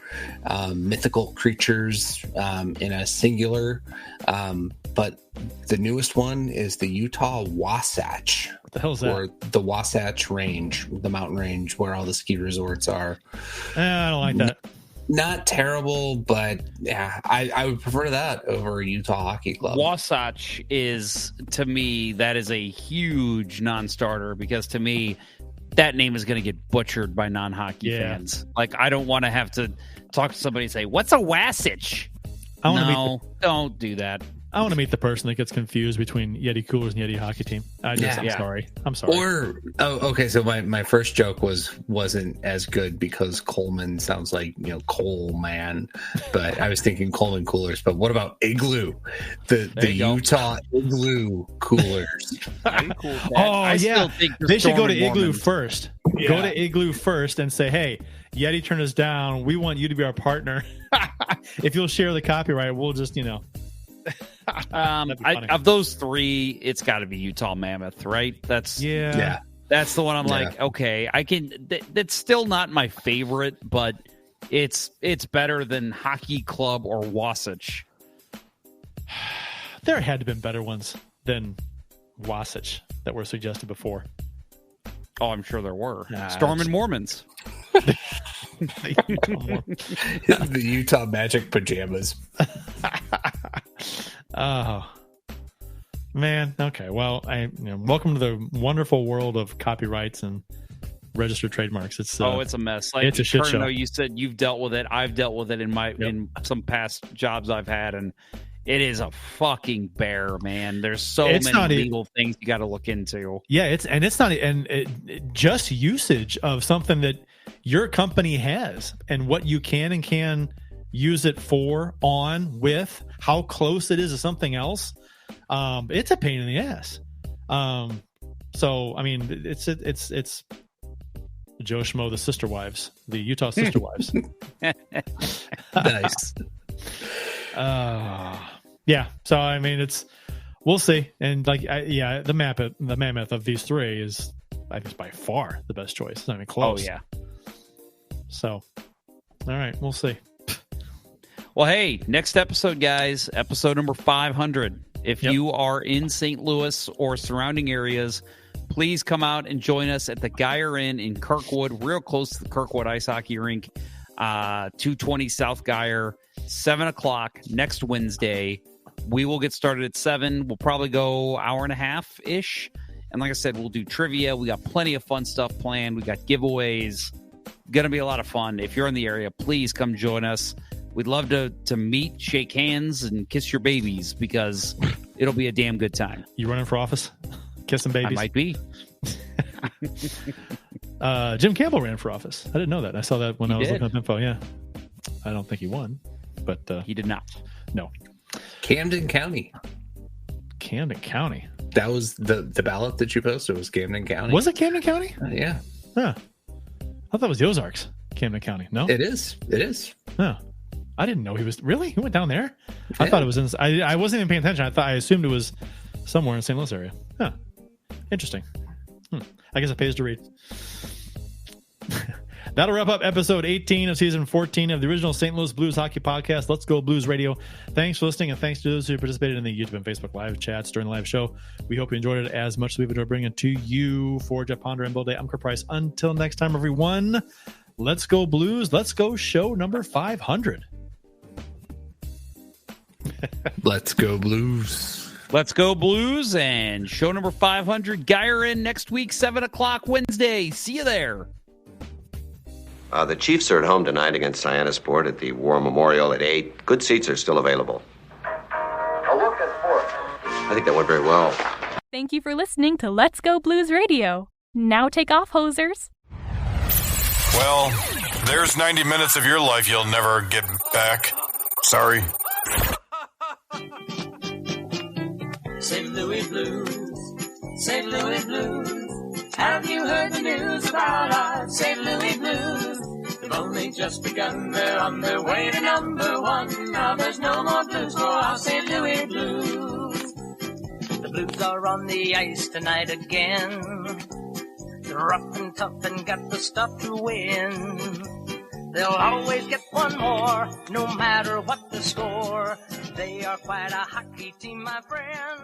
mythical creatures in a singular, but the newest one is the Utah Wasatch. What the hell is that? Or the Wasatch Range, the mountain range where all the ski resorts are. I don't like that. Not terrible, but yeah, I would prefer that over Utah Hockey Club. Wasatch is, to me, that is a huge non-starter because to me, that name is going to get butchered by non-hockey fans. Like, I don't want to have to talk to somebody and say, "What's a Wasatch?" Don't do that. I want to meet the person that gets confused between Yeti Coolers and Yeti Hockey Team. I'm sorry. Or okay, so my first joke wasn't as good because Coleman sounds like Coleman, but I was thinking Coleman Coolers. But what about Igloo? The Utah Igloo Coolers. Still think they should go to Igloo first. Yeah. Go to Igloo first and say, "Hey, Yeti turned us down. We want you to be our partner. If you'll share the copyright, we'll just of those three, it's got to be Utah Mammoth, right? That's the one I'm like, okay, I can. That's still not my favorite, but it's better than Hockey Club or Wasatch. There had to have been better ones than Wasatch that were suggested before. Oh, I'm sure there were. Storm and Mormons. The Utah Magic Pajamas. Oh, man. Okay. Well, welcome to the wonderful world of copyrights and registered trademarks. It's a mess. Like, it's a shit show. You said you've dealt with it. I've dealt with it in some past jobs I've had, and it is a fucking bear, man. There's so many legal things you got to look into. Yeah, it's not just usage of something that your company has and what you can and can use it for, on, with, how close it is to something else. It's a pain in the ass. So I mean, it's Joe Schmo, the sister wives, the Utah sister wives. Nice. Yeah. So I mean, we'll see. And the mammoth of these three is, I think, by far the best choice. It's not even close. Oh yeah. So, all right, we'll see. Well, hey, next episode, guys, episode number 500. If you are in St. Louis or surrounding areas, please come out and join us at the Geyer Inn in Kirkwood, real close to the Kirkwood Ice Hockey Rink, 220 South Geyer, 7 o'clock next Wednesday. We will get started at 7. We'll probably go hour and a half-ish. And like I said, we'll do trivia. We got plenty of fun stuff planned. We got giveaways. Going to be a lot of fun. If you're in the area, please come join us. We'd love to meet, shake hands, and kiss your babies because it'll be a damn good time. You running for office? Kissing babies? I might be. Jim Campbell ran for office. I didn't know that. I saw that when I was looking up info. Yeah. I don't think he won, but he did not. No. Camden County. Camden County. That was the ballot that you posted was Camden County. Was it Camden County? Yeah. Huh. I thought it was the Ozarks, Camden County. No? It is. Huh. I didn't know he was really. He went down there. Yeah. I thought it was in. I wasn't even paying attention. I assumed it was somewhere in St. Louis area. Huh. Interesting. I guess it pays to read. That'll wrap up episode 18 of season 14 of the original St. Louis Blues Hockey Podcast. Let's Go Blues Radio. Thanks for listening, and thanks to those who participated in the YouTube and Facebook live chats during the live show. We hope you enjoyed it as much as we've enjoyed bringing it to you. For Jeff Ponder and Bill Day, I'm Kurt Price. Until next time, everyone, let's go Blues. Let's go show number 500. Let's go Blues. Let's go Blues, and show number 500, Geyer Inn next week, 7 o'clock Wednesday. See you there. The Chiefs are at home tonight against Cyanosport at the War Memorial at 8. Good seats are still available. A look at sports. I think that went very well. Thank you for listening to Let's Go Blues Radio. Now take off, hosers. Well, there's 90 minutes of your life you'll never get back. Sorry. St. Louis Blues, St. Louis Blues. Have you heard the news about our St. Louis Blues? They've only just begun, they're on their way to number one. Now there's no more blues for our St. Louis Blues. The Blues are on the ice tonight again. They're rough and tough and got the stuff to win. They'll always get one more, no matter what the score. They are quite a hockey team, my friend.